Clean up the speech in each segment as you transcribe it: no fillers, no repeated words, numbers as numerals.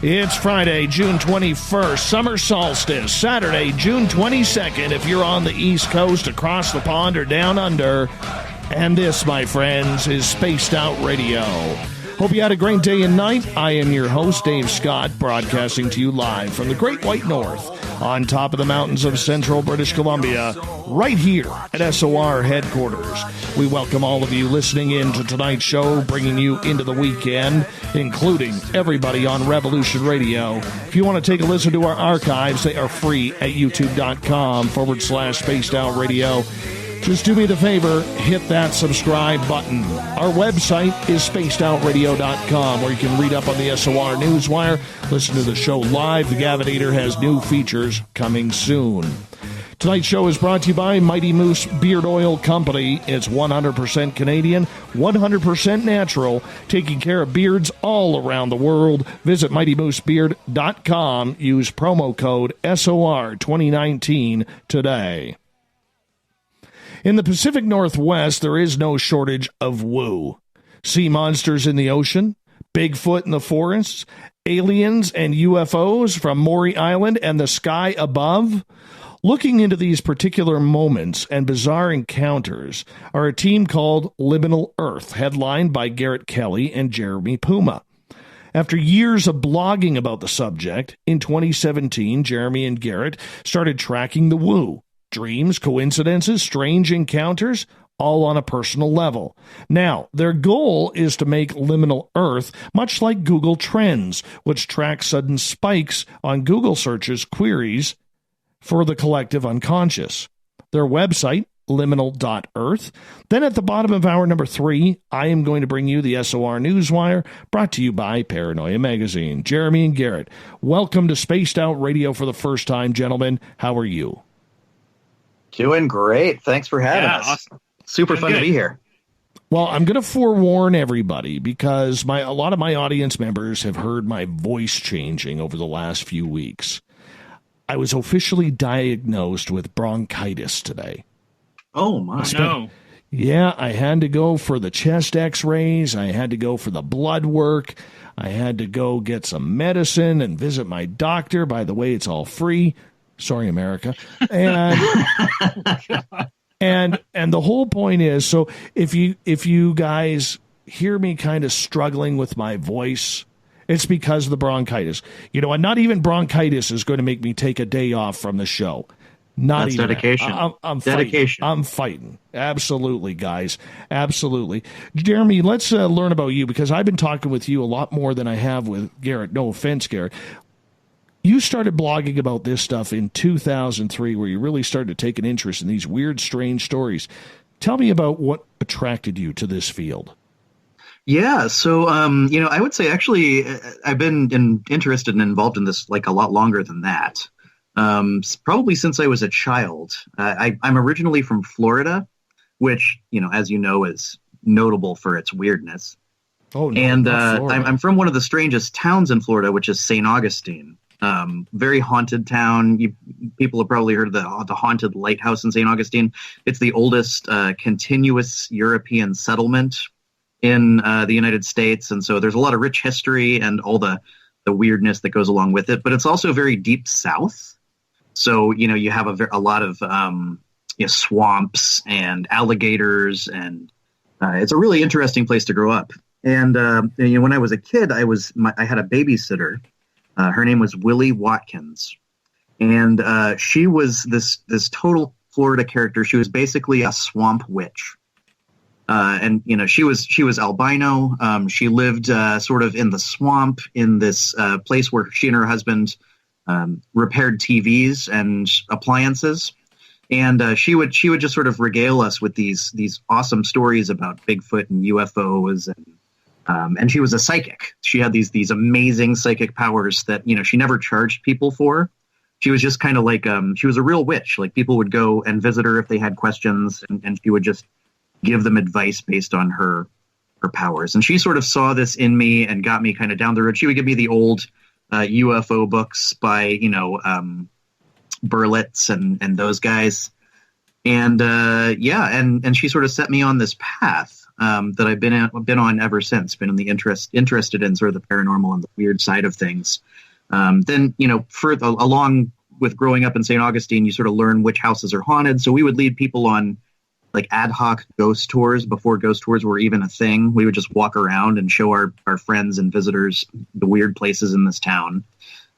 It's Friday, June 21st, summer solstice, Saturday, June 22nd, if you're on the East Coast, across the pond, or down under. And this, my friends, is Spaced Out Radio. Hope you had a great day and night. I am your host, Dave Scott, broadcasting to you live from the Great White North, on top of the mountains of central British Columbia, right here at SOR headquarters. We welcome all of you listening in to tonight's show, bringing you into the weekend, including everybody on Revolution Radio. If you want to take a listen to our archives, they are free at youtube.com/Spaced Out Radio. Just do me the favor, hit that subscribe button. Our website is spacedoutradio.com, where you can read up on the SOR Newswire, listen to the show live. The Gavinator has new features coming soon. Tonight's show is brought to you by Mighty Moose Beard Oil Company. It's 100% Canadian, 100% natural, taking care of beards all around the world. Visit MightyMooseBeard.com. Use promo code SOR2019 today. In the Pacific Northwest, there is no shortage of woo. Sea monsters in the ocean, Bigfoot in the forests, aliens and UFOs from Maury Island and the sky above. Looking into these particular moments and bizarre encounters are a team called Liminal Earth, headlined by Garrett Kelly and Jeremy Puma. After years of blogging about the subject, in 2017, Jeremy and Garrett started tracking the woo. Dreams, coincidences, strange encounters, all on a personal level. Now, their goal is to make Liminal Earth much like Google Trends, which tracks sudden spikes on Google searches queries for the collective unconscious. Their website, liminal.earth. Then at the bottom of hour number 3, I am going to bring you the SOR Newswire, brought to you by Paranoia Magazine. Jeremy and Garrett, welcome to Spaced Out Radio for the first time, gentlemen. How are you? Doing great. Thanks for having us. Awesome. Super fun to be here. Well, I'm going to forewarn everybody because a lot of my audience members have heard my voice changing over the last few weeks. I was officially diagnosed with bronchitis today. Oh, my. No. Yeah, I had to go for the chest x-rays. I had to go for the blood work. I had to go get some medicine and visit my doctor. By the way, it's all free. Sorry, America. And and the whole point is, so if you guys hear me kind of struggling with my voice, it's because of the bronchitis. You know, and not even bronchitis is going to make me take a day off from the show. That's even dedication. I'm dedication. Fighting. I'm fighting. Absolutely, guys. Absolutely. Jeremy, let's learn about you, because I've been talking with you a lot more than I have with Garrett. No offense, Garrett. You started blogging about this stuff in 2003, where you really started to take an interest in these weird, strange stories. Tell me about what attracted you to this field. Yeah, so, I would say actually I've been interested and involved in this like a lot longer than that. Probably since I was a child. I'm originally from Florida, which, as you know, is notable for its weirdness. Oh, no, and I'm from one of the strangest towns in Florida, which is St. Augustine. Very haunted town. People have probably heard of the haunted lighthouse in St. Augustine. It's the oldest continuous European settlement in the United States. And so there's a lot of rich history and all the weirdness that goes along with it. But it's also very deep south. So, you have a lot of swamps and alligators. And it's a really interesting place to grow up. And when I was a kid, I had a babysitter. Her name was Willie Watkins, and she was this total Florida character. She was basically a swamp witch, and she was albino. She lived sort of in the swamp in this place where she and her husband repaired TVs and appliances, and she would just sort of regale us with these awesome stories about Bigfoot and UFOs and she was a psychic. She had these amazing psychic powers that, she never charged people for. She was just kind of like, she was a real witch. Like, people would go and visit her if they had questions, and she would just give them advice based on her powers. And she sort of saw this in me and got me kind of down the road. She would give me the old UFO books by, Berlitz and those guys. And and she sort of set me on this path. that I've been on ever since. Been in the interested in sort of the paranormal and the weird side of things. Then, along with growing up in St. Augustine, you sort of learn which houses are haunted. So we would lead people on like ad hoc ghost tours before ghost tours were even a thing. We would just walk around and show our friends and visitors the weird places in this town.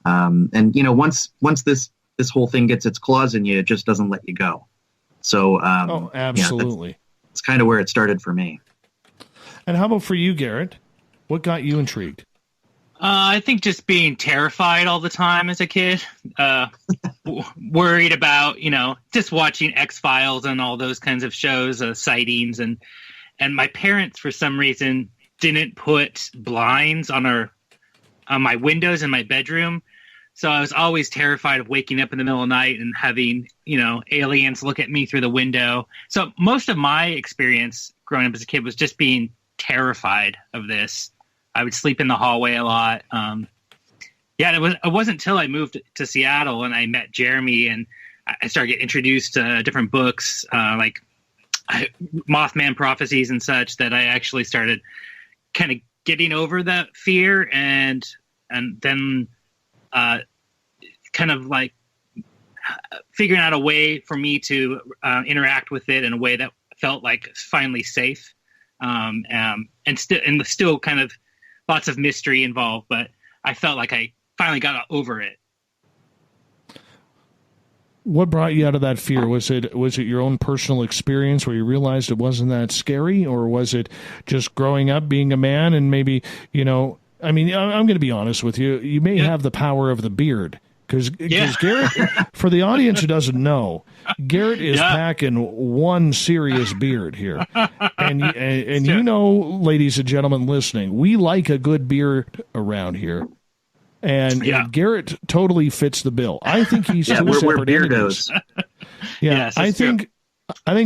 Once this whole thing gets its claws in you, it just doesn't let you go. So, absolutely. That's kind of where it started for me. And how about for you, Garrett? What got you intrigued? I think just being terrified all the time as a kid, worried about, just watching X-Files and all those kinds of shows, sightings. And my parents, for some reason, didn't put blinds on my windows in my bedroom. So I was always terrified of waking up in the middle of the night and having, aliens look at me through the window. So most of my experience growing up as a kid was just being terrified of this. I would sleep in the hallway a lot. It wasn't until I moved to Seattle and I met Jeremy and I started getting introduced to different books, like Mothman prophecies and such, that I actually started kind of getting over that fear and then kind of like figuring out a way for me to interact with it in a way that felt like finally safe. And still kind of lots of mystery involved, but I felt like I finally got over it. What brought you out of that fear? Was it your own personal experience where you realized it wasn't that scary, or was it just growing up being a man and maybe, I'm going to be honest with you. You may have the power of the beard. Because Garrett, for the audience who doesn't know, Garrett is packing one serious beard here. And ladies and gentlemen listening, we like a good beard around here. And Garrett totally fits the bill. I think he's two separate entities. Yes, I think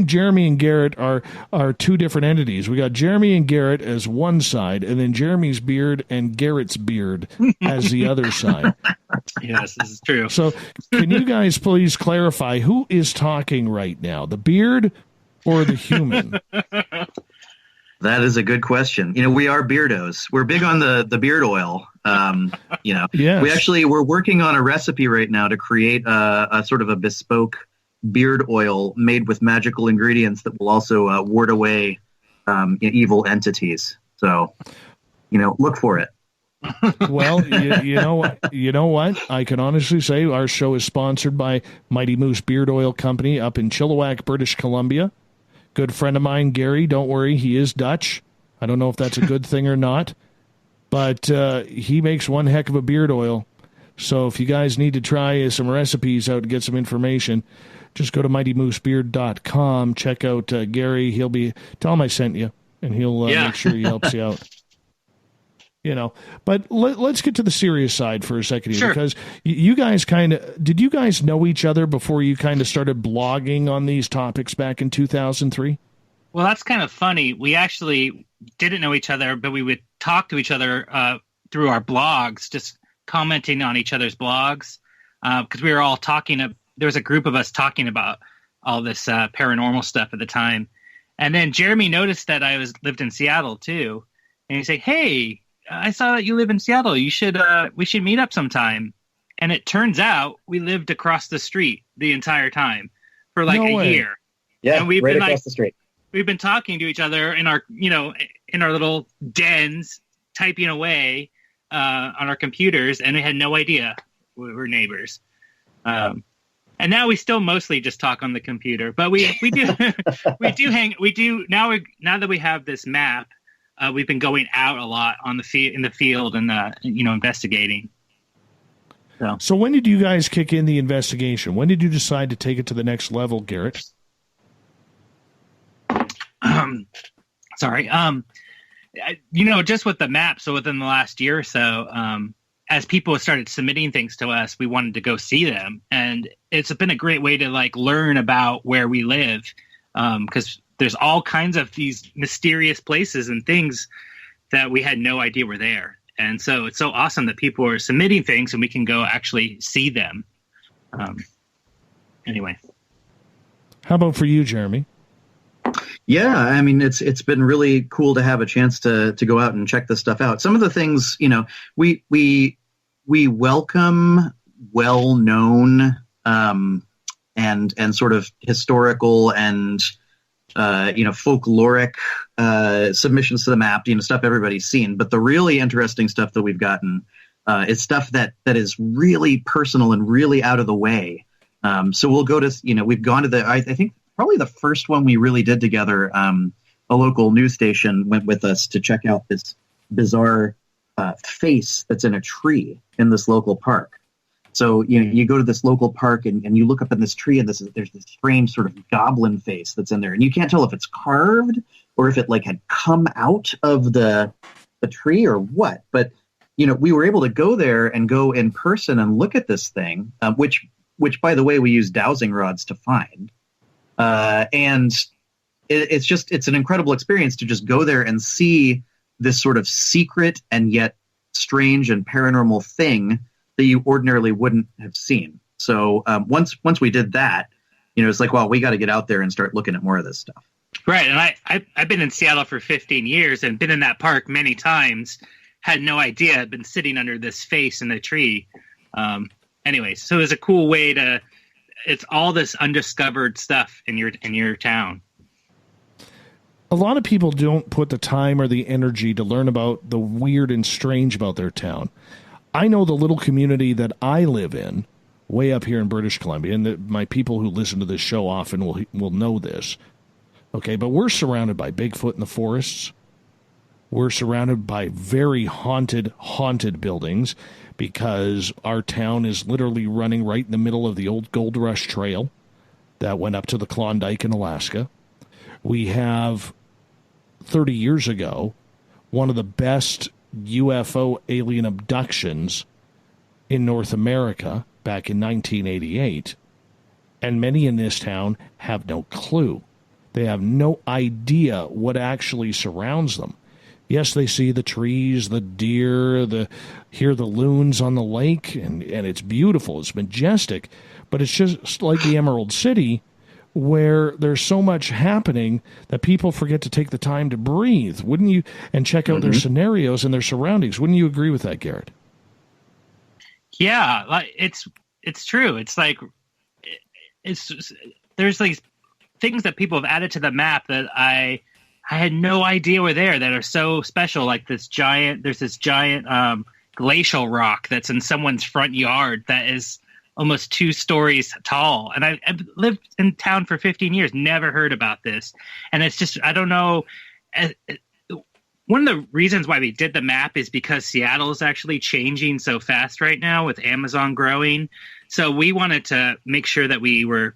Jeremy and Garrett are two different entities. We got Jeremy and Garrett as one side, and then Jeremy's beard and Garrett's beard as the other side. Yes, this is true. So can you guys please clarify who is talking right now, the beard or the human? That is a good question. We are beardos. We're big on the beard oil. Yes. We're working on a recipe right now to create a sort of a bespoke beard oil made with magical ingredients that will also ward away evil entities. So, look for it. Well, you know what? I can honestly say our show is sponsored by Mighty Moose Beard Oil Company up in Chilliwack, British Columbia. Good friend of mine, Gary. Don't worry, he is Dutch. I don't know if that's a good thing or not, but he makes one heck of a beard oil. So if you guys need to try some recipes out to get some information, just go to mightymoosebeard.com. Check out Gary. Tell him I sent you, and he'll make sure he helps you out. But let's get to the serious side for a second here, because you guys did you guys know each other before you kind of started blogging on these topics back in 2003? Well, that's kind of funny. We actually didn't know each other, but we would talk to each other through our blogs, just commenting on each other's blogs, because we were all talking. There was a group of us talking about all this paranormal stuff at the time. And then Jeremy noticed that I lived in Seattle too. And he said, "Hey, I saw that you live in Seattle. We should meet up sometime." And it turns out we lived across the street the entire time for like a year. Yeah, and we've right been across the street. We've been talking to each other in our little dens, typing away on our computers, and we had no idea we were neighbors. And now we still mostly just talk on the computer, but we do now that we have this map, we've been going out a lot in the field and investigating. So when did you guys kick in the investigation? When did you decide to take it to the next level, Garrett? Just with the map. So within the last year or so, as people started submitting things to us, we wanted to go see them. And it's been a great way to learn about where we live. Because there's all kinds of these mysterious places and things that we had no idea were there. And so it's so awesome that people are submitting things and we can go actually see them. Anyway. How about for you, Jeremy? Yeah, I mean, it's been really cool to have a chance to go out and check this stuff out. Some of the things, we welcome well-known and sort of historical and folkloric submissions to the map, stuff everybody's seen. But the really interesting stuff that we've gotten is stuff that is really personal and really out of the way. So we'll go to, we've gone to I think probably the first one we really did together. A local news station went with us to check out this bizarre face that's in a tree in this local park. So, you go to this local park and you look up in this tree and there's this strange sort of goblin face that's in there. And you can't tell if it's carved or if it had come out of the tree or what. But, we were able to go there and go in person and look at this thing, which by the way, we use dowsing rods to find. And it's an incredible experience to just go there and see this sort of secret and yet strange and paranormal thing that you ordinarily wouldn't have seen. So once we did that, it's like, well, we got to get out there and start looking at more of this stuff. Right. And I've been in Seattle for 15 years and been in that park many times. Had no idea I'd been sitting under this face in a tree. Anyways, so it was a cool way it's all this undiscovered stuff in your town. A lot of people don't put the time or the energy to learn about the weird and strange about their town. I know the little community that I live in, way up here in British Columbia, and my people who listen to this show often will know this. Okay, but we're surrounded by Bigfoot in the forests. We're surrounded by very haunted buildings because our town is literally running right in the middle of the old Gold Rush Trail that went up to the Klondike in Alaska. We have, 30 years ago, one of the best UFO alien abductions in North America back in 1988. And many in this town have no clue. They have no idea what actually surrounds them. Yes, they see the trees, the deer, hear the loons on the lake, and it's beautiful. It's majestic. But it's just like the Emerald City, where there's so much happening that people forget to take the time to breathe, wouldn't you? And check out their scenarios and their surroundings. Wouldn't you agree with that, Garrett? Yeah, it's true. There's like things that people have added to the map that I had no idea were there that are so special. Like there's this giant glacial rock that's in someone's front yard that is almost 2 stories tall. And I've lived in town for 15 years, never heard about this. And it's just, I don't know. One of the reasons why we did the map is because Seattle is actually changing so fast right now with Amazon growing. So we wanted to make sure that we were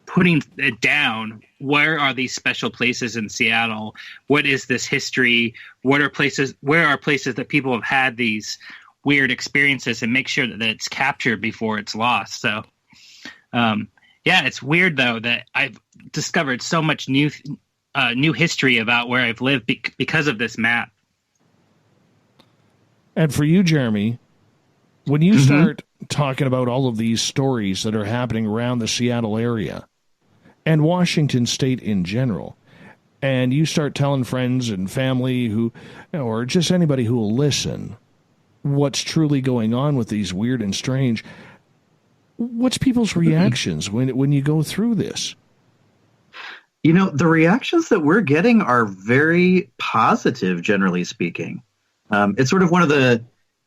putting it down. Where are these special places in Seattle? What is this history? Where are places that people have had these weird experiences, and make sure that it's captured before it's lost. So, it's weird though that I've discovered so much new history about where I've lived because of this map. And for you, Jeremy, when you start talking about all of these stories that are happening around the Seattle area and Washington State in general, and you start telling friends and family or just anybody who will listen, what's truly going on with these weird and strange, what's people's reactions when you go through this? The reactions that we're getting are very positive, generally speaking. It's sort of one of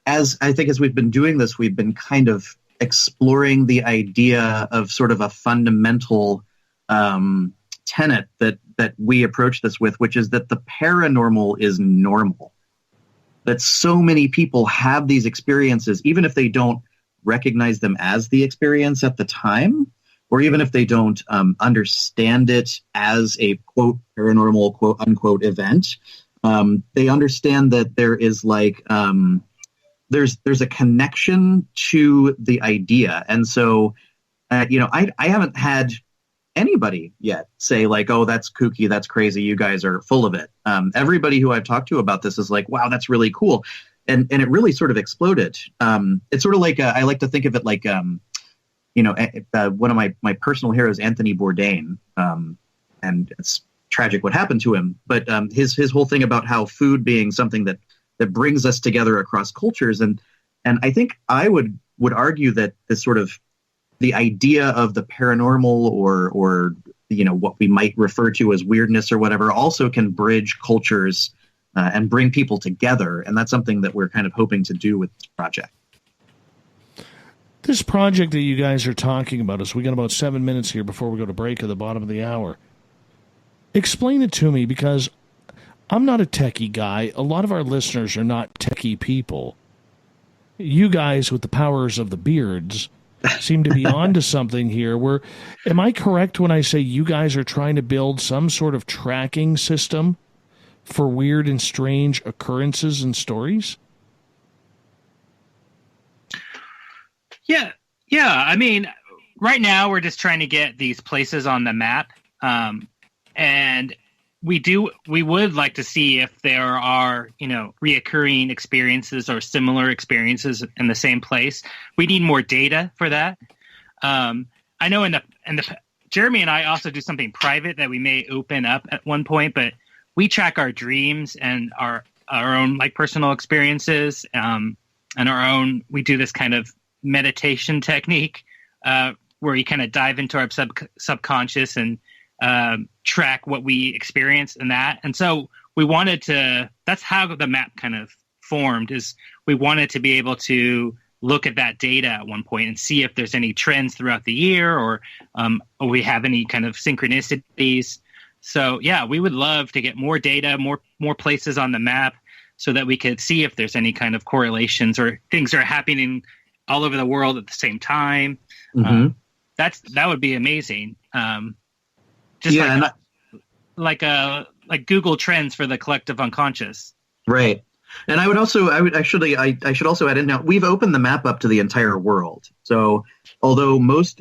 as we've been doing this, we've been kind of exploring the idea of sort of a fundamental tenet that we approach this with, which is that the paranormal is normal. That so many people have these experiences, even if they don't recognize them as the experience at the time, or even if they don't understand it as a quote paranormal quote unquote event. They understand that there is there's a connection to the idea, and so I haven't had anybody yet say oh, that's kooky, that's crazy, you guys are full of it. Everybody who I've talked to about this is like, wow, that's really cool. And it really sort of exploded. It's sort of like, I like to think of it like, one of my personal heroes, Anthony Bourdain, and it's tragic what happened to him. But his whole thing about how food being something that brings us together across cultures, and I think I would argue that this sort of the idea of the paranormal or what we might refer to as weirdness or whatever also can bridge cultures and bring people together, and that's something that we're kind of hoping to do with this project. This project that you guys are talking about, we got about 7 minutes here before we go to break at the bottom of the hour. Explain it to me, because I'm not a techie guy. A lot of our listeners are not techie people. You guys with the powers of the beards seem to be onto something here. Am I correct when I say you guys are trying to build some sort of tracking system for weird and strange occurrences and stories? Yeah. I mean, right now we're just trying to get these places on the map. And we would like to see if there are, reoccurring experiences or similar experiences in the same place. We need more data for that. I know in the Jeremy and I also do something private that we may open up at one point, but we track our dreams and our own like personal experiences, and we do this kind of meditation technique where you kind of dive into our subconscious and track what we experience in that. And so that's how the map kind of formed, is we wanted to be able to look at that data at one point and see if there's any trends throughout the year or we have any kind of synchronicities. So yeah, we would love to get more data, more places on the map so that we could see if there's any kind of correlations or things are happening all over the world at the same time. Mm-hmm. That would be amazing. Like Google Trends for the collective unconscious. Right. And I should also add in now, we've opened the map up to the entire world. So although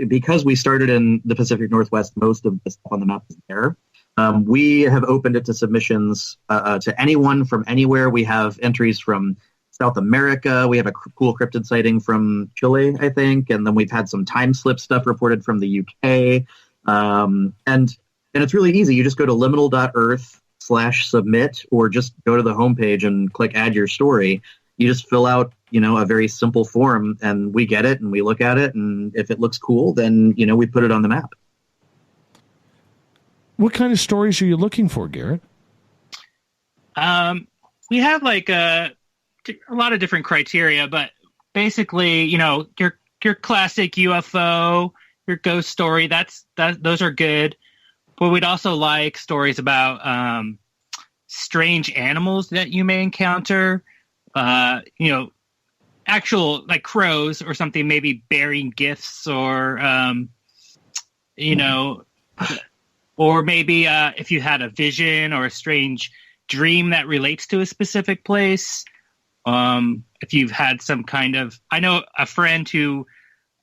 because we started in the Pacific Northwest, most of the stuff on the map is there. We have opened it to submissions to anyone from anywhere. We have entries from South America. We have a cool cryptid sighting from Chile, I think. And then we've had some time slip stuff reported from the UK. And it's really easy. You just go to liminal.earth/submit, or just go to the homepage and click add your story. You just fill out, a very simple form, and we get it and we look at it. And if it looks cool, then, we put it on the map. What kind of stories are you looking for, Garrett? We have like a lot of different criteria, but basically, your classic UFO, your ghost story, those are good. But we'd also like stories about strange animals that you may encounter, actual like crows or something, maybe bearing gifts or, or maybe if you had a vision or a strange dream that relates to a specific place. If you've had some kind of, I know a friend who,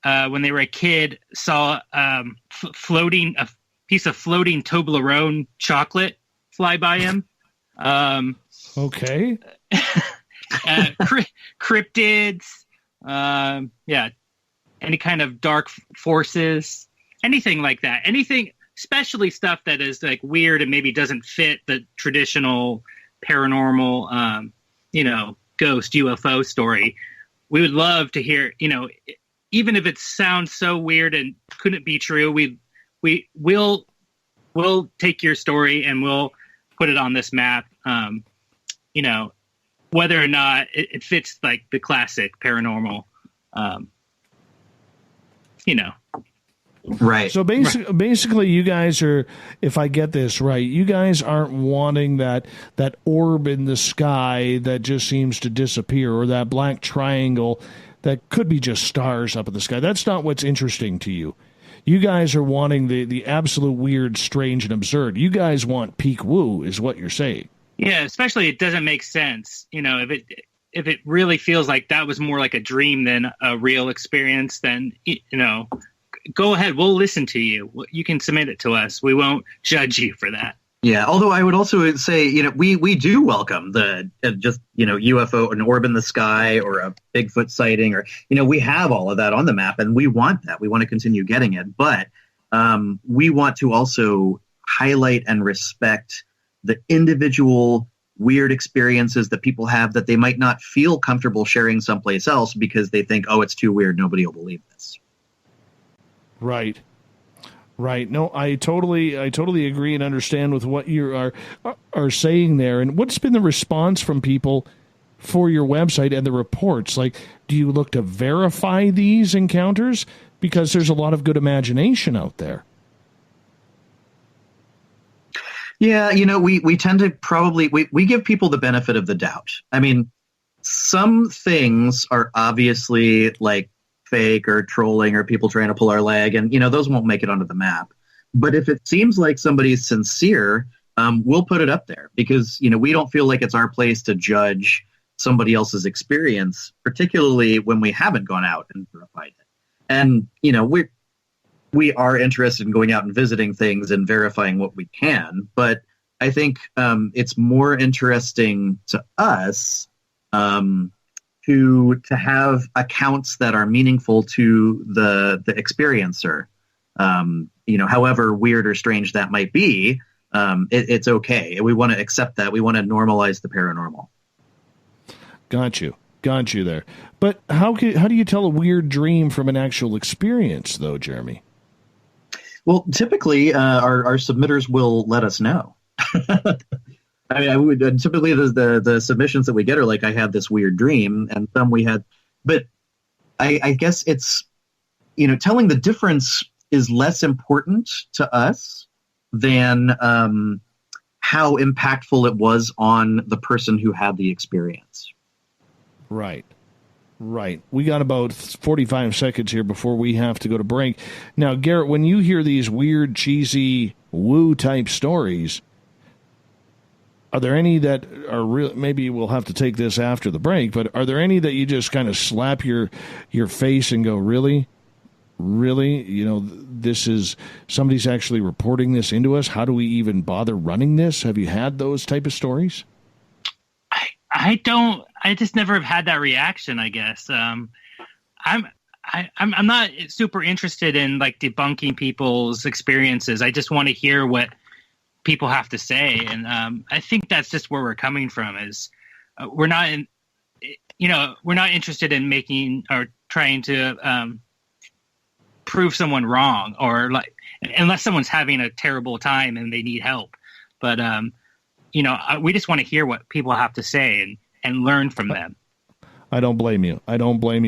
when they were a kid, saw a piece of floating Toblerone chocolate fly by him. Okay. Cryptids. Any kind of dark forces, anything like that. Anything, especially stuff that is like weird and maybe doesn't fit the traditional paranormal, ghost UFO story. We would love to hear, even if it sounds so weird and couldn't be true, we'll take your story and we'll put it on this map. Whether or not it fits like the classic paranormal, Right. So basically, you guys are, if I get this right, you guys aren't wanting that orb in the sky that just seems to disappear, or that black triangle that could be just stars up in the sky. That's not what's interesting to you. You guys are wanting the absolute weird, strange, and absurd. You guys want peak woo, is what you're saying. Yeah, especially it doesn't make sense. If it really feels like that was more like a dream than a real experience, then go ahead. We'll listen to you. You can submit it to us. We won't judge you for that. Yeah. Although I would also say, we do welcome the UFO, an orb in the sky, or a Bigfoot sighting, or, we have all of that on the map, and we want that. We want to continue getting it. But we want to also highlight and respect the individual weird experiences that people have that they might not feel comfortable sharing someplace else because they think, oh, it's too weird, nobody will believe this. Right. No, I totally agree and understand with what you are saying there. And what's been the response from people for your website and the reports? Like, do you look to verify these encounters? Because there's a lot of good imagination out there. Yeah, we tend to we give people the benefit of the doubt. I mean, some things are obviously like fake or trolling or people trying to pull our leg, and those won't make it onto the map. But if it seems like somebody's sincere, we'll put it up there because we don't feel like it's our place to judge somebody else's experience, particularly when we haven't gone out and verified it. And we are interested in going out and visiting things and verifying what we can, but I think it's more interesting to us to have accounts that are meaningful to the experiencer. However weird or strange that might be, it's okay. We want to accept that. We want to normalize the paranormal. Got you there. But how do you tell a weird dream from an actual experience, though, Jeremy? Well, typically, our submitters will let us know. I mean, I would typically the submissions that we get are like, I had this weird dream, and some we had, but I guess it's, telling the difference is less important to us than how impactful it was on the person who had the experience. Right. We got about 45 seconds here before we have to go to break. Now, Garrett, when you hear these weird, cheesy, woo-type stories, are there any that are real? Maybe we'll have to take this after the break, but are there any that you just kind of slap your face and go, really? This is, somebody's actually reporting this into us. How do we even bother running this? Have you had those type of stories? I just never have had that reaction, I guess. I'm not super interested in like debunking people's experiences. I just want to hear what people have to say. And I think that's just where we're coming from is we're not interested in making or trying to prove someone wrong or like, unless someone's having a terrible time and they need help. But, we just want to hear what people have to say and learn from them. I don't blame you.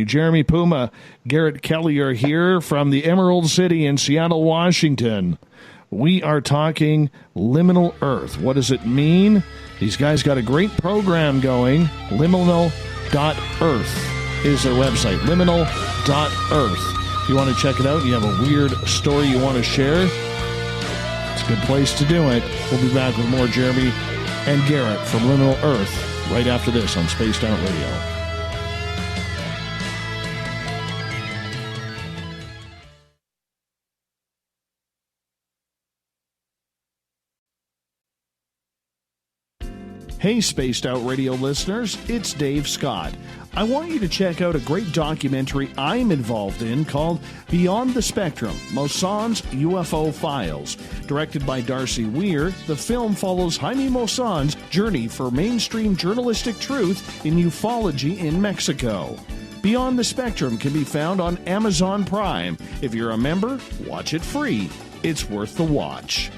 Jeremy, Puma, Garrett Kelly are here from the Emerald City in Seattle, Washington. We are talking Liminal Earth. What does it mean? These guys got a great program going. Liminal.earth is their website. Liminal.earth. If you want to check it out, you have a weird story you want to share, it's a good place to do it. We'll be back with more Jeremy and Garrett from Liminal Earth right after this on Spaced Out Radio. Hey, Spaced Out Radio listeners, it's Dave Scott. I want you to check out a great documentary I'm involved in called Beyond the Spectrum, Mosson's UFO Files. Directed by Darcy Weir, the film follows Jaime Mosson's journey for mainstream journalistic truth in ufology in Mexico. Beyond the Spectrum can be found on Amazon Prime. If you're a member, watch it free. It's worth the watch.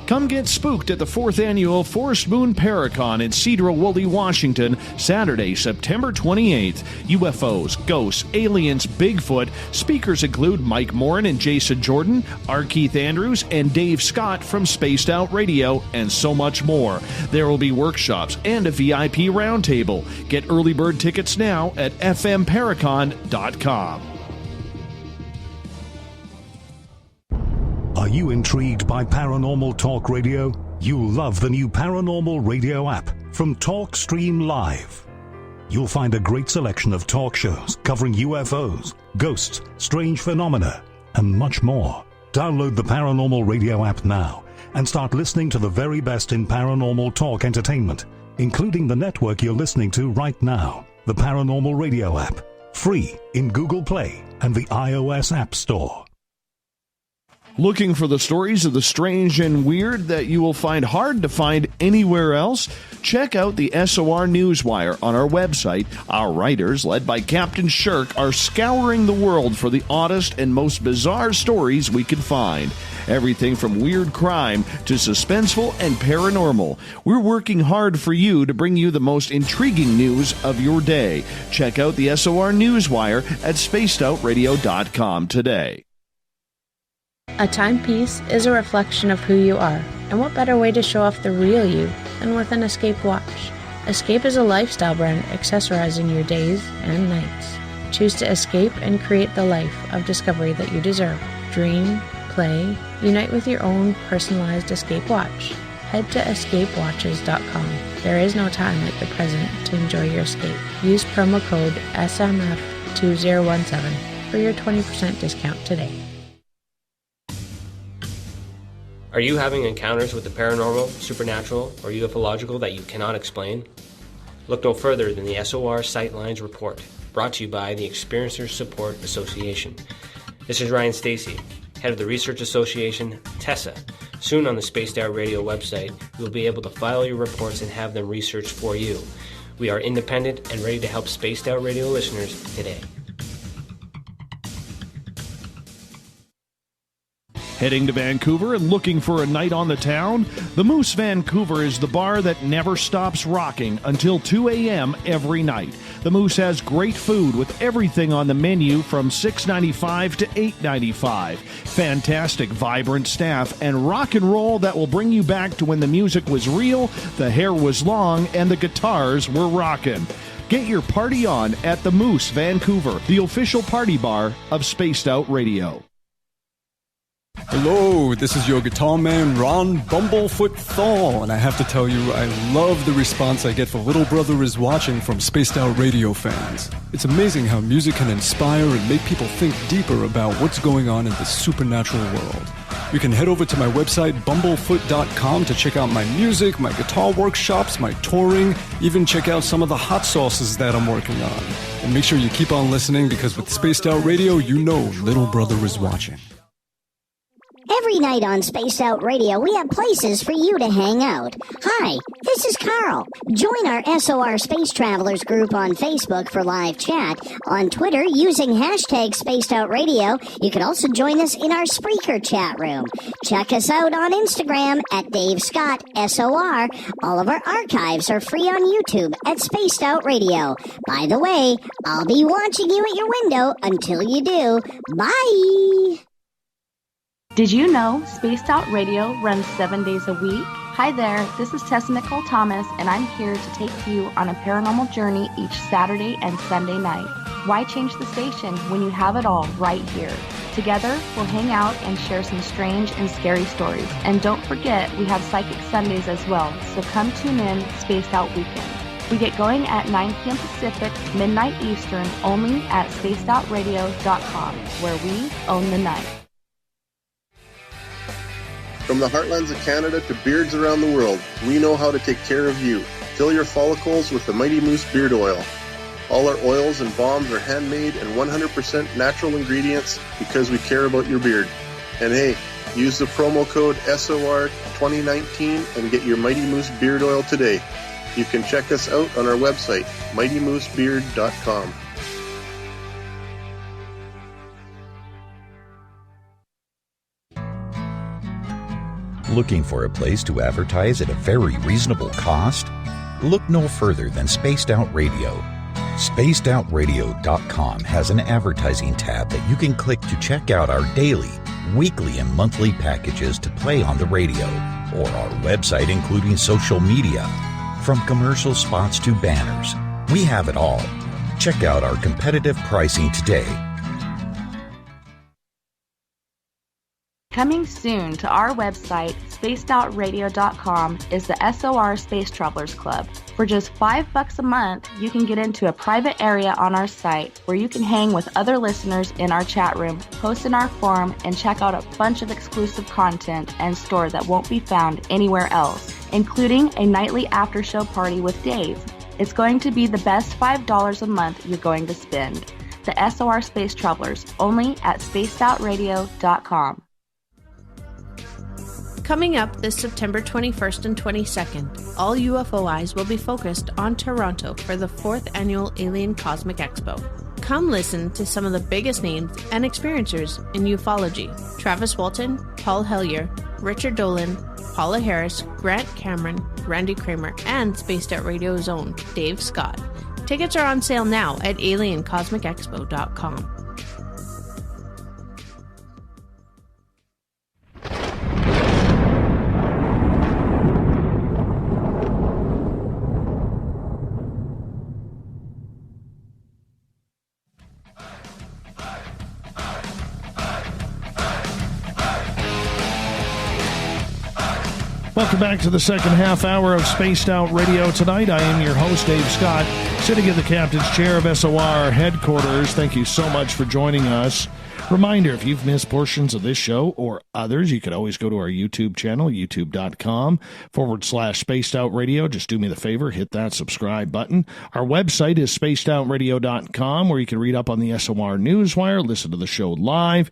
Come get spooked at the 4th Annual Forest Moon Paracon in Cedar-Woolley, Washington, Saturday, September 28th. UFOs, ghosts, aliens, Bigfoot. Speakers include Mike Morin and Jason Jordan, R. Keith Andrews, and Dave Scott from Spaced Out Radio, and so much more. There will be workshops and a VIP roundtable. Get early bird tickets now at fmparacon.com. Are you intrigued by Paranormal Talk Radio? You'll love the new Paranormal Radio app from TalkStream Live. You'll find a great selection of talk shows covering UFOs, ghosts, strange phenomena, and much more. Download the Paranormal Radio app now and start listening to the very best in paranormal talk entertainment, including the network you're listening to right now, the Paranormal Radio app, Free in Google Play and the iOS App Store. Looking for the stories of the strange and weird that you will find hard to find anywhere else? Check out the SOR Newswire on our website. Our writers, led by Captain Shirk, are scouring the world for the oddest and most bizarre stories we can find. Everything from weird crime to suspenseful and paranormal. We're working hard for you to bring you the most intriguing news of your day. Check out the SOR Newswire at spacedoutradio.com today. A timepiece is a reflection of who you are, and what better way to show off the real you than with an Escape watch? Escape is a lifestyle brand accessorizing your days and nights. Choose to escape and create the life of discovery that you deserve. Dream, play, unite with your own personalized Escape watch. Head to escapewatches.com. There is no time like the present to enjoy your escape. Use promo code SMF2017 for your 20% discount today. Are you having encounters with the paranormal, supernatural, or ufological that you cannot explain? Look no further than the SOR Sightlines Report, brought to you by the Experiencers Support Association. This is Ryan Stacy, head of the Research Association, TESSA. Soon on the Spaced Out Radio website, you'll be able to file your reports and have them researched for you. We are independent and ready to help Spaced Out Radio listeners today. Heading to Vancouver and looking for a night on the town? The Moose Vancouver is the bar that never stops rocking until 2 a.m. every night. The Moose has great food with everything on the menu from $6.95 to $8.95. Fantastic, vibrant staff and rock and roll that will bring you back to when the music was real, the hair was long, and the guitars were rocking. Get your party on at the Moose Vancouver, the official party bar of Spaced Out Radio. Hello, this is your guitar man, Ron Bumblefoot Thal, and I have to tell you, I love the response I get for Little Brother is Watching from Spaced Out Radio fans. It's amazing how music can inspire and make people think deeper about what's going on in the supernatural world. You can head over to my website, bumblefoot.com, to check out my music, my guitar workshops, my touring, even check out some of the hot sauces that I'm working on. And make sure you keep on listening, because with Spaced Out Radio, you know Little Brother is watching. Every night on Spaced Out Radio, we have places for you to hang out. Hi, this is Carl. Join our SOR Space Travelers group on Facebook for live chat. On Twitter, using hashtag Spaced Out Radio, you can also join us in our Spreaker chat room. Check us out on Instagram at Dave Scott SOR. All of our archives are free on YouTube at Spaced Out Radio. By the way, I'll be watching you at your window until you do. Bye! Did you know Spaced Out Radio runs 7 days a week? Hi there, this is Tessa Nicole Thomas, and I'm here to take you on a paranormal journey each Saturday and Sunday night. Why change the station when you have it all right here? Together, we'll hang out and share some strange and scary stories. And don't forget, we have Psychic Sundays as well, so come tune in Spaced Out Weekend. We get going at 9 p.m. Pacific, midnight Eastern, only at spacedoutradio.com, where we own the night. From the heartlands of Canada to beards around the world, we know how to take care of you. Fill your follicles with the Mighty Moose Beard Oil. All our oils and balms are handmade and 100% natural ingredients because we care about your beard. And hey, use the promo code SOR2019 and get your Mighty Moose Beard Oil today. You can check us out on our website, mightymoosebeard.com. Looking for a place to advertise at a very reasonable cost? Look no further than Spaced Out Radio. SpacedOutRadio.com has an advertising tab that you can click to check out our daily, weekly, and monthly packages to play on the radio, or our website including social media. From commercial spots to banners, we have it all. Check out our competitive pricing today. Coming soon to our website, spacedoutradio.com, is the SOR Space Travelers Club. For just $5 a month, you can get into a private area on our site where you can hang with other listeners in our chat room, post in our forum, and check out a bunch of exclusive content and store that won't be found anywhere else, including a nightly after-show party with Dave. It's going to be the best $5 a month you're going to spend. to SOR Space Travelers, only at spacedoutradio.com. Coming up this September 21st and 22nd, all UFO eyes will be focused on Toronto for the 4th Annual Alien Cosmic Expo. Come listen to some of the biggest names and experiencers in ufology. Travis Walton, Paul Hellyer, Richard Dolan, Paula Harris, Grant Cameron, Randy Kramer, and Spaced Out Radio's own Dave Scott. Tickets are on sale now at aliencosmicexpo.com. Welcome back to the second half hour of Spaced Out Radio tonight. I am your host, Dave Scott, sitting in the captain's chair of SOR headquarters. Thank you so much for joining us. Reminder, if you've missed portions of this show or others, you can always go to our YouTube channel, youtube.com/Spaced Out Radio. Just do me the favor, hit that subscribe button. Our website is spacedoutradio.com, where you can read up on the SOR Newswire, listen to the show live.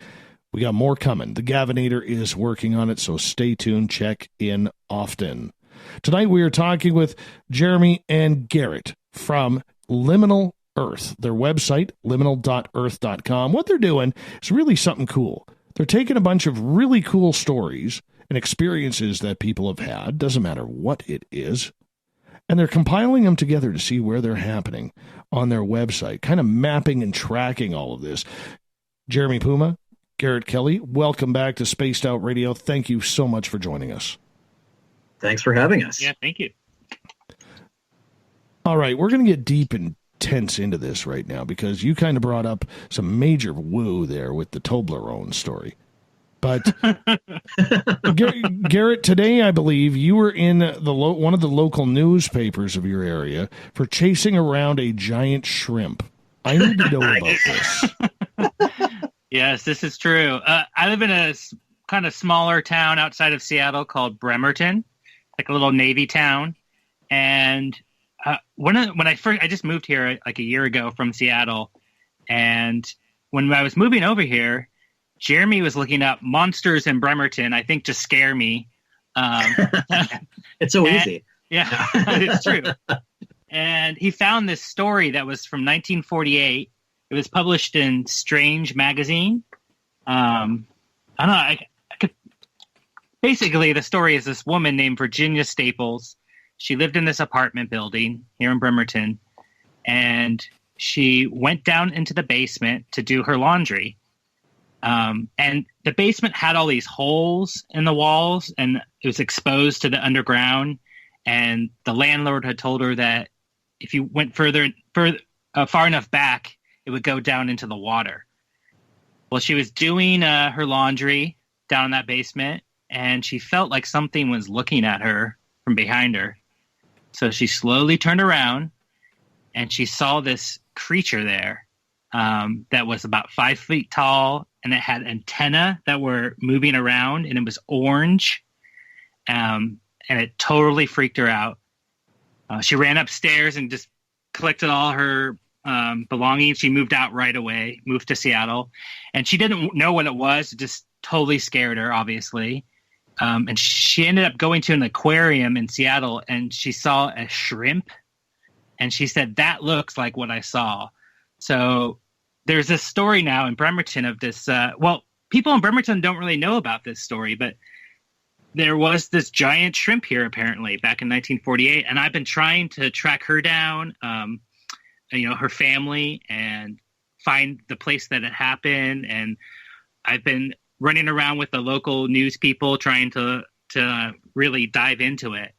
We got more coming. The Gavinator is working on it, so stay tuned. Check in often. Tonight we are talking with Jeremy and Garrett from Liminal Earth. Their website, liminal.earth.com. What they're doing is really something cool. They're taking a bunch of really cool stories and experiences that people have had, doesn't matter what it is, and they're compiling them together to see where they're happening on their website, kind of mapping and tracking all of this. Jeremy Puma, Garrett Kelly, welcome back to Spaced Out Radio. Thank you so much for joining us. Thanks for having us. Yeah, thank you. All right, we're going to get deep and tense into this right now because you kind of brought up some major woo there with the Toblerone story. But Garrett, today I believe you were in one of the local newspapers of your area for chasing around a giant shrimp. I need to know about this. Yes, this is true. I live in a kind of smaller town outside of Seattle called Bremerton, like a little Navy town. And when I just moved here like a year ago from Seattle, and when I was moving over here, Jeremy was looking up monsters in Bremerton, I think to scare me. It's so easy. Yeah, it's true. And he found this story that was from 1948. It was published in Strange magazine. I don't know. I could, basically, the story is this woman named Virginia Staples. She lived in this apartment building here in Bremerton, and she went down into the basement to do her laundry. And the basement had all these holes in the walls, and it was exposed to the underground. And the landlord had told her that if you went far enough back, it would go down into the water. Well, she was doing her laundry down in that basement, and she felt like something was looking at her from behind her. So she slowly turned around, and she saw this creature there that was about 5 feet tall, and it had antennae that were moving around, and it was orange, and it totally freaked her out. She ran upstairs and just collected all her belongings. She moved out right away, moved to Seattle, and she didn't know what it was. It just totally scared her, obviously. And she ended up going to an aquarium in Seattle, and she saw a shrimp, and she said, "That looks like what I saw." So there's this story now in Bremerton of this, people in Bremerton don't really know about this story, but there was this giant shrimp here apparently back in 1948, and I've been trying to track her down, her family, and find the place that it happened. And I've been running around with the local news people trying to really dive into it.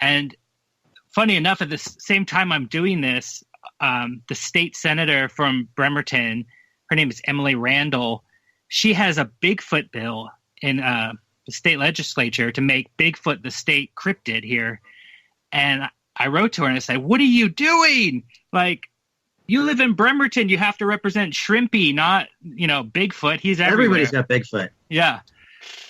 And funny enough, at the same time I'm doing this, the state senator from Bremerton, her name is Emily Randall, she has a Bigfoot bill in the state legislature to make Bigfoot the state cryptid here. And I wrote to her and I said, "What are you doing? Like, you live in Bremerton, you have to represent Shrimpy, not, Bigfoot. He's everywhere." Everybody's got Bigfoot. Yeah.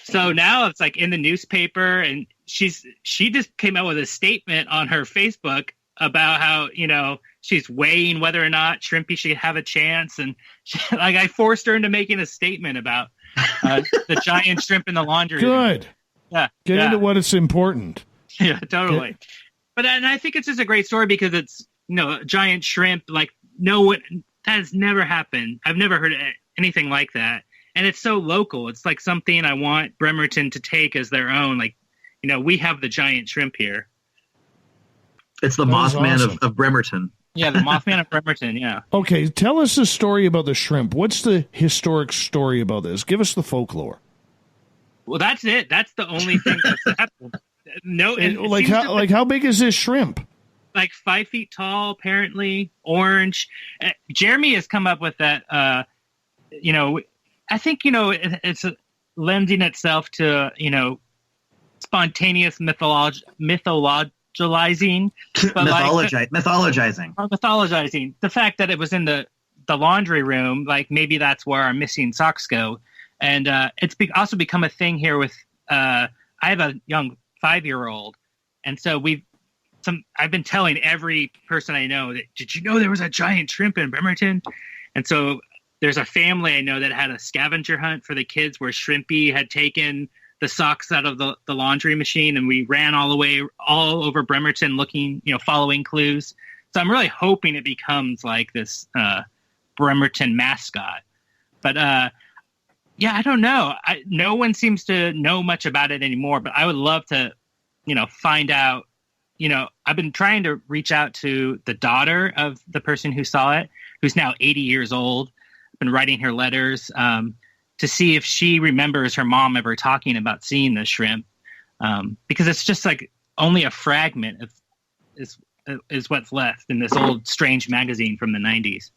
So now it's like in the newspaper, and she just came out with a statement on her Facebook about how, she's weighing whether or not Shrimpy should have a chance, and I forced her into making a statement about the giant shrimp in the laundry room. Good. Yeah, Get into what is important. Yeah, totally. But and I think it's just a great story because it's a giant shrimp. Like that has never happened. I've never heard anything like that, and it's so local. It's like something I want Bremerton to take as their own. Like, we have the giant shrimp here. It's the Mothman of Bremerton. Yeah, the Mothman of Bremerton, yeah. Okay, tell us the story about the shrimp. What's the historic story about this? Give us the folklore. Well, that's it. That's the only thing that's happened. No, how big is this shrimp? Like 5 feet tall, apparently, orange. Jeremy has come up with that. I think it's lending itself to spontaneous mythologizing. Mythologizing. Mythologizing. The fact that it was in the laundry room, like maybe that's where our missing socks go. And it's also become a thing here with I have a young 5-year-old, and so I've been telling every person I know that, did you know there was a giant shrimp in Bremerton? And so there's a family I know that had a scavenger hunt for the kids where Shrimpy had taken the socks out of the laundry machine, and we ran all over Bremerton looking, following clues. So I'm really hoping it becomes like this Bremerton mascot. But yeah, I don't know. No one seems to know much about it anymore, but I would love to, find out. I've been trying to reach out to the daughter of the person who saw it, who's now 80 years old. I've been writing her letters to see if she remembers her mom ever talking about seeing the shrimp, because it's just like only a fragment is what's left in this old strange magazine from the 90s.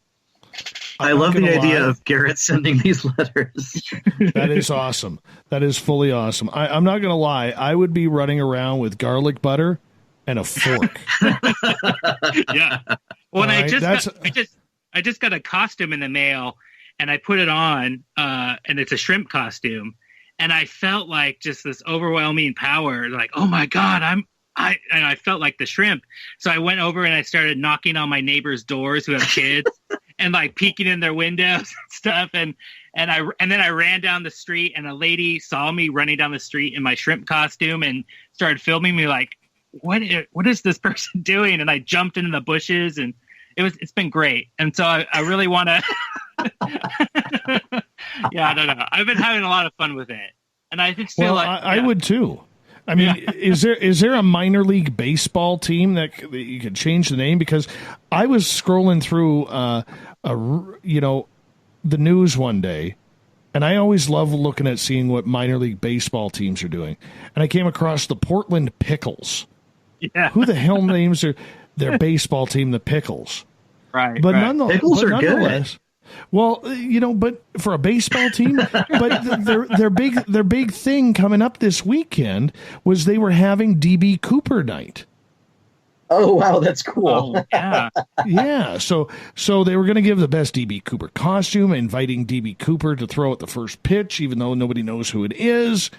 I love the idea of Garrett sending these letters. That is awesome. That is fully awesome. I'm not going to lie. I would be running around with garlic butter and a fork. Yeah. Well, I just got a costume in the mail, and I put it on, and it's a shrimp costume, and I felt like just this overwhelming power. Like, oh my God, I felt like the shrimp. So I went over and I started knocking on my neighbors' doors who have kids. And like peeking in their windows and stuff, and then I ran down the street, and a lady saw me running down the street in my shrimp costume and started filming me. Like, what is this person doing? And I jumped into the bushes, and it's been great. And so I really want to. Yeah, I don't know. I've been having a lot of fun with it, and I just feel I would too. I mean, is there a minor league baseball team that you could change the name? Because I was scrolling through, the news one day, and I always love looking at seeing what minor league baseball teams are doing. And I came across the Portland Pickles. Yeah. Who the hell names their baseball team the Pickles? Right. But right. Pickles are good. Well, but for a baseball team, but their big thing coming up this weekend was they were having DB Cooper night. Oh wow, that's cool. Oh, yeah. Yeah, so they were going to give the best DB Cooper costume, inviting DB Cooper to throw at the first pitch, even though nobody knows who it is.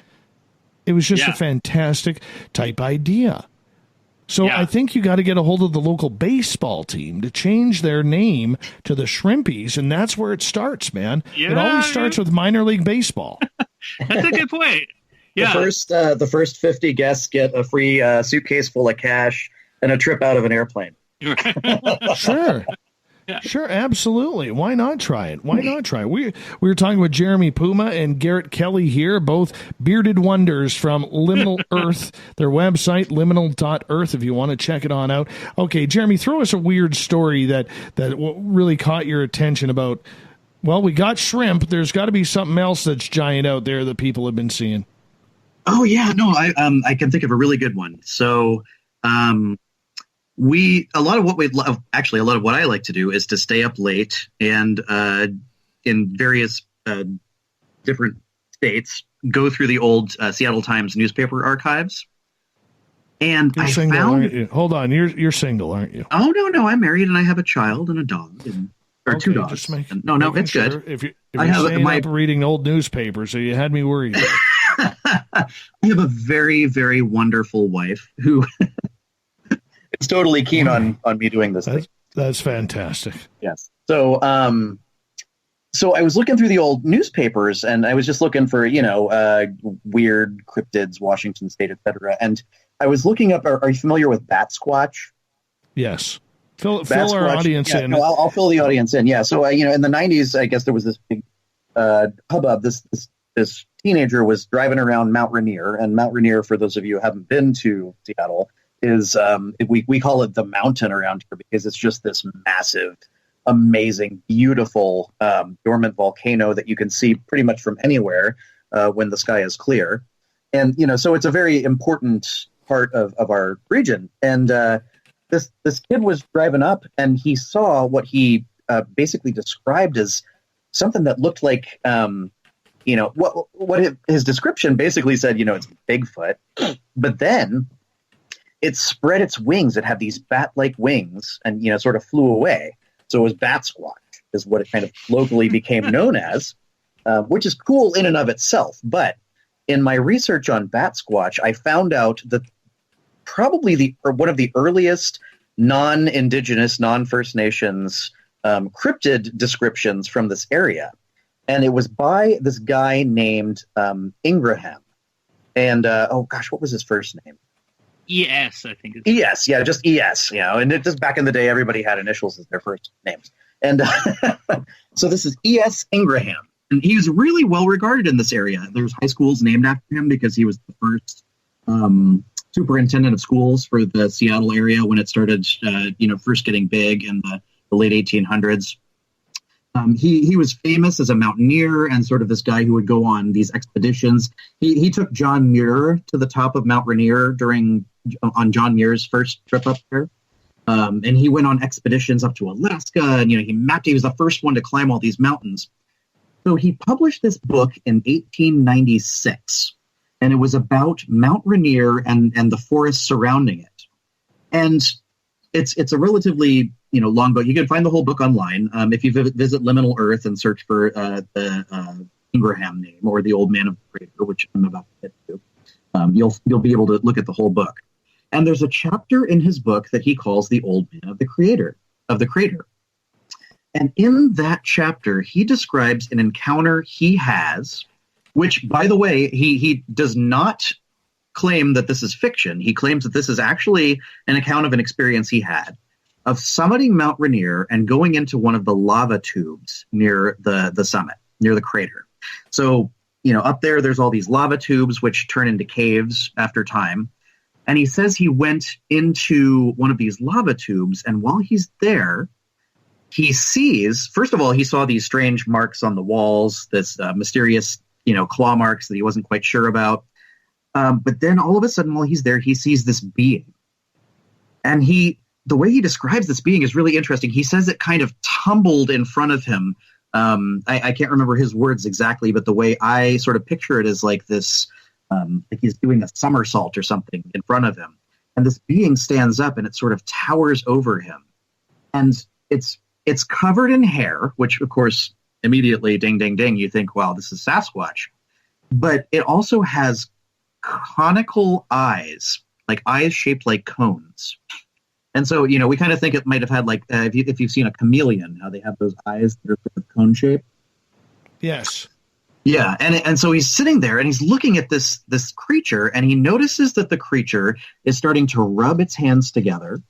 It was just a fantastic type idea. So I think you got to get a hold of the local baseball team to change their name to the Shrimpies, and that's where it starts, man. Yeah, it always starts with minor league baseball. That's a good point. Yeah. The first 50 guests get a free suitcase full of cash and a trip out of an airplane. Sure. Yeah. Sure, absolutely. Why not try it? We were talking with Jeremy Puma and Garrett Kelly here, both bearded wonders from Liminal Earth, their website, liminal.earth, if you want to check it on out. Okay, Jeremy, throw us a weird story that really caught your attention about, well, we got shrimp. There's got to be something else that's giant out there that people have been seeing. Oh, yeah. No, I can think of a really good one. So, a lot of what I like to do is to stay up late and in various different states go through the old Seattle Times newspaper archives. And you're single, aren't you? Hold on, you're single, aren't you? Oh no, I'm married and I have a child and a dog or two dogs. No, it's sure. good. If you're staying up reading old newspapers, so you had me worried. I have a very, very wonderful wife who is totally keen on me doing this thing. That's fantastic. Yes. So, so I was looking through the old newspapers, and I was just looking for, weird cryptids, Washington State, etc. And I was looking up. Are you familiar with Bat Squatch? Yes. Fill our audience in. No, I'll fill the audience in. Yeah. So, in the 90s, I guess there was this big hubbub. This teenager was driving around Mount Rainier, and Mount Rainier, for those of you who haven't been to Seattle, is we call it the mountain around here because it's just this massive, amazing, beautiful dormant volcano that you can see pretty much from anywhere when the sky is clear. And, so it's a very important part of our region. And this kid was driving up, and he saw what he basically described as something that looked like, what his description basically said, it's Bigfoot. But then it spread its wings. It had these bat-like wings and, sort of flew away. So it was Bat Squatch is what it kind of locally became known as, which is cool in and of itself. But in my research on Bat Squatch, I found out that probably one of the earliest non-Indigenous, non-First Nations cryptid descriptions from this area. And it was by this guy named Ingraham. And, what was his first name? ES, I think. ES, yeah, just ES, and just back in the day, everybody had initials as their first names. And so this is ES Ingraham. And he was really well regarded in this area. There's high schools named after him because he was the first superintendent of schools for the Seattle area when it started, first getting big in the late 1800s. He was famous as a mountaineer and sort of this guy who would go on these expeditions. He took John Muir to the top of Mount Rainier on John Muir's first trip up there. And he went on expeditions up to Alaska, and, he was the first one to climb all these mountains. So he published this book in 1896, and it was about Mount Rainier and the forests surrounding it. And it's a relatively long book. You can find the whole book online. If you visit Liminal Earth and search for the Ingraham name or the Old Man of the Crater, which I'm about to get to, you'll be able to look at the whole book. And there's a chapter in his book that he calls the Old Man of the Crater. And in that chapter, he describes an encounter he has, which, by the way, he does not claim that this is fiction. He claims that this is actually an account of an experience he had of summiting Mount Rainier and going into one of the lava tubes near the summit, near the crater. So, up there's all these lava tubes which turn into caves after time. And he says he went into one of these lava tubes, and while he's there, he sees, first of all, he saw these strange marks on the walls, this mysterious, claw marks that he wasn't quite sure about. But then all of a sudden, while he's there, he sees this being. And the way he describes this being is really interesting. He says it kind of tumbled in front of him. I can't remember his words exactly, but the way I sort of picture it is like this, like he's doing a somersault or something in front of him. And this being stands up and it sort of towers over him. And it's covered in hair, which, of course, immediately, ding, ding, ding, you think, wow, this is Sasquatch. But it also has conical eyes, like eyes shaped like cones. And so, we kind of think it might have had, like, if you've seen a chameleon, how they have those eyes that are sort of cone shaped. Yes. Yeah, and so he's sitting there and he's looking at this creature, and he notices that the creature is starting to rub its hands together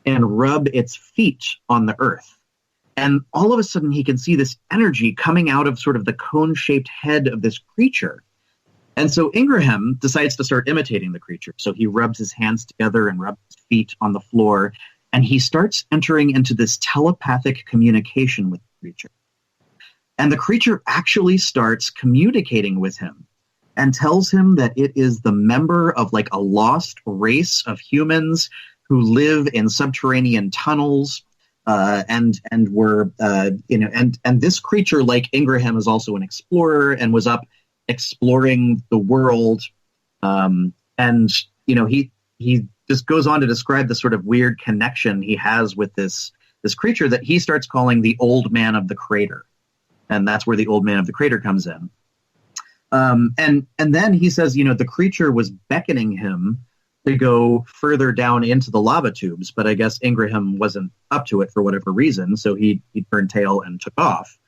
and rub its feet on the earth. And all of a sudden he can see this energy coming out of sort of the cone-shaped head of this creature. And so Ingraham decides to start imitating the creature. So he rubs his hands together and rubs his feet on the floor, and he starts entering into this telepathic communication with the creature. And the creature actually starts communicating with him and tells him that it is the member of like a lost race of humans who live in subterranean tunnels. And this creature, like Ingraham, is also an explorer and was up exploring the world. He just goes on to describe the sort of weird connection he has with this creature that he starts calling the Old Man of the Crater. And that's where the Old Man of the Crater comes in. And then he says, the creature was beckoning him to go further down into the lava tubes, but I guess Ingraham wasn't up to it for whatever reason, so he turned tail and took off,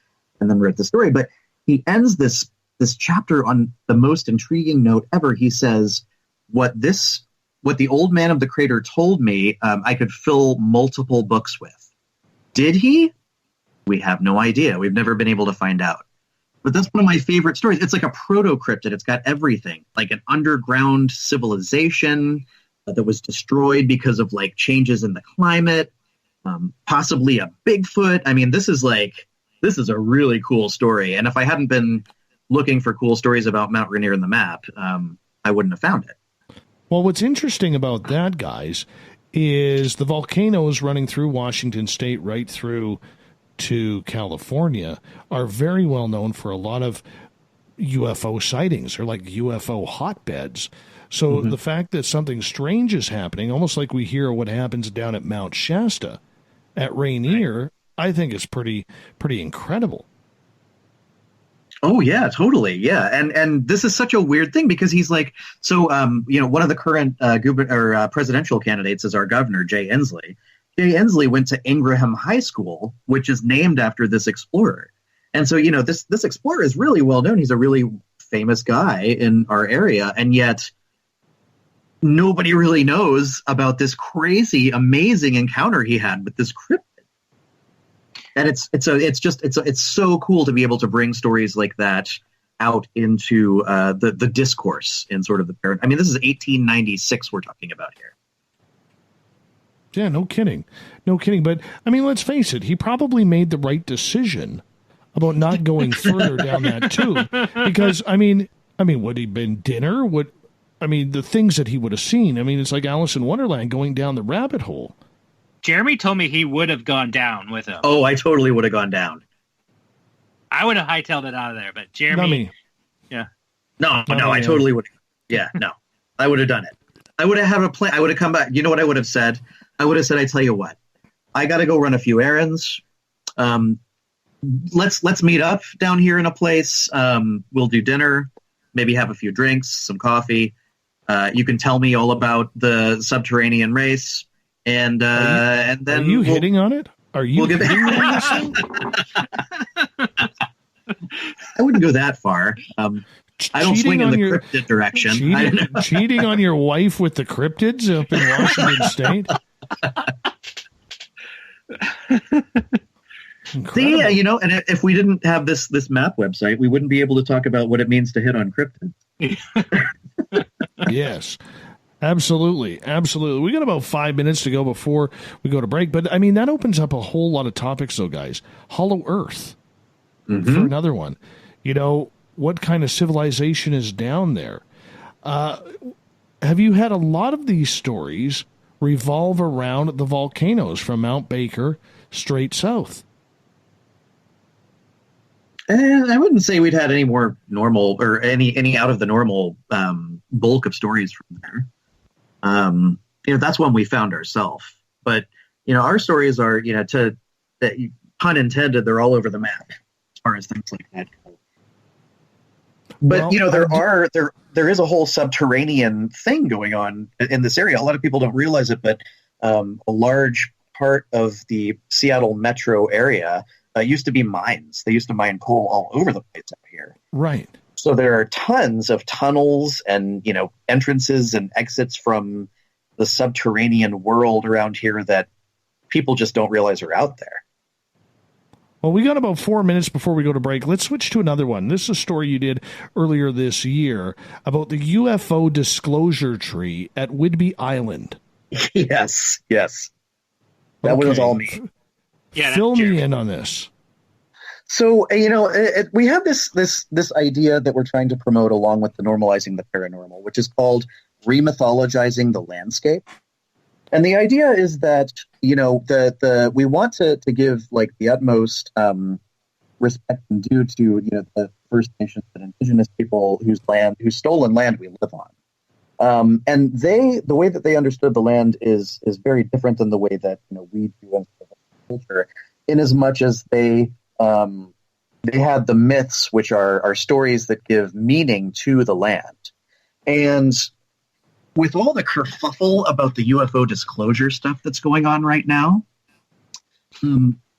and then wrote the story. But he ends this chapter on the most intriguing note ever. He says, what the old man of the crater told me, I could fill multiple books with. Did he? We have no idea. We've never been able to find out. But that's one of my favorite stories. It's like a proto-cryptid. It's got everything, like an underground civilization that was destroyed because of like changes in the climate, possibly a Bigfoot. I mean, this is a really cool story. And if I hadn't been looking for cool stories about Mount Rainier in the map, I wouldn't have found it. Well, what's interesting about that, guys, is the volcanoes running through Washington State right through to California are very well known for a lot of UFO sightings. They're like UFO hotbeds. So the fact that something strange is happening, almost like we hear what happens down at Mount Shasta at Rainier, I think is pretty incredible. Oh yeah, totally. Yeah. And this is such a weird thing because he's like, so, one of the current presidential candidates is our governor, Jay Inslee. Jay Inslee went to Ingraham High School, which is named after this explorer. And so, this explorer is really well known. He's a really famous guy in our area. And yet nobody really knows about this crazy, amazing encounter he had with this cryptid. And it's so cool to be able to bring stories like that out into the discourse in sort of the parent. I mean, this is 1896 we're talking about here. Yeah, no kidding. But I mean, let's face it. He probably made the right decision about not going further down that tube because I mean, would he been dinner? The things that he would have seen. I mean, it's like Alice in Wonderland going down the rabbit hole. Jeremy told me he would have gone down with him. Oh, I totally would have gone down. I would have hightailed it out of there, but Jeremy, not me. Yeah, no, I totally would. Yeah, no, I would have done it. I would have had a plan. I would have come back. You know what I would have said? I would have said, I tell you what, I got to go run a few errands. Let's meet up down here in a place. We'll do dinner, maybe have a few drinks, some coffee. You can tell me all about the subterranean race. And then are you hitting on it? Are you hitting on this thing? I wouldn't go that far. I don't swing in the cryptid direction. Cheating on your wife with the cryptids up in Washington State? See, and if we didn't have this map website, we wouldn't be able to talk about what it means to hit on cryptids. Yes. Absolutely. We got about 5 minutes to go before we go to break. But, I mean, that opens up a whole lot of topics, though, guys. Hollow Earth for another one. What kind of civilization is down there? Have you had a lot of these stories revolve around the volcanoes from Mount Baker straight south? I wouldn't say we'd had any more normal or any out of the normal bulk of stories from there. That's when we found ourselves. But, our stories are, pun intended, they're all over the map as far as things like that go. But, there is a whole subterranean thing going on in this area. A lot of people don't realize it, but a large part of the Seattle metro area used to be mines. They used to mine coal all over the place out here. Right. So there are tons of tunnels and, entrances and exits from the subterranean world around here that people just don't realize are out there. Well, we got about 4 minutes before we go to break. Let's switch to another one. This is a story you did earlier this year about the UFO disclosure tree at Whidbey Island. Yes. That was all me. Yeah, Fill me in on this. So, we have this idea that we're trying to promote along with the normalizing the paranormal, which is called remythologizing the landscape. And the idea is that, we want to give like the utmost respect and due to, the First Nations and Indigenous people whose stolen land we live on. And the way that they understood the land is very different than the way that, we do in culture, in as much as they had the myths, which are stories that give meaning to the land. And with all the kerfuffle about the UFO disclosure stuff that's going on right now,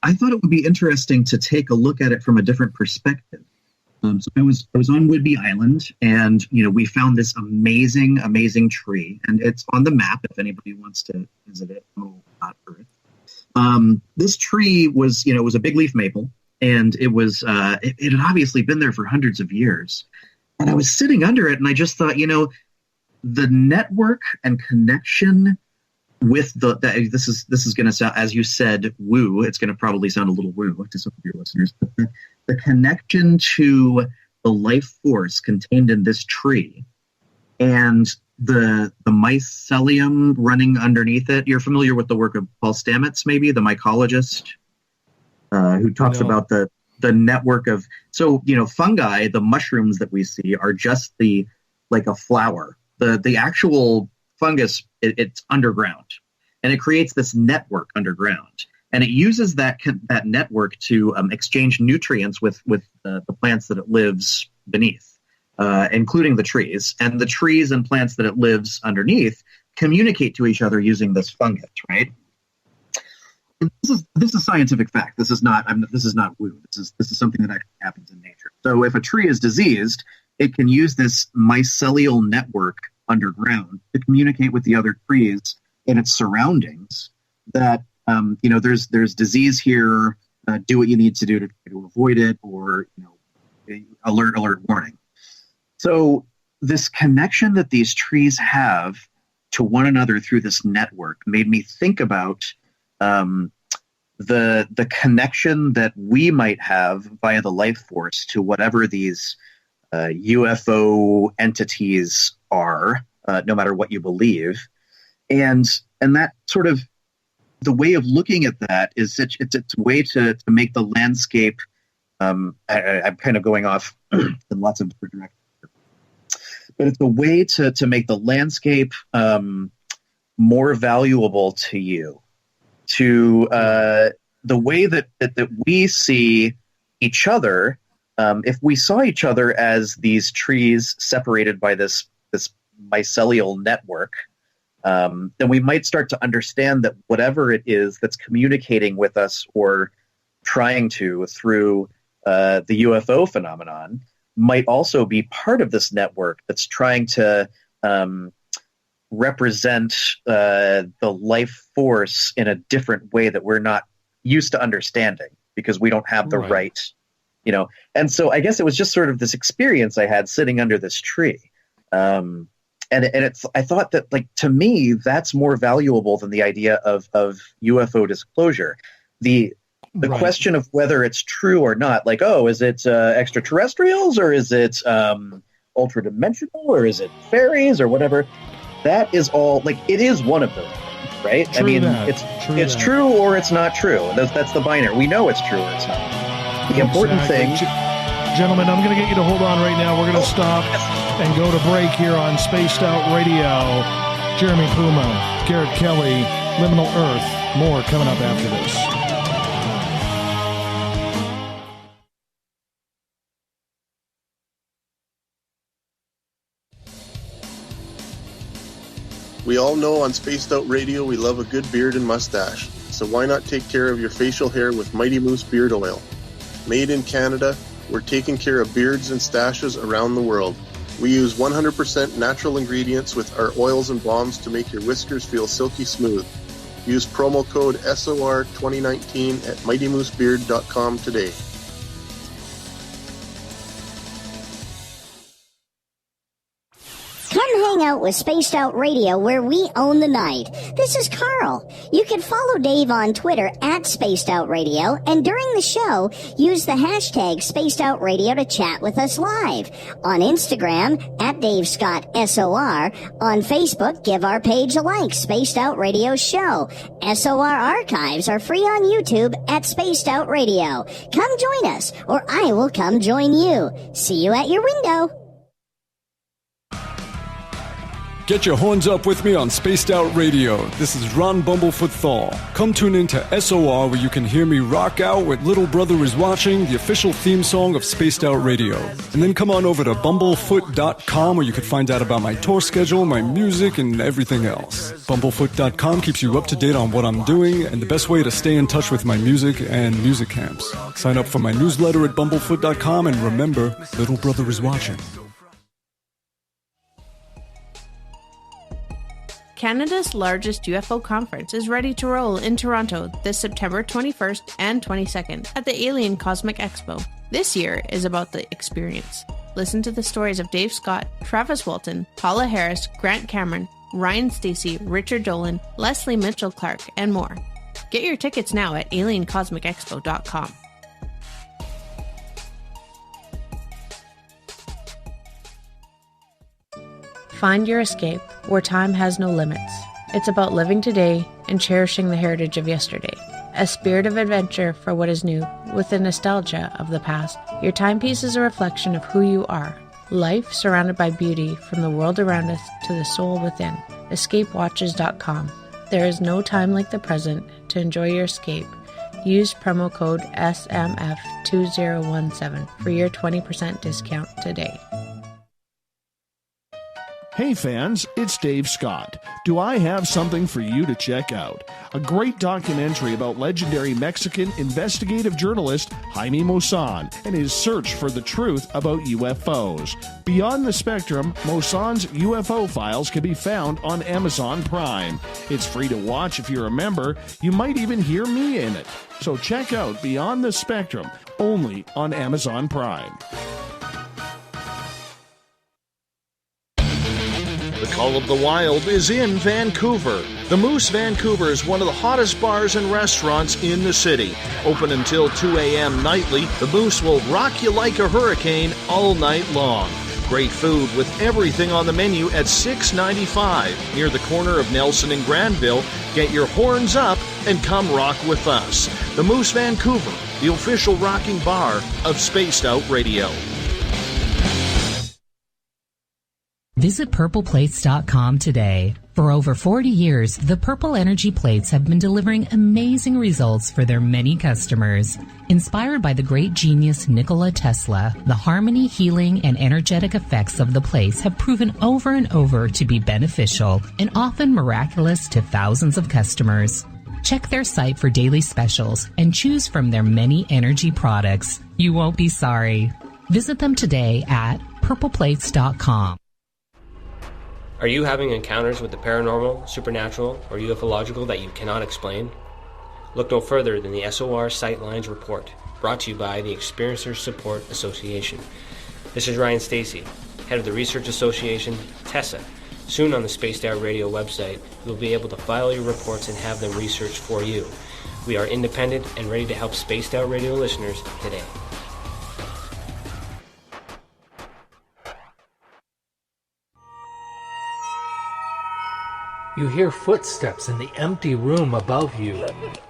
I thought it would be interesting to take a look at it from a different perspective. So I was on Whidbey Island, and we found this amazing tree, and it's on the map if anybody wants to visit it. Earth. This tree was was a big leaf maple, and it was it had obviously been there for hundreds of years. And I was sitting under it, and I just thought, the network and connection with this is going to sound, as you said, woo. It's going to probably sound a little woo to some of your listeners. But the connection to the life force contained in this tree and the mycelium running underneath it. You're familiar with the work of Paul Stamets, maybe, the mycologist, who talks about the network of, fungi, the mushrooms that we see are just like a flower. The actual fungus, it's underground, and it creates this network underground, and it uses that network to exchange nutrients with the plants that it lives beneath, including the trees. And the trees and plants that it lives underneath communicate to each other using this fungus, right? This is scientific fact. This is not woo. This is something that actually happens in nature. So if a tree is diseased, it can use this mycelial network underground to communicate with the other trees in its surroundings. That there's disease here. Do what you need to do to try to avoid it, or alert, warning. So this connection that these trees have to one another through this network made me think about the connection that we might have via the life force to whatever these UFO entities are, no matter what you believe, and that sort of the way of looking at that is it's a way to make the landscape. I'm kind of going off in lots of different directions, but it's a way to make the landscape more valuable to you, to the way that we see each other. If we saw each other as these trees separated by this mycelial network, then we might start to understand that whatever it is that's communicating with us or trying to through the UFO phenomenon might also be part of this network that's trying to represent the life force in a different way that we're not used to understanding because we don't have the right. And so I guess it was just sort of this experience I had sitting under this tree. And I thought that, like, to me, that's more valuable than the idea of UFO disclosure. The question of whether it's true or not, like, is it extraterrestrials, or is it ultra-dimensional, or is it fairies, or whatever? That is all, like, it is one of those things, right? It's true or it's not true. That's the binary. We know it's true or it's not. The important thing... Gentlemen, I'm going to get you to hold on right now. We're going to stop and go to break here on Spaced Out Radio. Jeremy Puma, Garrett Kelly, Liminal Earth. More coming up after this. We all know on Spaced Out Radio we love a good beard and mustache, so why not take care of your facial hair with Mighty Moose Beard Oil? Made in Canada, we're taking care of beards and stashes around the world. We use 100% natural ingredients with our oils and balms to make your whiskers feel silky smooth. Use promo code SOR2019 at MightyMooseBeard.com today. Come hang out with Spaced Out Radio, where we own the night. This is Carl. You can follow Dave on Twitter at Spaced Out Radio, and during the show, use the hashtag Spaced Out Radio to chat with us live. On Instagram, at Dave Scott SOR. On Facebook, give our page a like, Spaced Out Radio Show. SOR archives are free on YouTube at Spaced Out Radio. Come join us, or I will come join you. See you at your window. Get your horns up with me on Spaced Out Radio. This is Ron Bumblefoot Thal. Come tune in to SOR where you can hear me rock out with Little Brother Is Watching, the official theme song of Spaced Out Radio. And then come on over to bumblefoot.com where you can find out about my tour schedule, my music, and everything else. Bumblefoot.com keeps you up to date on what I'm doing and the best way to stay in touch with my music and music camps. Sign up for my newsletter at bumblefoot.com and remember, Little Brother Is Watching. Canada's largest UFO conference is ready to roll in Toronto this September 21st and 22nd at the Alien Cosmic Expo. This year is about the experience. Listen to the stories of Dave Scott, Travis Walton, Paula Harris, Grant Cameron, Ryan Stacey, Richard Dolan, Leslie Mitchell-Clark, and more. Get your tickets now at aliencosmicexpo.com. Find your escape where time has no limits. It's about living today and cherishing the heritage of yesterday. A spirit of adventure for what is new, with the nostalgia of the past. Your timepiece is a reflection of who you are. Life surrounded by beauty from the world around us to the soul within. EscapeWatches.com. There is no time like the present to enjoy your escape. Use promo code SMF2017 for your 20% discount today. Hey fans, it's Dave Scott. Do I have something for you to check out? A great documentary about legendary Mexican investigative journalist Jaime Maussan and his search for the truth about UFOs. Beyond the Spectrum, Maussan's UFO files can be found on Amazon Prime. It's free to watch if you're a member. You might even hear me in it. So check out Beyond the Spectrum, only on Amazon Prime. The Call of the Wild is in Vancouver. The Moose Vancouver is one of the hottest bars and restaurants in the city. Open until 2 a.m. nightly, the Moose will rock you like a hurricane all night long. Great food with everything on the menu at $6.95 near the corner of Nelson and Granville. Get your horns up and come rock with us. The Moose Vancouver, the official rocking bar of Spaced Out Radio. Visit purpleplates.com today. For over 40 years, the Purple Energy Plates have been delivering amazing results for their many customers. Inspired by the great genius Nikola Tesla, the harmony, healing, and energetic effects of the plates have proven over and over to be beneficial and often miraculous to thousands of customers. Check their site for daily specials and choose from their many energy products. You won't be sorry. Visit them today at purpleplates.com. Are you having encounters with the paranormal, supernatural, or ufological that you cannot explain? Look no further than the SOR Sightlines Report, brought to you by the Experiencers Support Association. This is Ryan Stacey, head of the Research Association, TESSA. Soon on the Spaced Out Radio website, you'll be able to file your reports and have them researched for you. We are independent and ready to help Spaced Out Radio listeners today. You hear footsteps in the empty room above you.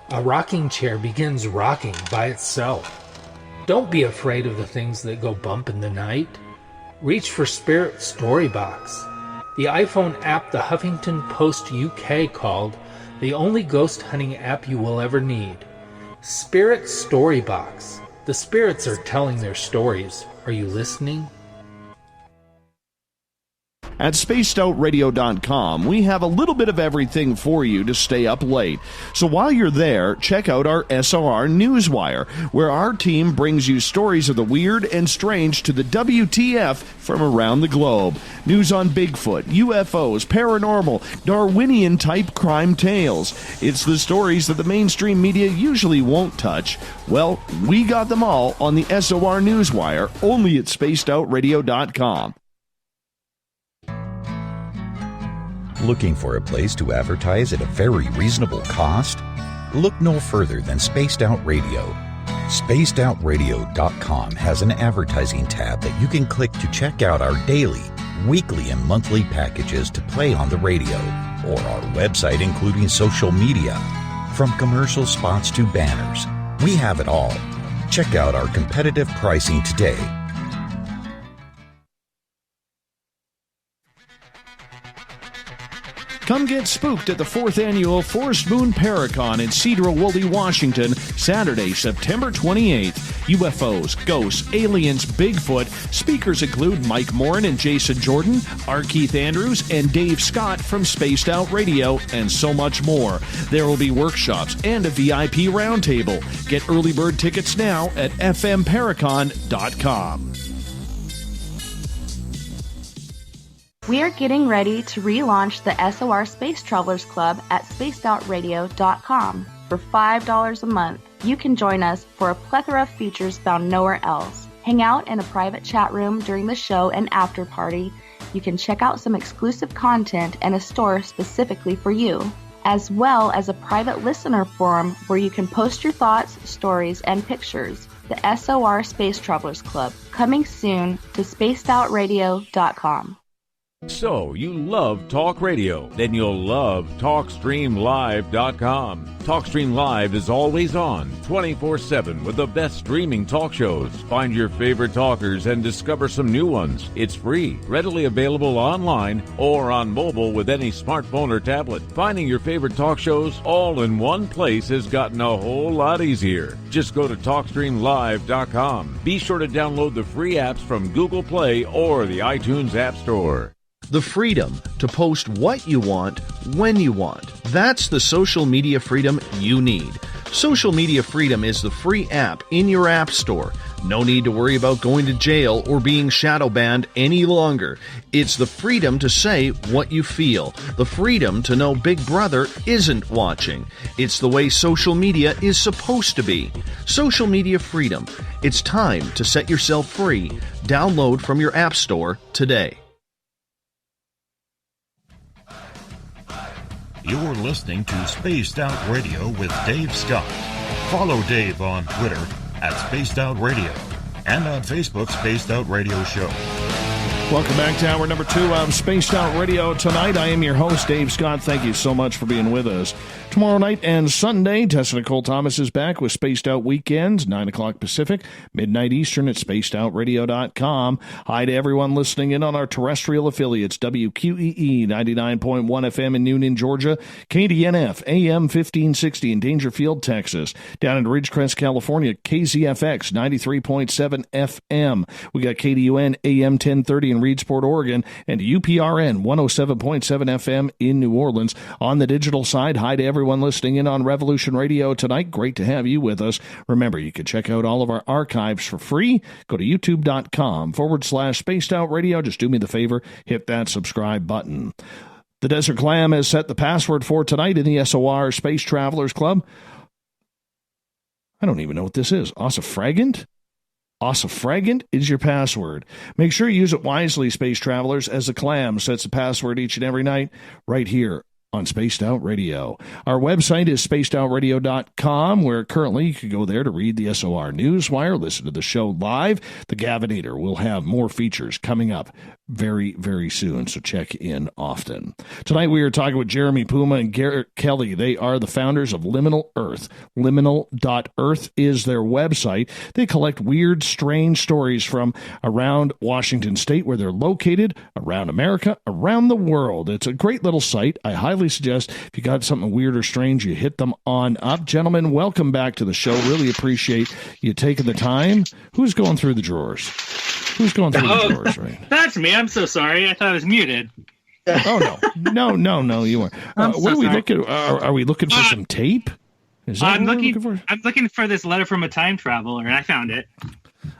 A rocking chair begins rocking by itself. Don't be afraid of the things that go bump in the night. Reach for Spirit Storybox, the iPhone app the Huffington Post UK called the only ghost hunting app you will ever need. Spirit Storybox. The spirits are telling their stories. Are you listening? At spacedoutradio.com, we have a little bit of everything for you to stay up late. So while you're there, check out our SOR Newswire, where our team brings you stories of the weird and strange to the WTF from around the globe. News on Bigfoot, UFOs, paranormal, Darwinian-type crime tales. It's the stories that the mainstream media usually won't touch. Well, we got them all on the SOR Newswire, only at spacedoutradio.com. Looking for a place to advertise at a very reasonable cost? Look no further than Spaced Out Radio. SpacedOutRadio.com has an advertising tab that you can click to check out our daily, weekly, and monthly packages to play on the radio, or our website including social media. From commercial spots to banners, we have it all. Check out our competitive pricing today. Come get spooked at the 4th Annual Forest Moon Paracon in Cedar-Woolley, Washington, Saturday, September 28th. UFOs, ghosts, aliens, Bigfoot. Speakers include Mike Morin and Jason Jordan, R. Keith Andrews, and Dave Scott from Spaced Out Radio, and so much more. There will be workshops and a VIP roundtable. Get early bird tickets now at fmparacon.com. We are getting ready to relaunch the SOR Space Travelers Club at spacedoutradio.com. For $5 a month, you can join us for a plethora of features found nowhere else. Hang out in a private chat room during the show and after party. You can check out some exclusive content and a store specifically for you, as well as a private listener forum where you can post your thoughts, stories, and pictures. The SOR Space Travelers Club, coming soon to spacedoutradio.com. So, you love talk radio? Then you'll love TalkStreamLive.com. TalkStream Live is always on, 24/7, with the best streaming talk shows. Find your favorite talkers and discover some new ones. It's free, readily available online or on mobile with any smartphone or tablet. Finding your favorite talk shows all in one place has gotten a whole lot easier. Just go to TalkStreamLive.com. Be sure to download the free apps from Google Play or the iTunes App Store. The freedom to post what you want, when you want. That's the social media freedom you need. Social Media Freedom is the free app in your app store. No need to worry about going to jail or being shadow banned any longer. It's the freedom to say what you feel. The freedom to know Big Brother isn't watching. It's the way social media is supposed to be. Social Media Freedom. It's time to set yourself free. Download from your app store today. You're listening to Spaced Out Radio with Dave Scott. Follow Dave on Twitter at Spaced Out Radio and on Facebook, Spaced Out Radio Show. Welcome back to hour number 2 of Spaced Out Radio tonight. I am your host, Dave Scott. Thank you so much for being with us. Tomorrow night and Sunday, Tessa Nicole Thomas is back with Spaced Out Weekends, 9 o'clock Pacific, midnight Eastern at spacedoutradio.com. Hi to everyone listening in on our terrestrial affiliates, WQEE 99.1 FM in Noonan, Georgia, KDNF AM 1560 in Dangerfield, Texas. Down in Ridgecrest, California, KZFX 93.7 FM. We got KDUN AM 1030 in Reedsport, Oregon, and UPRN 107.7 FM in New Orleans. On the digital side, hi to everyone listening in on Revolution Radio tonight. Great to have you with us. Remember, you can check out all of our archives for free. Go to youtube.com/Spaced Out Radio. Just do me the favor, hit that subscribe button. The Desert Clam has set the password for tonight in the SOR Space Travelers Club. I don't even know what this is. Ossifragant? Ossifragant is your password. Make sure you use it wisely, Space Travelers, as the Clam sets the password each and every night right here on Spaced Out Radio. Our website is spacedoutradio.com, where currently you can go there to read the SOR Newswire, listen to the show live. The Gavinator will have more features coming up very, very soon, so check in often. Tonight we are talking with Jeremy Puma and Garrett Kelly. They are the founders of Liminal Earth. Liminal.earth is their website. They collect weird, strange stories from around Washington State, where they're located, around America, around the world. It's a great little site. I highly suggest if you got something weird or strange, you hit them on up. Gentlemen, welcome back to the show. Really appreciate you taking the time. Who's going through the drawers? Who's going through the drawers, right? That's me. I'm so sorry. I thought I was muted. Oh, no, you weren't. What are we looking? Are we looking for some tape? Is that I'm what we're looking for? I'm looking for this letter from a time traveler, and I found it.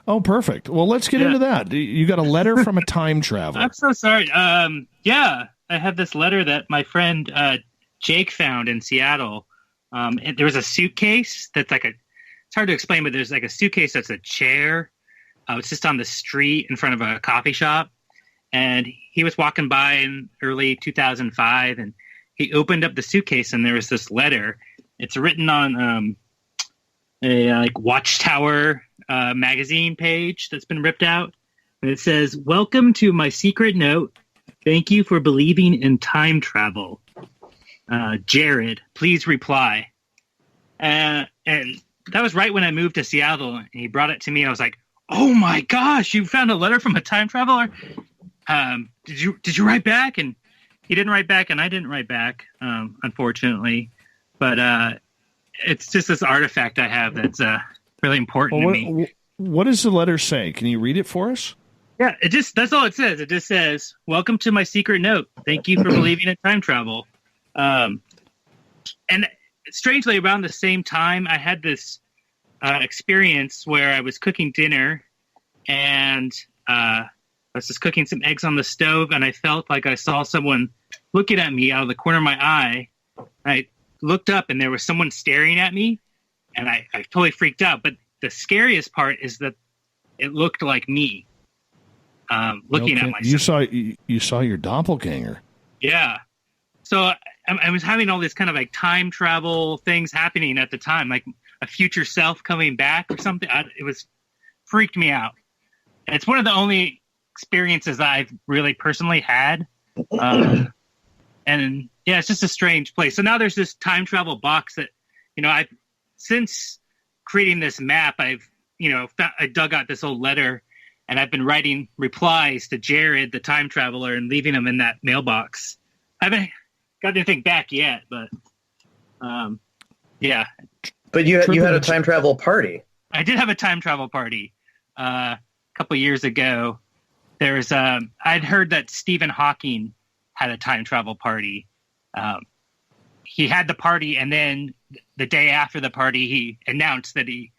Oh, perfect. Well, let's get into that. You got a letter from a time traveler. I'm so sorry. Yeah, I have this letter that my friend Jake found in Seattle. And there was a suitcase that's like it's hard to explain, but there's like a suitcase that's a chair. It's just on the street in front of a coffee shop. And he was walking by in early 2005, and he opened up the suitcase, and there was this letter. It's written on a like Watchtower magazine page that's been ripped out. And it says, "Welcome to my secret note. Thank you for believing in time travel. Jared, please reply." And that was right when I moved to Seattle, and he brought it to me. And I was like, "Oh my gosh, you found a letter from a time traveler? Did you write back?" And he didn't write back, and I didn't write back, unfortunately. But it's just this artifact I have that's really important to me. What does the letter say? Can you read it for us? Yeah, that's all it says. It just says, "Welcome to my secret note. Thank you for believing in time travel." And strangely, around the same time, I had this experience where I was cooking dinner, and I was just cooking some eggs on the stove, and I felt like I saw someone looking at me out of the corner of my eye. I looked up, and there was someone staring at me, and I totally freaked out. But the scariest part is that it looked like me. Looking at myself. You saw your doppelganger. Yeah. So I was having all this kind of like time travel things happening at the time, like a future self coming back or something. It was freaked me out. And it's one of the only experiences I've really personally had. And yeah, it's just a strange place. So now there's this time travel box that, I've since creating this map, I dug out this old letter. And I've been writing replies to Jared, the time traveler, and leaving them in that mailbox. I haven't got anything back yet, but yeah. But you had a time travel party. I did have a time travel party a couple years ago. There's I'd heard that Stephen Hawking had a time travel party. He had the party, and then the day after the party, he announced that he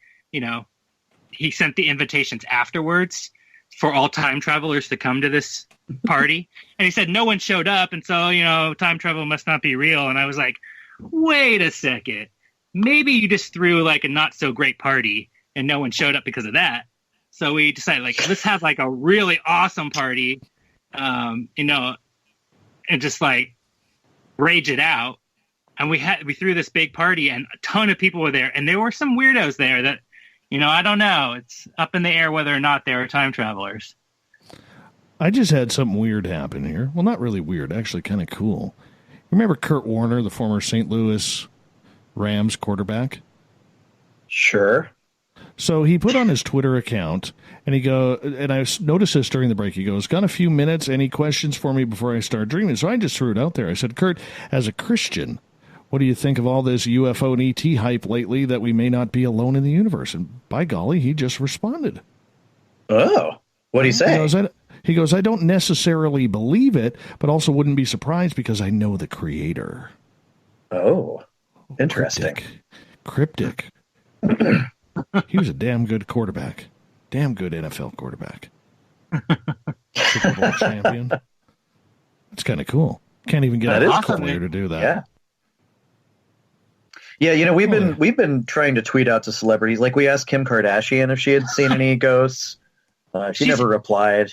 sent the invitations afterwards for all time travelers to come to this party. And he said no one showed up, and so, time travel must not be real. And I was like, wait a second. Maybe you just threw like a not so great party and no one showed up because of that. So we decided, let's have like a really awesome party, and just like rage it out. And we threw this big party, and a ton of people were there, and there were some weirdos there that, I don't know. It's up in the air whether or not they are time travelers. I just had something weird happen here. Well, not really weird, actually kind of cool. Remember Kurt Warner, the former St. Louis Rams quarterback? Sure. So he put on his Twitter account, and and I noticed this during the break. He goes, "Got a few minutes? Any questions for me before I start dreaming?" So I just threw it out there. I said, "Kurt, as a Christian, what do you think of all this UFO and ET hype lately that we may not be alone in the universe?" And by golly, he just responded. Oh, what do you say? He goes, "I don't necessarily believe it, but also wouldn't be surprised because I know the creator." Oh, interesting. Cryptic. He was a damn good quarterback. Damn good NFL quarterback. Super Bowl champion. That's kind of cool. Can't even get a hockey player to do that. Yeah, we've been trying to tweet out to celebrities. Like we asked Kim Kardashian if she had seen any ghosts. She never replied.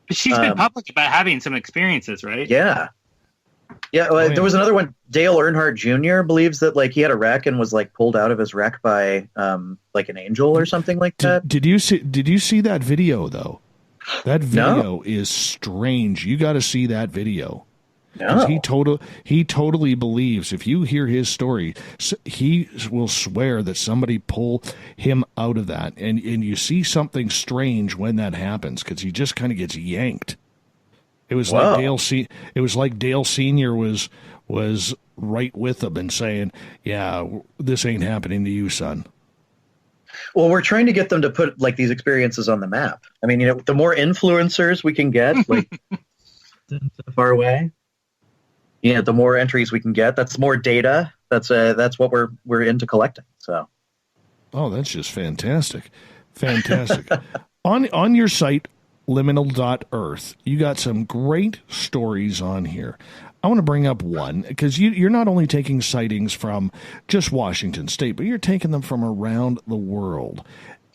She's been public about having some experiences, right? Yeah. Yeah, there was another one. Dale Earnhardt Jr. believes that he had a wreck and was pulled out of his wreck by an angel or something like that. Did you see that video though? That video is strange. You got to see that video. No. He totally believes, if you hear his story, he will swear that somebody pulled him out of that, and you see something strange when that happens because he just kind of gets yanked. It was like Dale Senior was right with him and saying, "Yeah, this ain't happening to you, son." Well, we're trying to get them to put these experiences on the map. I mean, the more influencers we can get, far away. The more entries we can get, that's more data. That's what we're into collecting. So, oh, that's just fantastic. On your site, Liminal.Earth, you got some great stories on here. I want to bring up one because you're not only taking sightings from just Washington State, but you're taking them from around the world.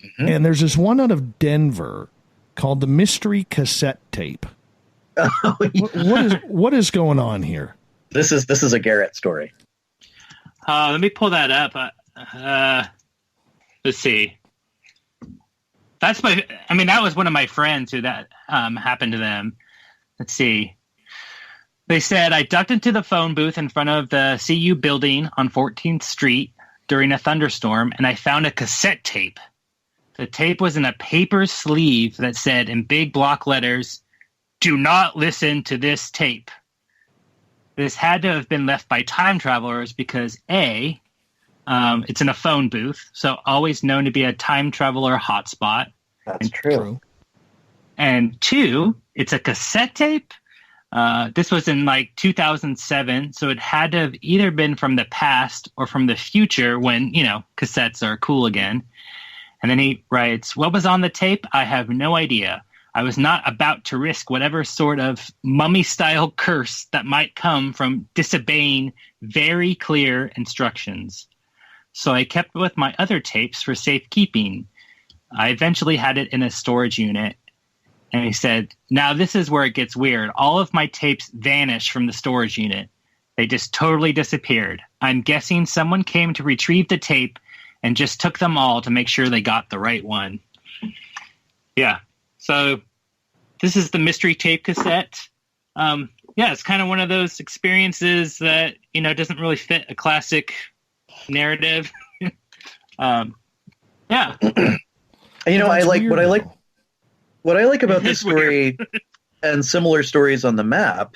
Mm-hmm. And there's this one out of Denver called the Mystery Cassette Tape. Oh, yeah. What is going on here? This is a Garrett story. Let me pull that up. Let's see. That was one of my friends who that happened to them. Let's see. They said, "I ducked into the phone booth in front of the CU building on 14th Street during a thunderstorm, and I found a cassette tape. The tape was in a paper sleeve that said in big block letters, do not listen to this tape. This had to have been left by time travelers because A, it's in a phone booth, so always known to be a time traveler hotspot. That's true. And 2, it's a cassette tape. This was in like 2007, so it had to have either been from the past or from the future when, cassettes are cool again. And then he writes, what was on the tape? I have no idea. I was not about to risk whatever sort of mummy-style curse that might come from disobeying very clear instructions. So I kept with my other tapes for safekeeping. I eventually had it in a storage unit. And he said, now this is where it gets weird. All of my tapes vanished from the storage unit. They just totally disappeared. I'm guessing someone came to retrieve the tape and just took them all to make sure they got the right one. Yeah. So this is the mystery tape cassette. It's kind of one of those experiences that, doesn't really fit a classic narrative. I like what I like about this story and similar stories on the map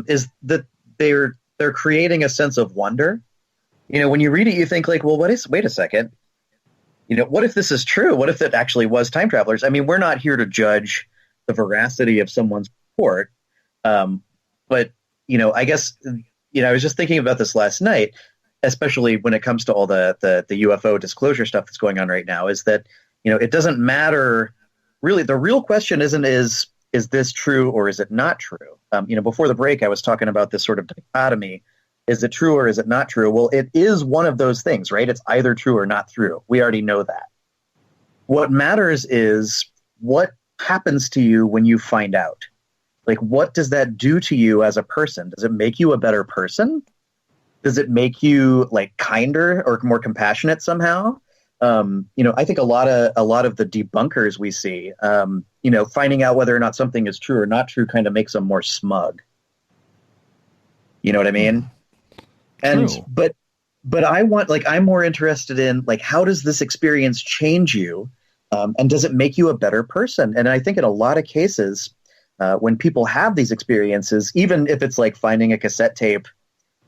is that they're creating a sense of wonder. When you read it, you think like, well, wait a second. What if this is true? What if it actually was time travelers? I mean, we're not here to judge the veracity of someone's report. But, I guess, I was just thinking about this last night, especially when it comes to all the UFO disclosure stuff that's going on right now, is that, it doesn't matter. Really, the real question isn't is this true or is it not true? Before the break, I was talking about this sort of dichotomy. Is it true or is it not true? Well, it is one of those things, right? It's either true or not true. We already know that. What matters is what happens to you when you find out. Like, what does that do to you as a person? Does it make you a better person? Does it make you like kinder or more compassionate somehow? I think a lot of the debunkers we see, finding out whether or not something is true or not true kind of makes them more smug. You know what I mean? And true. But I'm more interested in like, how does this experience change you? And does it make you a better person? And I think in a lot of cases, when people have these experiences, even if it's like finding a cassette tape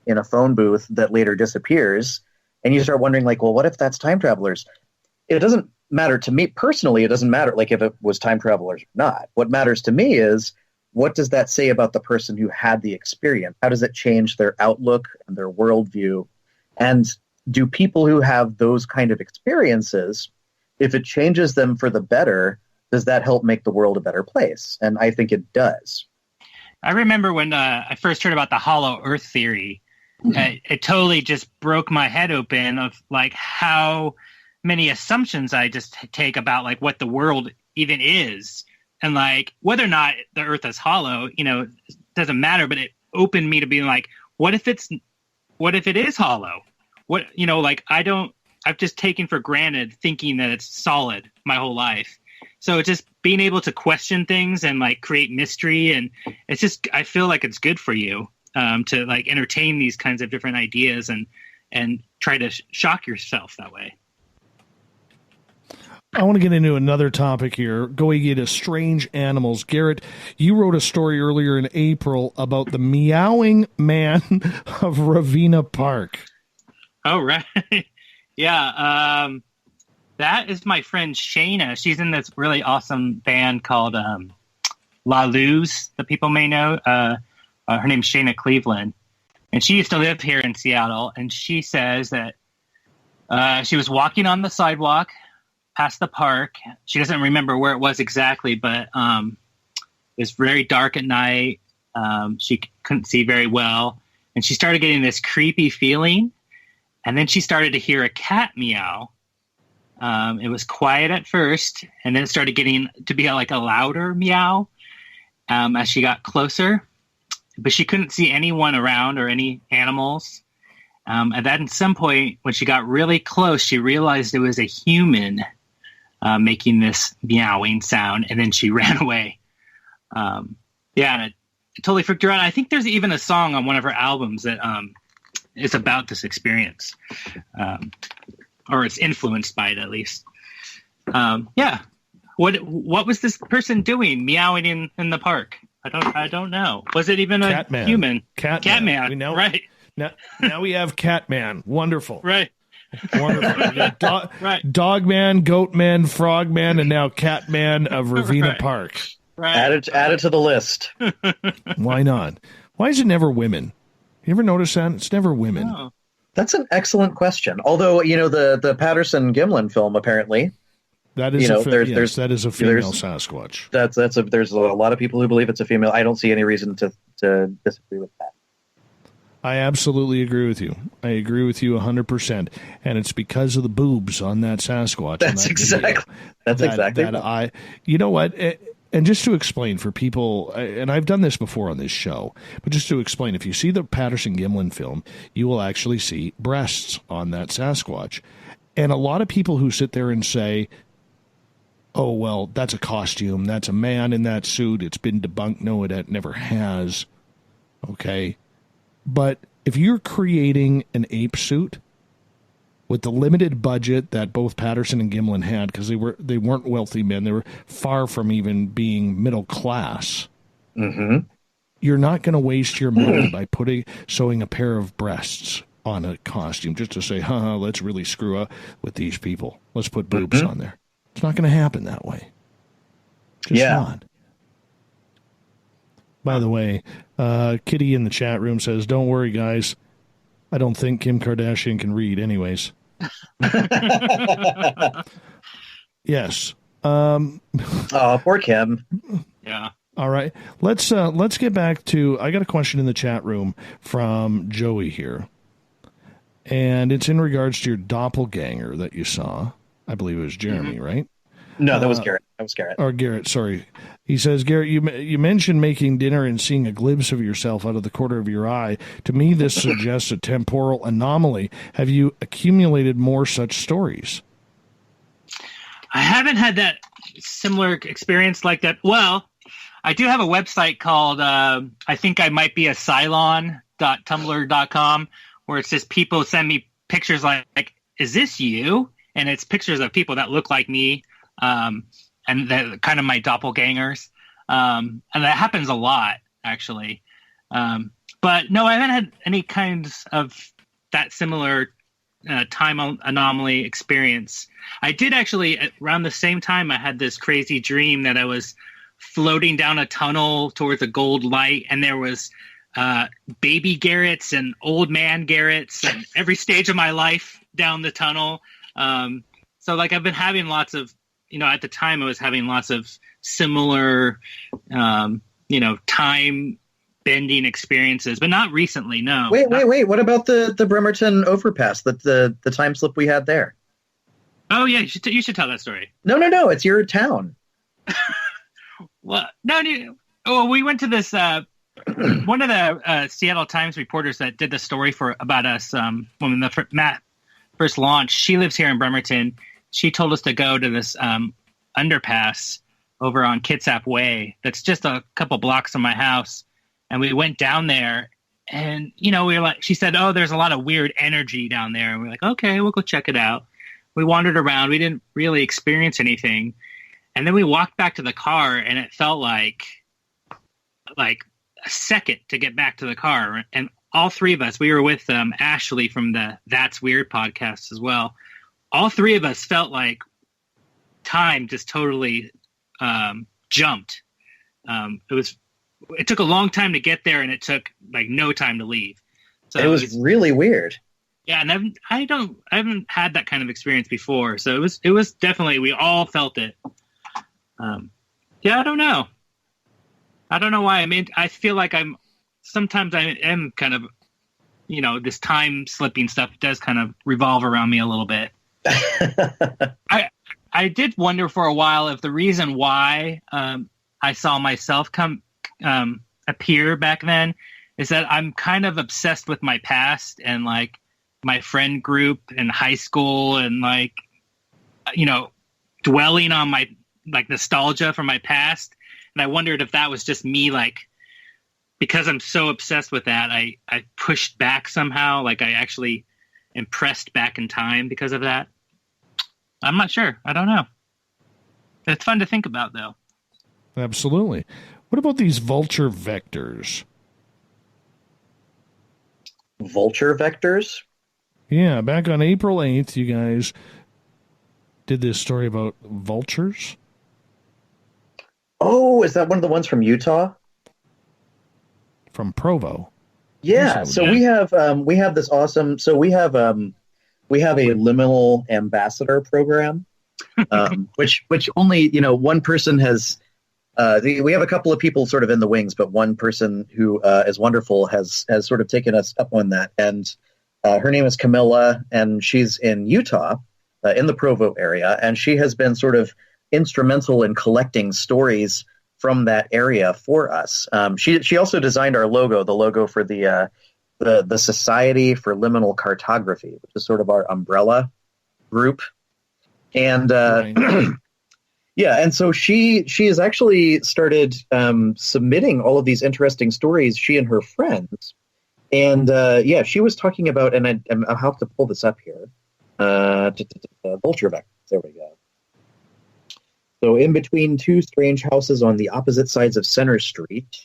in a phone booth that later disappears, and you start wondering like, well, what if that's time travelers? It doesn't matter to me personally. It doesn't matter like if it was time travelers or not. What matters to me is, what does that say about the person who had the experience? How does it change their outlook and their worldview? And do people who have those kind of experiences, if it changes them for the better, does that help make the world a better place? And I think it does. I remember when I first heard about the hollow earth theory, it totally just broke my head open of like how many assumptions I just take about like what the world even is. And like whether or not the earth is hollow, doesn't matter, but it opened me to being like, what if it is hollow? I've just taken for granted thinking that it's solid my whole life. So just being able to question things and like create mystery, and it's just, I feel like it's good for you to like entertain these kinds of different ideas and try to shock yourself that way. I want to get into another topic here, going into strange animals. Garrett, you wrote a story earlier in April about the meowing man of Ravenna Park. Oh, right. Yeah. That is my friend Shayna. She's in this really awesome band called La Luz, that people may know. Her name's Shayna Cleveland. And she used to live here in Seattle. And she says that she was walking on the sidewalk past the park. She doesn't remember where it was exactly, but it was very dark at night. She couldn't see very well. And she started getting this creepy feeling. And then she started to hear a cat meow. It was quiet at first, and then it started getting to be like a louder meow as she got closer. But she couldn't see anyone around or any animals. And then at some point, when she got really close, she realized it was a human making this meowing sound, and then she ran away. And it totally freaked her out. I think there's even a song on one of her albums that is about this experience. Or it's influenced by it, at least. What was this person doing, meowing in the park? I don't know. Was it even a Catman. human? Catman. We know, right? Now we have Catman. Wonderful. Right. Wonderful. We got Right. Dogman, Goatman, Frogman, and now Catman of Ravenna Right. Park. Right. Add it to the list. Why not? Why is it never women? You ever notice that? It's never women. Oh. That's an excellent question. Although, the Patterson Gimlin film, apparently, That is that is a female there's- Sasquatch. there's a lot of people who believe it's a female. I don't see any reason to disagree with that. I absolutely agree with you. I agree with you 100%, and it's because of the boobs on that Sasquatch. That's exactly right. You know what? And just to explain for people, and I've done this before on this show, but just to explain, if you see the Patterson Gimlin film, you will actually see breasts on that Sasquatch. And a lot of people who sit there and say, oh, well, that's a costume. That's a man in that suit. It's been debunked. No, it never has. Okay. But if you're creating an ape suit with the limited budget that both Patterson and Gimlin had, because they weren't wealthy men, they were far from even being middle class. Mm-hmm. You're not going to waste your money by sewing a pair of breasts on a costume just to say, let's really screw up with these people. Let's put boobs on there. It's not going to happen that way. Just not. By the way, Kitty in the chat room says, don't worry, guys. I don't think Kim Kardashian can read anyways. Yes. Oh, poor Kim. Yeah. All right. Let's get back to, I got a question in the chat room from Joey here. And it's in regards to your doppelganger that you saw. I believe it was Jeremy, right? No, that was Garrett. Or Garrett, sorry. He says, Garrett, you mentioned making dinner and seeing a glimpse of yourself out of the corner of your eye. To me, this suggests a temporal anomaly. Have you accumulated more such stories? I haven't had that similar experience like that. Well, I do have a website called I think I might be a Cylon.tumblr.com, where it's just people send me pictures like, is this you? And it's pictures of people that look like me. And they're kind of my doppelgangers. And that happens a lot, actually. But no, I haven't had any kinds of that similar time anomaly experience. I did actually, around the same time, I had this crazy dream that I was floating down a tunnel towards a gold light, and there was baby Garretts and old man Garretts and every stage of my life down the tunnel. So like I've been having lots of, at the time I was having lots of similar, time bending experiences, but not recently. No. Wait. What about the Bremerton overpass? The time slip we had there? Oh yeah, you should tell that story. No. It's your town. Well, no. Oh, we went to this. One of the Seattle Times reporters that did the story about us when the Matt first launched. She lives here in Bremerton. She told us to go to this underpass over on Kitsap Way. That's just a couple blocks from my house. And we went down there, and we were like, she said, "Oh, there's a lot of weird energy down there." And we're like, "Okay, we'll go check it out." We wandered around. We didn't really experience anything. And then we walked back to the car, and it felt like a second to get back to the car. And all three of us, we were with Ashley from the That's Weird podcast as well. All three of us felt like time just totally jumped. It took a long time to get there, and it took no time to leave. So it was really weird. Yeah, and I haven't had that kind of experience before. So it was definitely, we all felt it. Yeah, I don't know why. I mean, I feel like sometimes I am kind of, this time slipping stuff does kind of revolve around me a little bit. I did wonder for a while if the reason why I saw myself appear back then is that I'm kind of obsessed with my past and my friend group in high school and dwelling on my nostalgia from my past. And I wondered if that was just me, because I'm so obsessed with that, I pushed back somehow. I actually impressed back in time because of that. I'm not sure. I don't know. That's fun to think about, though. Absolutely. What about these vulture vectors? Vulture vectors? Yeah, back on April 8th, you guys did this story about vultures. Oh, is that one of the ones from Utah? From Provo. Yeah. So we have this awesome. So we have a liminal ambassador program, which only one person has. We have a couple of people sort of in the wings, but one person who is wonderful has sort of taken us up on that, and her name is Camilla, and she's in Utah, in the Provo area, and she has been sort of instrumental in collecting stories from that area for us. She also designed our logo, the logo for the Society for Liminal Cartography, which is sort of our umbrella group, and. Right. Yeah, and so she has actually started submitting all of these interesting stories, she and her friends. And she was talking about, and I'll have to pull this up here, vulture vectors. There we go. So in between two strange houses on the opposite sides of Center Street,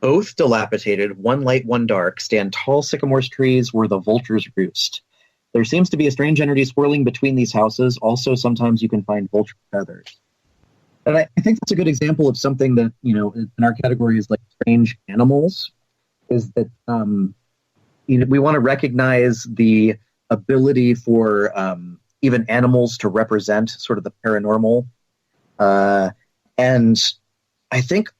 both dilapidated, one light, one dark, stand tall sycamore trees where the vultures roost. There seems to be a strange energy swirling between these houses. Also, sometimes you can find vulture feathers. And I think that's a good example of something that, in our category is like strange animals, is that, we want to recognize the ability for even animals to represent sort of the paranormal. And I think,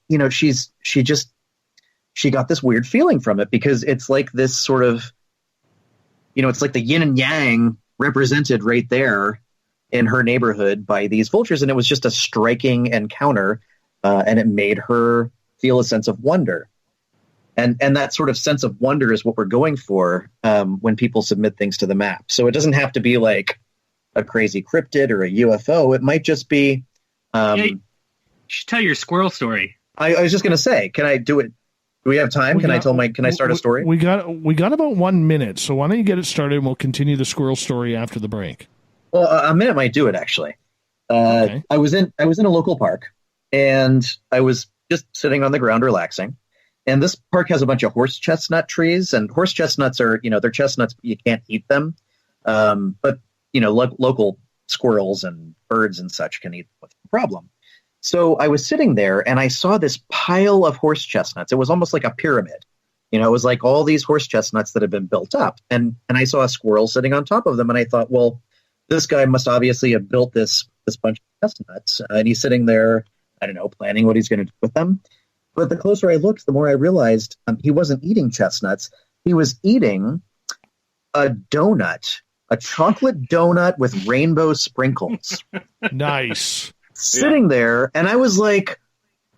she got this weird feeling from it because it's like this sort of, it's like the yin and yang represented right there in her neighborhood by these vultures. And it was just a striking encounter. And it made her feel a sense of wonder. And that sort of sense of wonder is what we're going for when people submit things to the map. So it doesn't have to be like a crazy cryptid or a UFO. It might just be... you should tell your squirrel story. I was just going to say, can I do it? Do we have time? Can I start a story? We got about 1 minute, so why don't you get it started and we'll continue the squirrel story after the break. Well, a minute might do it, actually. Okay. I was in a local park, and I was just sitting on the ground relaxing. And this park has a bunch of horse chestnut trees, and horse chestnuts are, they're chestnuts, but you can't eat them. But local squirrels and birds and such can eat them without a problem. So I was sitting there and I saw this pile of horse chestnuts. It was almost like a pyramid. It was like all these horse chestnuts that had been built up. And I saw a squirrel sitting on top of them. And I thought, well, this guy must obviously have built this bunch of chestnuts. And he's sitting there, I don't know, planning what he's going to do with them. But the closer I looked, the more I realized he wasn't eating chestnuts. He was eating a donut, a chocolate donut with rainbow sprinkles. Nice. Sitting there, and I was like,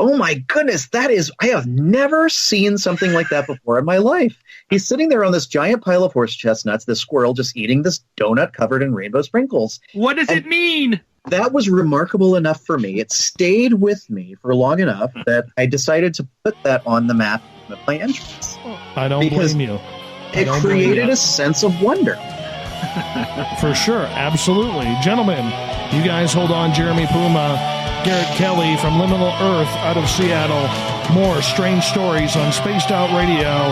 oh my goodness, I have never seen something like that before in my life. He's sitting there on this giant pile of horse chestnuts, this squirrel just eating this donut covered in rainbow sprinkles. What does it mean? That was remarkable enough for me. It stayed with me for long enough that I decided to put that on the map at my entrance. I don't blame you. It created a sense of wonder. For sure. Absolutely. Gentlemen, you guys hold on. Jeremy Puma, Garrett Kelly from Liminal Earth out of Seattle. More strange stories on Spaced Out Radio.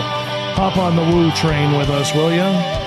Hop on the Woo train with us, will ya?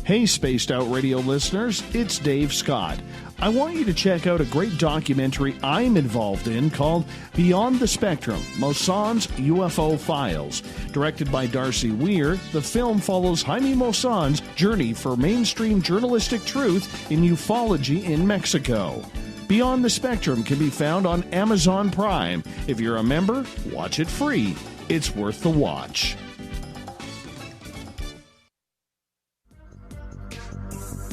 Hey, Spaced Out Radio listeners, it's Dave Scott. I want you to check out a great documentary I'm involved in called Beyond the Spectrum, Mosson's UFO Files. Directed by Darcy Weir, the film follows Jaime Mosson's journey for mainstream journalistic truth in ufology in Mexico. Beyond the Spectrum can be found on Amazon Prime. If you're a member, watch it free. It's worth the watch.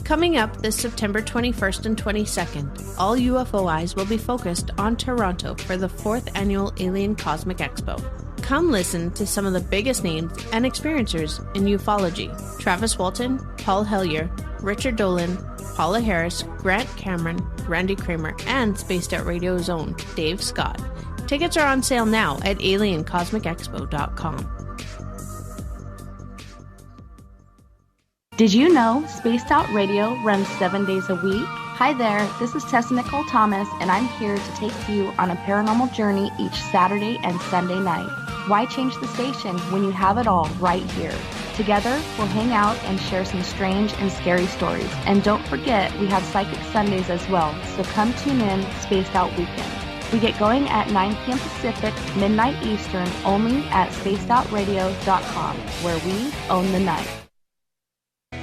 Coming up this September 21st and 22nd, all UFO eyes will be focused on Toronto for the 4th Annual Alien Cosmic Expo. Come listen to some of the biggest names and experiencers in ufology. Travis Walton, Paul Hellyer, Richard Dolan, Paula Harris, Grant Cameron, Randy Kramer, and Spaced Out Radio's own Dave Scott. Tickets are on sale now at aliencosmicexpo.com. Did you know Spaced Out Radio runs 7 days a week? Hi there, this is Tessa Nicole Thomas, and I'm here to take you on a paranormal journey each Saturday and Sunday night. Why change the station when you have it all right here? Together, we'll hang out and share some strange and scary stories. And don't forget, we have Psychic Sundays as well, so come tune in Spaced Out Weekend. We get going at 9 p.m. Pacific, midnight Eastern, only at spacedoutradio.com, where we own the night.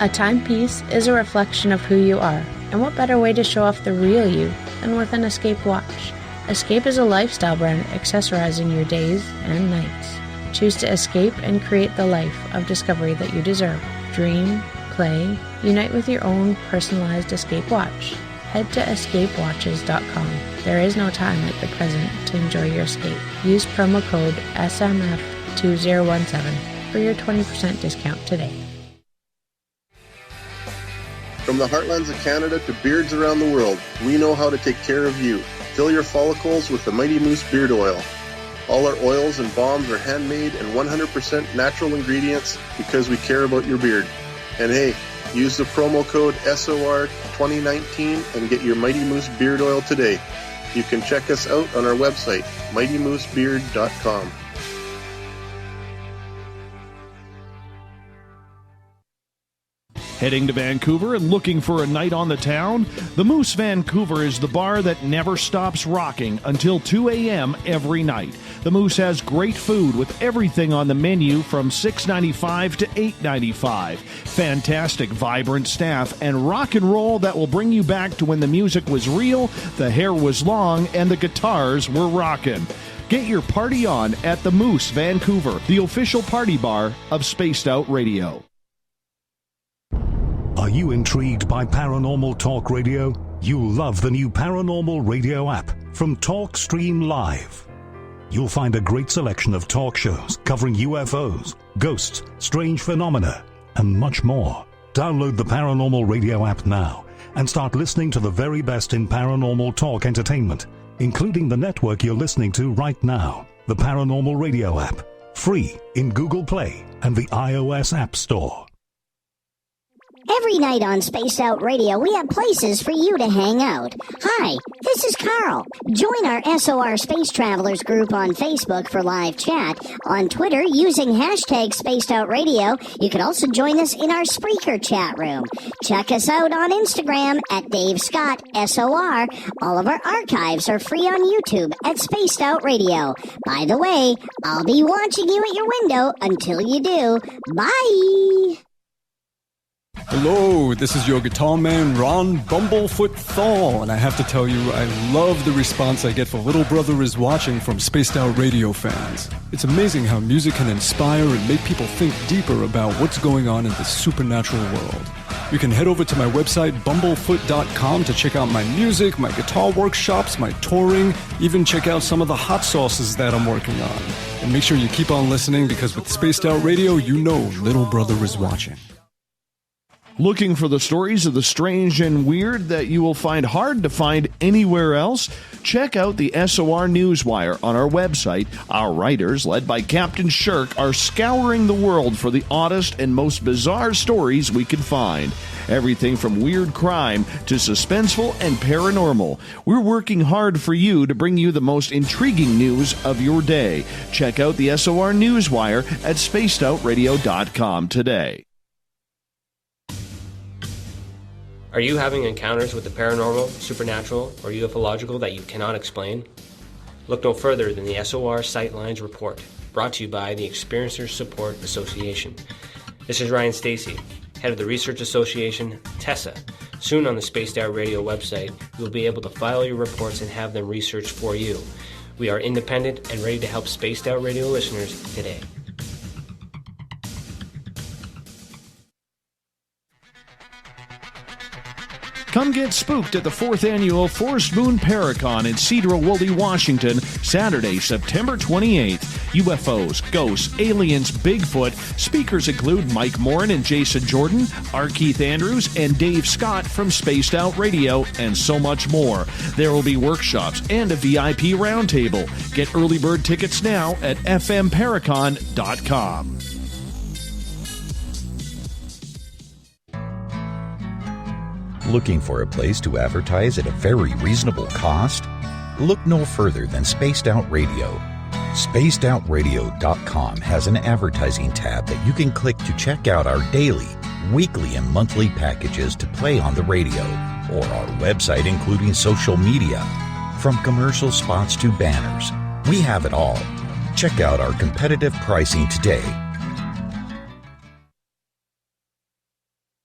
A timepiece is a reflection of who you are, and what better way to show off the real you than with an Escape watch? Escape is a lifestyle brand accessorizing your days and nights. Choose to escape and create the life of discovery that you deserve. Dream, play, unite with your own personalized Escape watch. Head to escapewatches.com. There is no time like the present to enjoy your escape. Use promo code SMF2017 for your 20% discount today. From the heartlands of Canada to beards around the world, we know how to take care of you. Fill your follicles with the Mighty Moose Beard Oil. All our oils and balms are handmade and 100% natural ingredients because we care about your beard. And hey, use the promo code SOR2019 and get your Mighty Moose Beard Oil today. You can check us out on our website, mightymoosebeard.com. Heading to Vancouver and looking for a night on the town? The Moose Vancouver is the bar that never stops rocking until 2 a.m. every night. The Moose has great food with everything on the menu from $6.95 to $8.95. Fantastic, vibrant staff and rock and roll that will bring you back to when the music was real, the hair was long, and the guitars were rocking. Get your party on at the Moose Vancouver, the official party bar of Spaced Out Radio. Are you intrigued by Paranormal Talk Radio? You'll love the new Paranormal Radio app from TalkStream Live. You'll find a great selection of talk shows covering UFOs, ghosts, strange phenomena, and much more. Download the Paranormal Radio app now and start listening to the very best in paranormal talk entertainment, including the network you're listening to right now, the Paranormal Radio app, free in Google Play and the iOS App Store. Every night on Spaced Out Radio, we have places for you to hang out. Hi, this is Carl. Join our SOR Space Travelers group on Facebook for live chat. On Twitter, using hashtag Spaced Out Radio. You can also join us in our Spreaker chat room. Check us out on Instagram at Dave Scott SOR. All of our archives are free on YouTube at Spaced Out Radio. By the way, I'll be watching you at your window until you do. Bye! Hello, this is your guitar man, Ron Bumblefoot Thal, and I have to tell you, I love the response I get for Little Brother is Watching from Spaced Out Radio fans. It's amazing how music can inspire and make people think deeper about what's going on in the supernatural world. You can head over to my website, bumblefoot.com, to check out my music, my guitar workshops, my touring, even check out some of the hot sauces that I'm working on. And make sure you keep on listening, because with Spaced Out Radio, you know Little Brother is watching. Looking for the stories of the strange and weird that you will find hard to find anywhere else? Check out the SOR Newswire on our website. Our writers, led by Captain Shirk, are scouring the world for the oddest and most bizarre stories we can find. Everything from weird crime to suspenseful and paranormal. We're working hard for you to bring you the most intriguing news of your day. Check out the SOR Newswire at spacedoutradio.com today. Are you having encounters with the paranormal, supernatural, or ufological that you cannot explain? Look no further than the SOR Sightlines Report, brought to you by the Experiencers Support Association. This is Ryan Stacy, head of the Research Association, TESSA. Soon on the Spaced Out Radio website, you'll be able to file your reports and have them researched for you. We are independent and ready to help Spaced Out Radio listeners today. Come get spooked at the 4th Annual Forest Moon Paracon in Cedar Woolley, Washington, Saturday, September 28th. UFOs, ghosts, aliens, Bigfoot. Speakers include Mike Morin and Jason Jordan, R. Keith Andrews, and Dave Scott from Spaced Out Radio, and so much more. There will be workshops and a VIP roundtable. Get early bird tickets now at fmparacon.com. Looking for a place to advertise at a very reasonable cost? Look no further than Spaced Out Radio. SpacedOutRadio.com has an advertising tab that you can click to check out our daily, weekly, and monthly packages to play on the radio, or our website including social media. From commercial spots to banners, we have it all. Check out our competitive pricing today.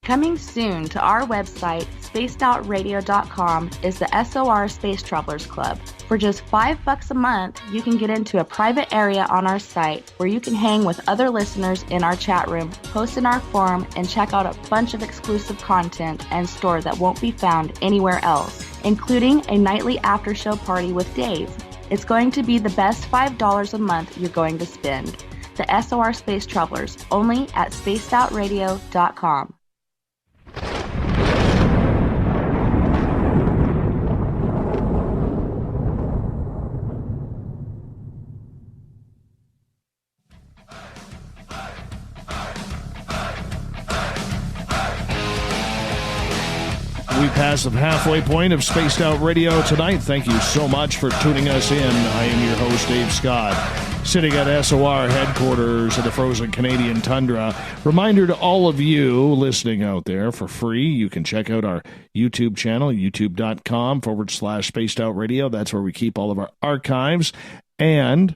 Coming soon to our website, spacedoutradio.com, is the SOR Space Travelers Club. For just $5 a month, you can get into a private area on our site where you can hang with other listeners in our chat room, post in our forum, and check out a bunch of exclusive content and store that won't be found anywhere else, including a nightly after-show party with Dave. It's going to be the best $5 a month you're going to spend. The SOR Space Travelers, only at spacedoutradio.com. We passed the halfway point of Spaced Out Radio tonight. Thank you so much for tuning us in. I am your host, Dave Scott, sitting at SOR headquarters in the frozen Canadian tundra. Reminder to all of you listening out there, for free, you can check out our YouTube channel, youtube.com/Spaced Out Radio. That's where we keep all of our archives. And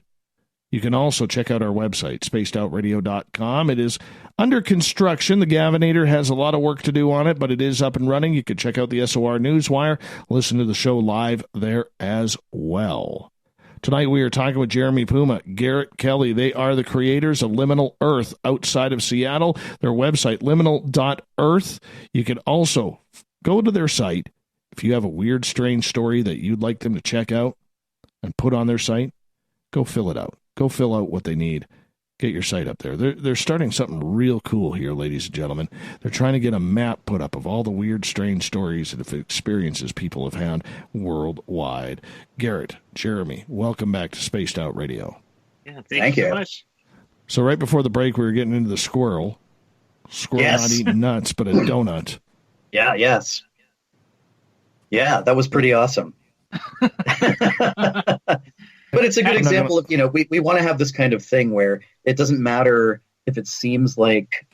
you can also check out our website, spacedoutradio.com. It is under construction. The Gavinator has a lot of work to do on it, but it is up and running. You can check out the SOR Newswire, listen to the show live there as well. Tonight we are talking with Jeremy Puma, Garrett Kelly. They are the creators of Liminal Earth outside of Seattle. Their website, liminal.earth. You can also go to their site. If you have a weird, strange story that you'd like them to check out and put on their site, go fill it out. Go fill out what they need. Get your site up there. They're starting something real cool here, ladies and gentlemen. They're trying to get a map put up of all the weird, strange stories and experiences people have had worldwide. Garrett, Jeremy, welcome back to Spaced Out Radio. Yeah, thank you so much. So right before the break, we were getting into the squirrel. Squirrel Yes. not eating nuts, but a donut. Yeah, yes. Yeah, that was pretty awesome. But it's a good example of, we want to have this kind of thing where it doesn't matter if it seems like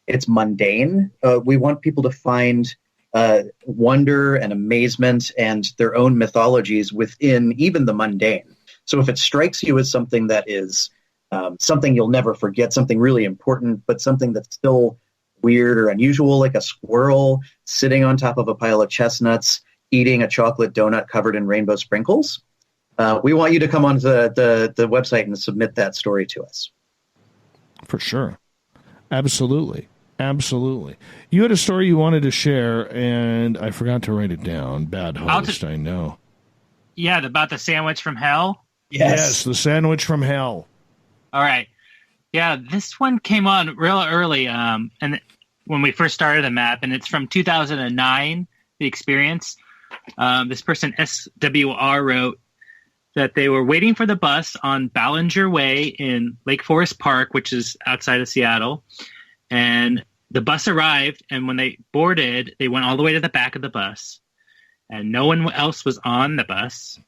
it's mundane. We want people to find wonder and amazement and their own mythologies within even the mundane. So if it strikes you as something that is something you'll never forget, something really important, but something that's still weird or unusual, like a squirrel sitting on top of a pile of chestnuts, eating a chocolate donut covered in rainbow sprinkles, we want you to come onto the website and submit that story to us. For sure. Absolutely. Absolutely. You had a story you wanted to share, and I forgot to write it down. Bad host, I know. Yeah, about the sandwich from hell? Yes, the sandwich from hell. All right. Yeah, this one came on real early, and when we first started the map, and it's from 2009, the experience. This person, SWR, wrote that they were waiting for the bus on Ballinger Way in Lake Forest Park, which is outside of Seattle. And the bus arrived, and when they boarded, they went all the way to the back of the bus. And no one else was on the bus.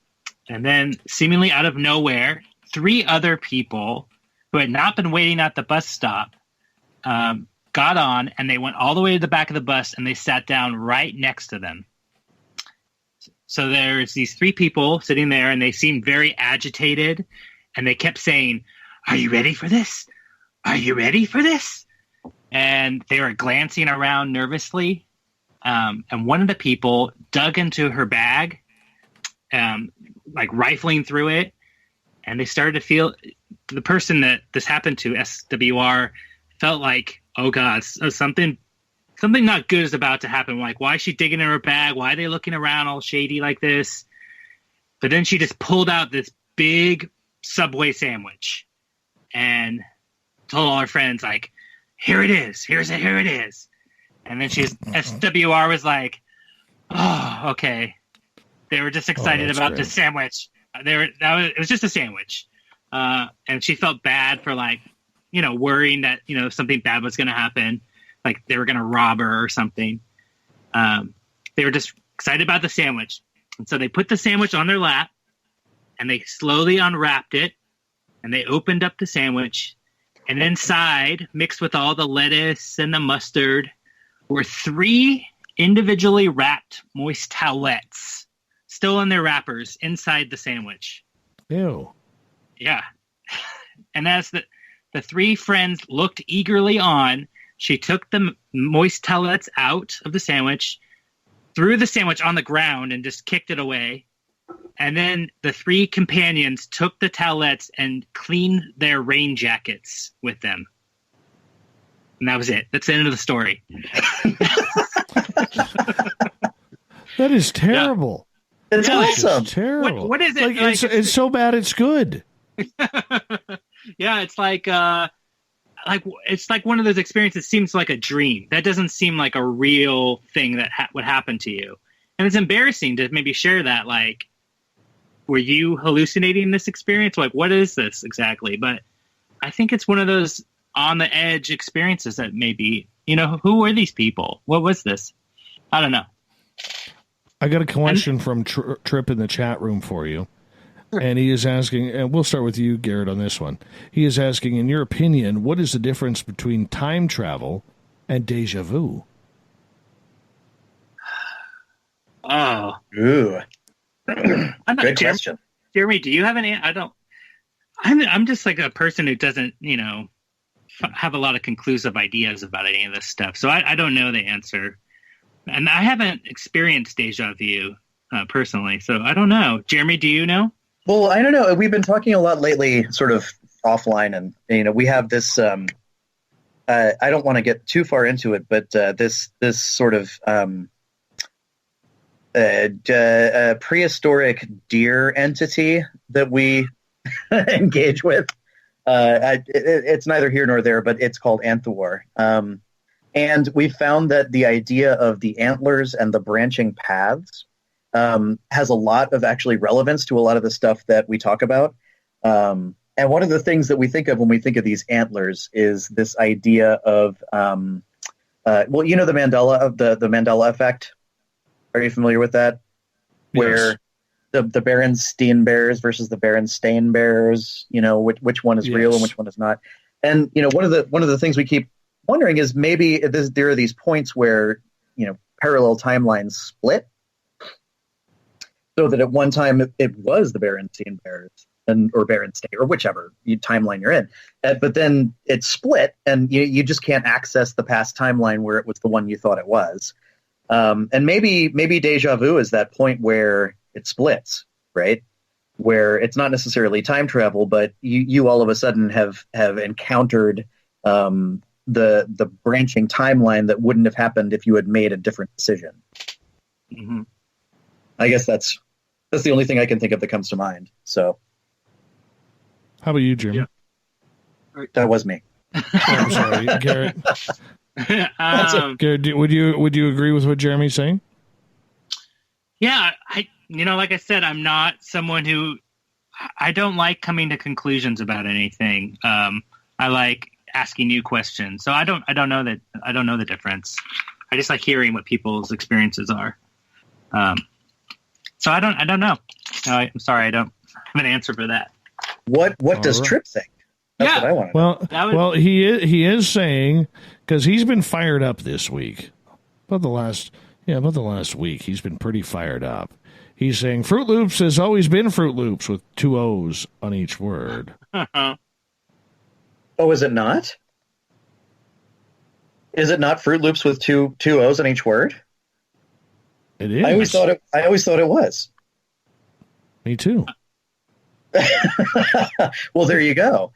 And then, seemingly out of nowhere, 3 other people who had not been waiting at the bus stop got on, and they went all the way to the back of the bus, and they sat down right next to them. So there's these 3 people sitting there, and they seemed very agitated, and they kept saying, "Are you ready for this? Are you ready for this?" And they were glancing around nervously. And one of the people dug into her bag, like rifling through it, and they started to feel, the person that this happened to, SWR, felt like, oh God, something not good is about to happen. Like, why is she digging in her bag? Why are they looking around all shady like this? But then she just pulled out this big Subway sandwich, and told all her friends, like, here it is. Here it is. And then SWR was like, oh, okay. They were just excited about the sandwich. It was just a sandwich. And she felt bad for, like, worrying that, something bad was going to happen. Like they were going to rob her or something. They were just excited about the sandwich. And so they put the sandwich on their lap and they slowly unwrapped it and they opened up the sandwich. And inside, mixed with all the lettuce and the mustard, were 3 individually wrapped moist towelettes still in their wrappers inside the sandwich. Ew. Yeah. And as the 3 friends looked eagerly on, she took the moist towelettes out of the sandwich, threw the sandwich on the ground, and just kicked it away. And then the 3 companions took the towelettes and cleaned their rain jackets with them. And that was it. That's the end of the story. That is terrible. Yeah. It's awesome. Terrible. What is it? Like, it's so bad it's good. Yeah, it's like it's like one of those experiences seems like a dream. That doesn't seem like a real thing that would happen to you. And it's embarrassing to maybe share that. Like, were you hallucinating this experience? Like, what is this exactly? But I think it's one of those on the edge experiences that maybe, who were these people? What was this? I don't know. I got a question from Trip in the chat room for you. And he is asking, and we'll start with you, Garrett, on this one. He is asking, in your opinion, what is the difference between time travel and deja vu? Oh. Ooh. Good question. Jeremy, do you have any? I'm just like a person who doesn't, have a lot of conclusive ideas about any of this stuff. So I don't know the answer. And I haven't experienced deja vu personally. So I don't know. Jeremy, do you know? Well, I don't know. We've been talking a lot lately, sort of offline, and we have this. I don't want to get too far into it, but this sort of prehistoric deer entity that we engage with. It's neither here nor there, but it's called Anthor. And we found that the idea of the antlers and the branching paths has a lot of actually relevance to a lot of the stuff that we talk about. And one of the things that we think of when we think of these antlers is this idea of, the Mandela effect. Are you familiar with that? Yes. Where the Berenstain Bears versus the Berenstain Bears, which one is real and which one is not. And, one of the things we keep wondering is maybe there are these points where, parallel timelines split. So that at one time it was the Berenstain Bears or Berenstain or whichever timeline you're in. But then it split and you just can't access the past timeline where it was the one you thought it was. And maybe deja vu is that point where it splits, right? Where it's not necessarily time travel, but you all of a sudden have encountered the branching timeline that wouldn't have happened if you had made a different decision. Mm-hmm. I guess that's the only thing I can think of that comes to mind. So, how about you, Jim? Yeah. That was me. I'm sorry, Garrett. Garrett, would you agree with what Jeremy's saying? Yeah, like I said, I'm not someone who I don't like coming to conclusions about anything. I like asking you questions. So I don't know the difference. I just like hearing what people's experiences are. So I don't know. I'm sorry, I don't have an answer for that. What does Trip think? That's what I want. Well, he is saying, because he's been fired up this week. About the last week, he's been pretty fired up. He's saying Fruit Loops has always been Fruit Loops with 2 O's on each word. Oh, is it not? Is it not Fruit Loops with two O's on each word? It is. I always thought it was. Me too. Well, there you go.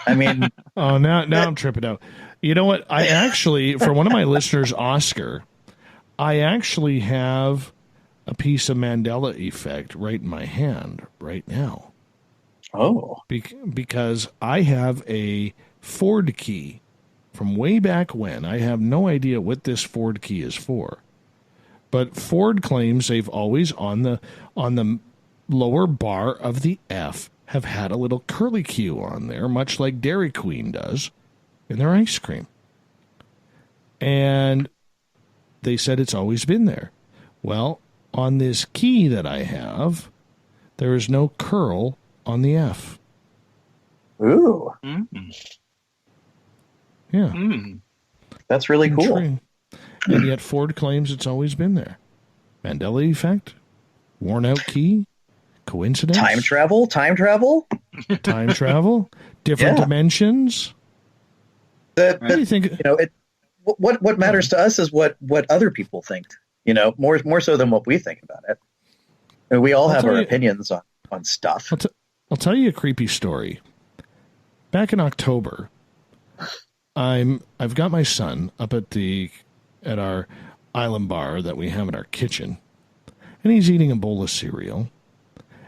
I mean, oh, now I'm tripping out. You know what? I actually, for one of my listeners, Oscar, I actually have a piece of Mandela effect right in my hand right now. Oh. Because I have a Ford key from way back when. I have no idea what this Ford key is for. But Ford claims they've always, on the lower bar of the F, have had a little curly Q on there, much like Dairy Queen does in their ice cream. And they said it's always been there. Well, on this key that I have, there is no curl on the F. Ooh. Mm-hmm. Yeah. Mm. That's really cool. And yet Ford claims it's always been there. Mandela effect? Worn out key? Coincidence? Time travel? Time travel? Different dimensions? What do you think? What matters to us is what other people think. More so than what we think about it. I mean, we all have our opinions on stuff. I'll tell you a creepy story. Back in October, I've got my son up at our island bar that we have in our kitchen, and he's eating a bowl of cereal.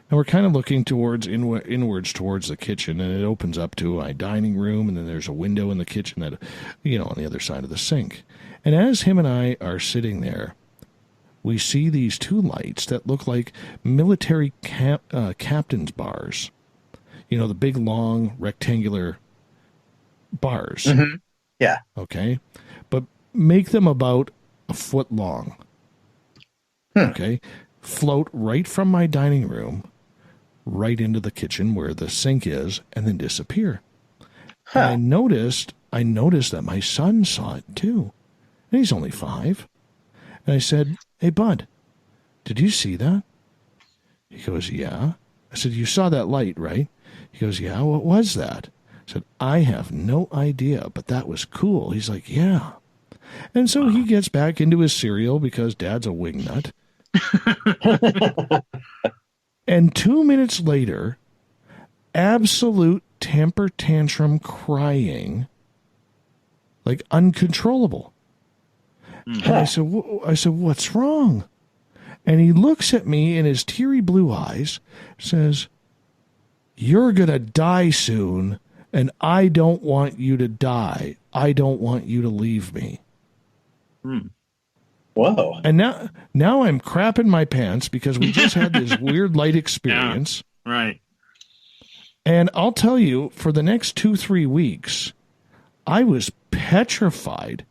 And we're kind of looking inwards towards the kitchen, and it opens up to a dining room, and then there's a window in the kitchen that, on the other side of the sink. And as him and I are sitting there, we see these two lights that look like military captain's bars. The big, long, rectangular bars. Mm-hmm. Yeah. Okay. But make them about a foot long. Okay. Float right from my dining room right into the kitchen where the sink is, and then disappear. Huh. And I noticed that my son saw it too. And he's only 5. And I said, "Hey, bud, did you see that?" He goes, "Yeah." I said, "You saw that light, right?" He goes, "Yeah, what was that?" I said, "I have no idea, but that was cool." He's like, "Yeah." And so he gets back into his cereal because Dad's a wingnut. And 2 minutes later, absolute temper tantrum crying, like uncontrollable. And I said, "What's wrong?" And he looks at me in his teary blue eyes, says, "You're going to die soon, and I don't want you to die. I don't want you to leave me." Whoa. And now I'm crapping my pants because we just had this weird light experience. Yeah, right. And I'll tell you, for the next 2-3 weeks, I was petrified.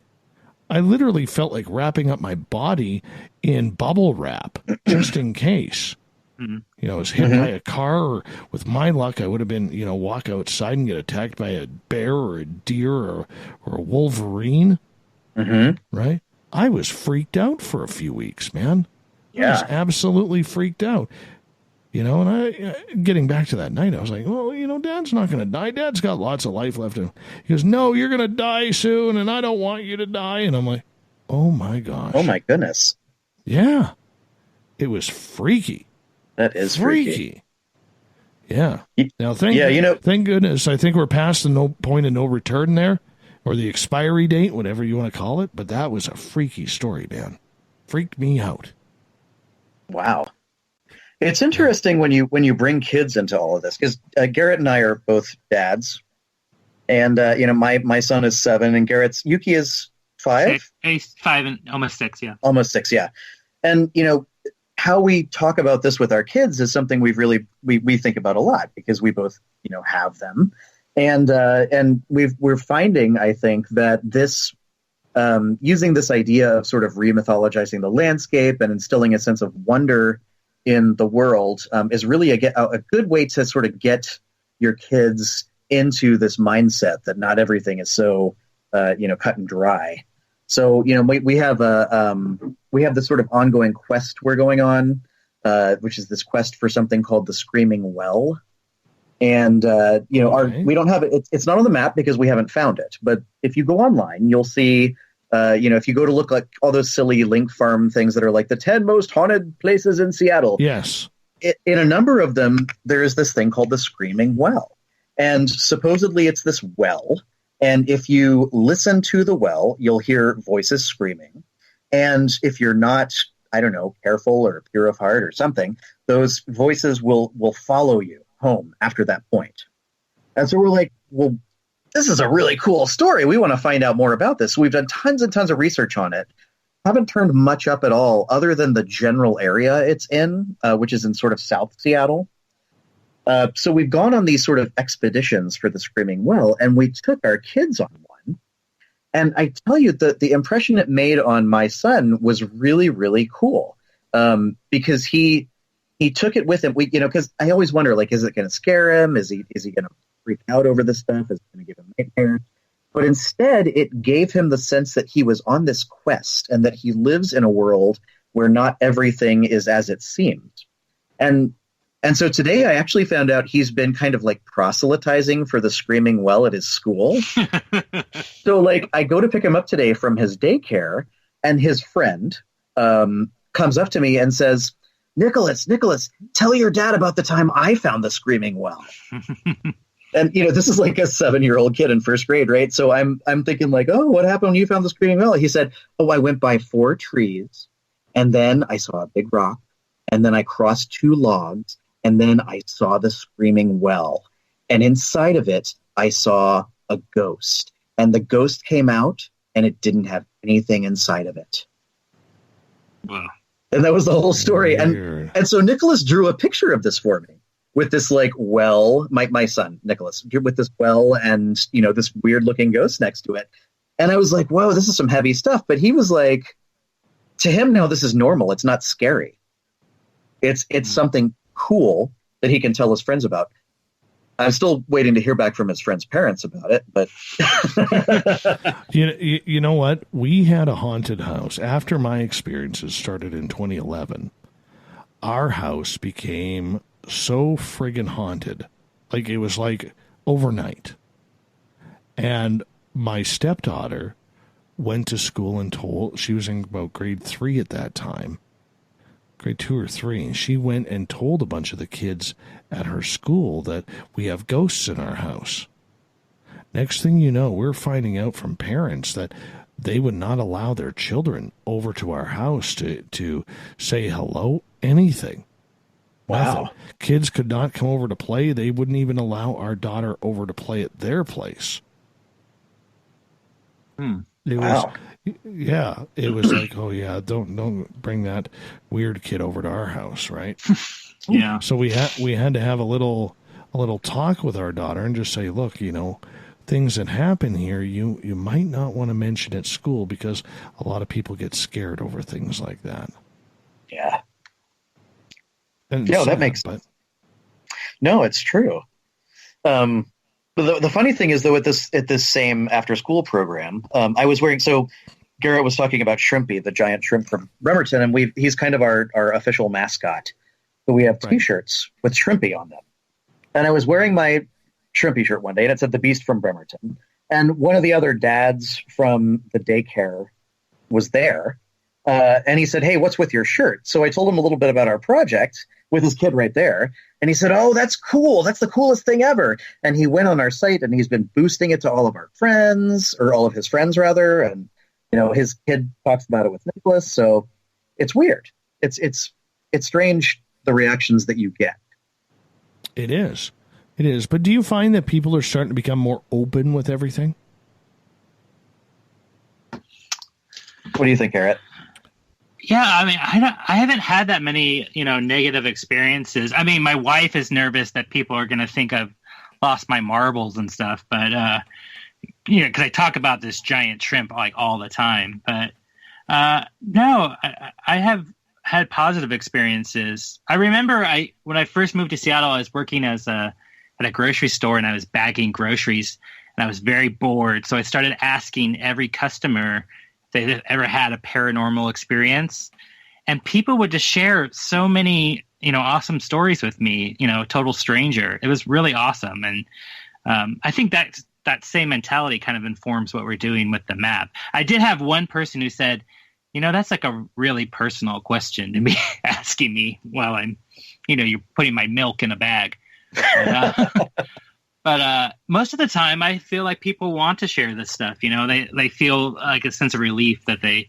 I literally felt like wrapping up my body in bubble wrap just in case. Mm-hmm. I was hit by a car, or with my luck, I would have been, walk outside and get attacked by a bear or a deer or a wolverine. Mm-hmm. Right? I was freaked out for a few weeks, man. Yeah. I was absolutely freaked out. And I, getting back to that night, I was like, well, Dad's not going to die. Dad's got lots of life left in him. He goes, "No, you're going to die soon, and I don't want you to die." And I'm like, oh, my gosh. Oh, my goodness. Yeah. It was freaky. That is freaky. Yeah. Now, thank goodness, I think we're past the point of no return there, or the expiry date, whatever you want to call it. But that was a freaky story, man. Freaked me out. Wow. It's interesting when you bring kids into all of this, because Garrett and I are both dads, and my son is 7, and Yuki is 5. He's 5 and almost 6, yeah. Almost 6, yeah. And how we talk about this with our kids is something we think about a lot, because we both have them, and we're finding, I think, that this using this idea of sort of remythologizing the landscape and instilling a sense of wonder in the world is really a good way to sort of get your kids into this mindset that not everything is so cut and dry. So we have this sort of ongoing quest we're going on, which is this quest for something called the Screaming Well, and we don't have it. It's not on the map because we haven't found it. But if you go online, you'll see. If you go to look like all those silly link farm things that are like the 10 most haunted places in Seattle. Yes. In a number of them, there is this thing called the Screaming Well. And supposedly it's this well. And if you listen to the well, you'll hear voices screaming. And if you're not, I don't know, careful or pure of heart or something, those voices will follow you, home after that point. And so we're like, well, this is a really cool story. We want to find out more about this. So we've done tons and tons of research on it. Haven't turned much up at all other than the general area it's in, which is in sort of South Seattle. So we've gone on these sort of expeditions for the Screaming Well, and we took our kids on one. And I tell you that the impression it made on my son was really, really cool, because he took it with him. Because I always wonder, like, is it going to scare him? Is he going to freak out over this stuff? Is it going to give him nightmares? But instead, it gave him the sense that he was on this quest and that he lives in a world where not everything is as it seems. And so today I actually found out he's been kind of like proselytizing for the Screaming Well at his school. So like I go to pick him up today from his daycare, and his friend comes up to me and says, Nicholas, tell your dad about the time I found the Screaming Well. And, this is like a 7-year-old kid in first grade, right? So I'm thinking like, oh, what happened when you found the Screaming Well? He said, oh, I went by 4 trees, and then I saw a big rock, and then I crossed 2 logs, and then I saw the Screaming Well. And inside of it, I saw a ghost. And the ghost came out, and it didn't have anything inside of it. Wow. And that was the whole story. Weird. And so Nicholas drew a picture of this for me. With this like well, my son, Nicholas, with this well and, this weird looking ghost next to it. And I was like, whoa, this is some heavy stuff. But he was like, to him now, this is normal. It's not scary. It's something cool that he can tell his friends about. I'm still waiting to hear back from his friends' parents about it. But you know what? We had a haunted house after my experiences started in 2011. Our house became so friggin' haunted. Like it was like overnight. And my stepdaughter went to school and told, she was in about grade 3 at that time, grade 2 or 3. And she went and told a bunch of the kids at her school that we have ghosts in our house. Next thing you know, we're finding out from parents that they would not allow their children over to our house to say hello, anything. Wow. Nothing. Kids could not come over to play. They wouldn't even allow our daughter over to play at their place. It wow. Was, it was like, oh yeah, don't bring that weird kid over to our house, right? Yeah. So we had to have a little talk with our daughter and just say, look, things that happen here, you might not want to mention at school because a lot of people get scared over things like that. Yeah. No, that makes sense. No, it's true. But the funny thing is, though, at this same after school program, I was wearing. So Garrett was talking about Shrimpy, the giant shrimp from Bremerton, and he's kind of our official mascot. So we have T-shirts with Shrimpy on them, and I was wearing my Shrimpy shirt one day, and it said "The Beast from Bremerton." And one of the other dads from the daycare was there, and he said, "Hey, what's with your shirt?" So I told him a little bit about our project with his kid right there. And he said, oh, that's cool. That's the coolest thing ever. And he went on our site and he's been boosting it to all of our friends, or all of his friends rather. And, his kid talks about it with Nicholas. So it's weird. It's strange, the reactions that you get. It is. But do you find that people are starting to become more open with everything? What do you think, Garrett? Yeah, I mean, I haven't had that many, negative experiences. I mean, my wife is nervous that people are going to think I've lost my marbles and stuff, but, because I talk about this giant shrimp like all the time. But no, I have had positive experiences. I remember when I first moved to Seattle, I was working at a grocery store, and I was bagging groceries, and I was very bored. So I started asking every customer they've ever had a paranormal experience, and people would just share so many, awesome stories with me, total stranger. It was really awesome. And I think that same mentality kind of informs what we're doing with the map. I did have one person who said, that's like a really personal question to be asking me while I'm, you're putting my milk in a bag. But most of the time, I feel like people want to share this stuff. They feel like a sense of relief that that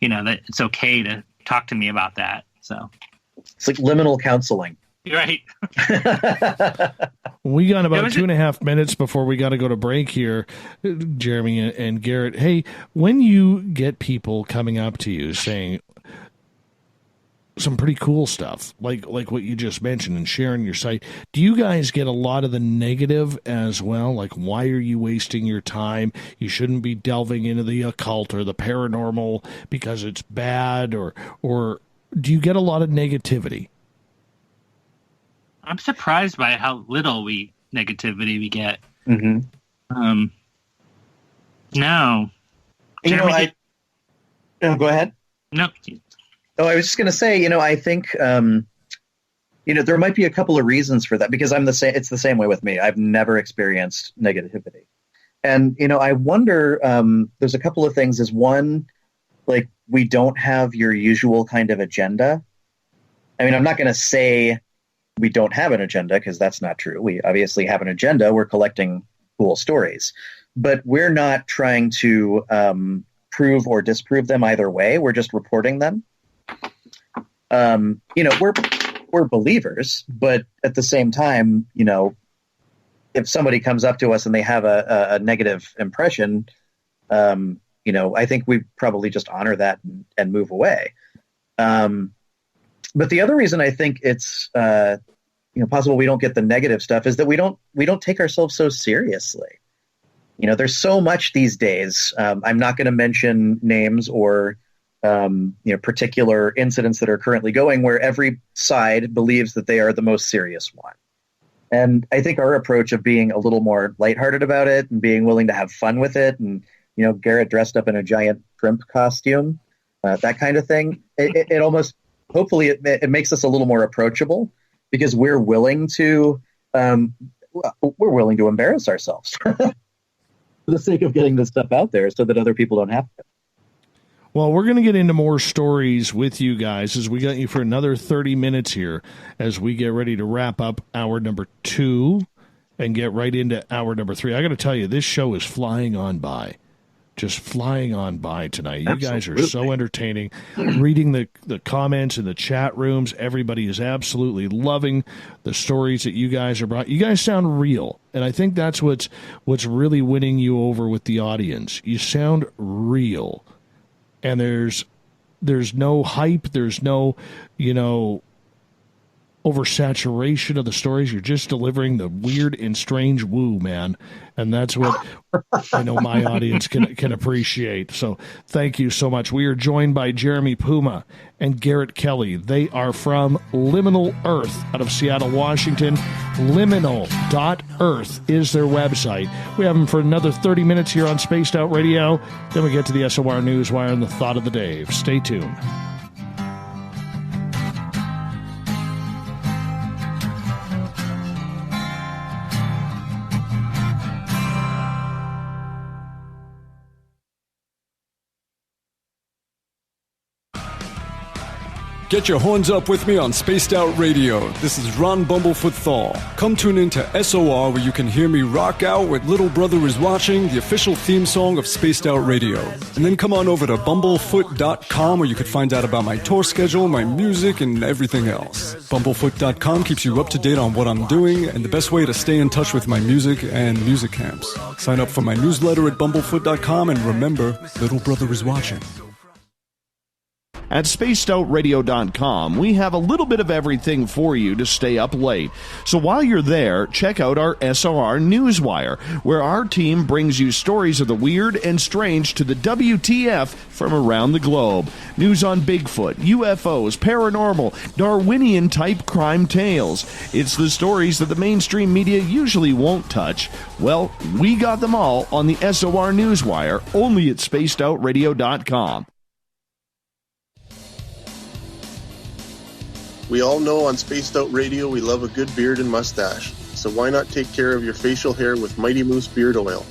it's okay to talk to me about that. So it's like liminal counseling. Right. We got about 2.5 minutes before we got to go to break here, Jeremy and Garrett. Hey, when you get people coming up to you saying some pretty cool stuff, like what you just mentioned, and sharing your site, do you guys get a lot of the negative as well? Like, why are you wasting your time? You shouldn't be delving into the occult or the paranormal because it's bad, or do you get a lot of negativity? I'm surprised by how little negativity we get. Mm-hmm. No. Jeremy, go ahead. No. Oh, I was just going to say, I think, there might be a couple of reasons for that, because it's the same way with me. I've never experienced negativity. And, I wonder, there's a couple of things. Is one, like, we don't have your usual kind of agenda. I mean, I'm not going to say we don't have an agenda, because that's not true. We obviously have an agenda. We're collecting cool stories, but we're not trying to prove or disprove them either way. We're just reporting them. We're believers, but at the same time, if somebody comes up to us and they have a negative impression, I think we probably just honor that and move away. But the other reason I think it's possible we don't get the negative stuff is that we don't take ourselves so seriously. There's so much these days. I'm not going to mention names or particular incidents that are currently going, where every side believes that they are the most serious one. And I think our approach of being a little more lighthearted about it and being willing to have fun with it, and Garrett dressed up in a giant shrimp costume, that kind of thing, it almost, hopefully it makes us a little more approachable, because we're willing to embarrass ourselves for the sake of getting this stuff out there so that other people don't have to. Well, we're going to get into more stories with you guys as we got you for another 30 minutes here as we get ready to wrap up hour number 2 and get right into hour number 3. I got to tell you, this show is flying on by. Just flying on by tonight. You guys are so entertaining. Reading the comments in the chat rooms, everybody is absolutely loving the stories that you guys are brought. You guys sound real, and I think that's what's really winning you over with the audience. You sound real, and there's no hype. There's no oversaturation of the stories. You're just delivering the weird and strange woo, man. And that's what I know my audience can appreciate. So thank you so much. We are joined by Jeremy Puma and Garrett Kelly. They are from Liminal Earth out of Seattle, Washington. Liminal.earth is their website. We have them for another 30 minutes here on Spaced Out Radio. Then we get to the SOR Newswire and the Thought of the Day. Stay tuned. Get your horns up with me on Spaced Out Radio. This is Ron Bumblefoot Thal. Come tune in to SOR, where you can hear me rock out with Little Brother Is Watching, the official theme song of Spaced Out Radio. And then come on over to bumblefoot.com, where you can find out about my tour schedule, my music, and everything else. Bumblefoot.com keeps you up to date on what I'm doing and the best way to stay in touch with my music and music camps. Sign up for my newsletter at bumblefoot.com, and remember, Little Brother Is Watching. At spacedoutradio.com, we have a little bit of everything for you to stay up late. So while you're there, check out our SOR Newswire, where our team brings you stories of the weird and strange to the WTF from around the globe. News on Bigfoot, UFOs, paranormal, Darwinian-type crime tales. It's the stories that the mainstream media usually won't touch. Well, we got them all on the SOR Newswire, only at spacedoutradio.com. We all know on Spaced Out Radio we love a good beard and mustache, so why not take care of your facial hair with Mighty Moose Beard Oil?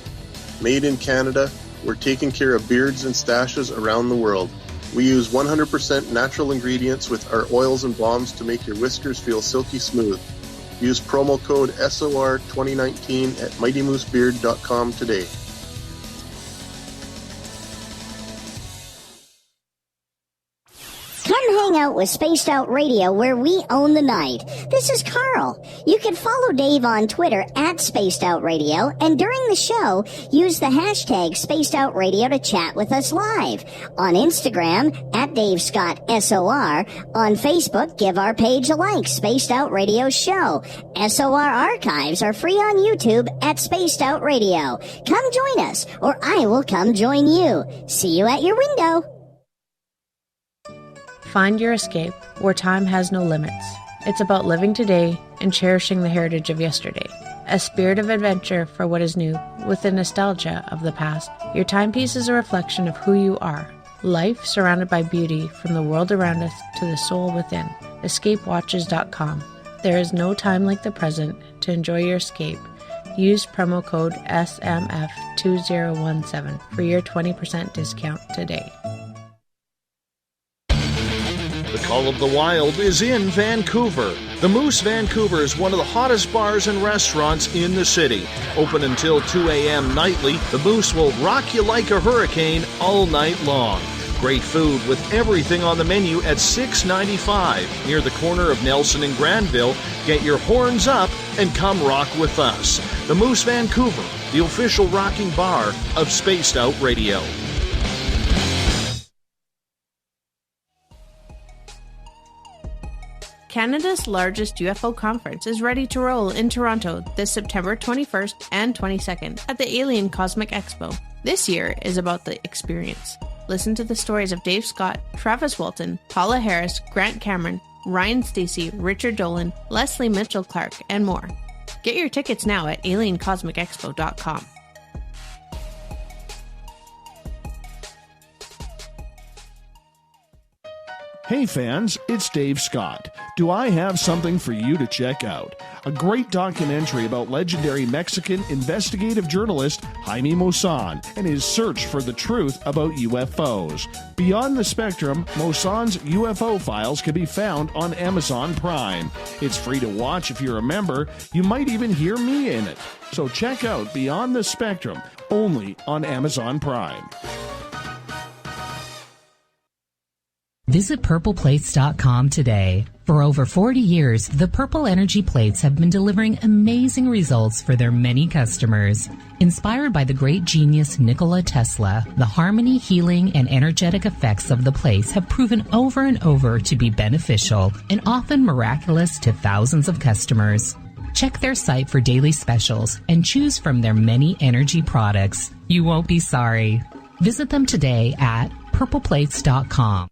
Made in Canada, we're taking care of beards and stashes around the world. We use 100% natural ingredients with our oils and balms to make your whiskers feel silky smooth. Use promo code SOR2019 at MightyMooseBeard.com today. Come hang hang out with Spaced Out Radio, where we own the night. This is Carl. You can follow Dave on Twitter at Spaced Out Radio, and during the show, use the hashtag Spaced Out Radio to chat with us live. On Instagram, at Dave Scott SOR. On Facebook, give our page a like, Spaced Out Radio Show. SOR archives are free on YouTube at Spaced Out Radio. Come join us, or I will come join you. See you at your window. Find your escape where time has no limits. It's about living today and cherishing the heritage of yesterday. A spirit of adventure for what is new, with the nostalgia of the past. Your timepiece is a reflection of who you are. Life surrounded by beauty from the world around us to the soul within. EscapeWatches.com. There is no time like the present to enjoy your escape. Use promo code SMF2017 for your 20% discount today. The Call of the Wild is in Vancouver. The Moose Vancouver is one of the hottest bars and restaurants in the city. Open until 2 a.m. nightly, the Moose will rock you like a hurricane all night long. Great food with everything on the menu at $6.95 near the corner of Nelson and Granville. Get your horns up and come rock with us. The Moose Vancouver, the official rocking bar of Spaced Out Radio. Canada's largest UFO conference is ready to roll in Toronto this September 21st and 22nd at the Alien Cosmic Expo. This year is about the experience. Listen to the stories of Dave Scott, Travis Walton, Paula Harris, Grant Cameron, Ryan Stacey, Richard Dolan, Leslie Mitchell-Clark, and more. Get your tickets now at aliencosmicexpo.com. Hey fans, it's Dave Scott. Do I have something for you to check out? A great documentary about legendary Mexican investigative journalist Jaime Maussan and his search for the truth about UFOs. Beyond the Spectrum, Maussan's UFO files can be found on Amazon Prime. It's free to watch if you're a member. You might even hear me in it. So check out Beyond the Spectrum, only on Amazon Prime. Visit purpleplates.com today. For over 40 years, the Purple Energy Plates have been delivering amazing results for their many customers. Inspired by the great genius Nikola Tesla, the harmony, healing, and energetic effects of the plates have proven over and over to be beneficial and often miraculous to thousands of customers. Check their site for daily specials and choose from their many energy products. You won't be sorry. Visit them today at purpleplates.com.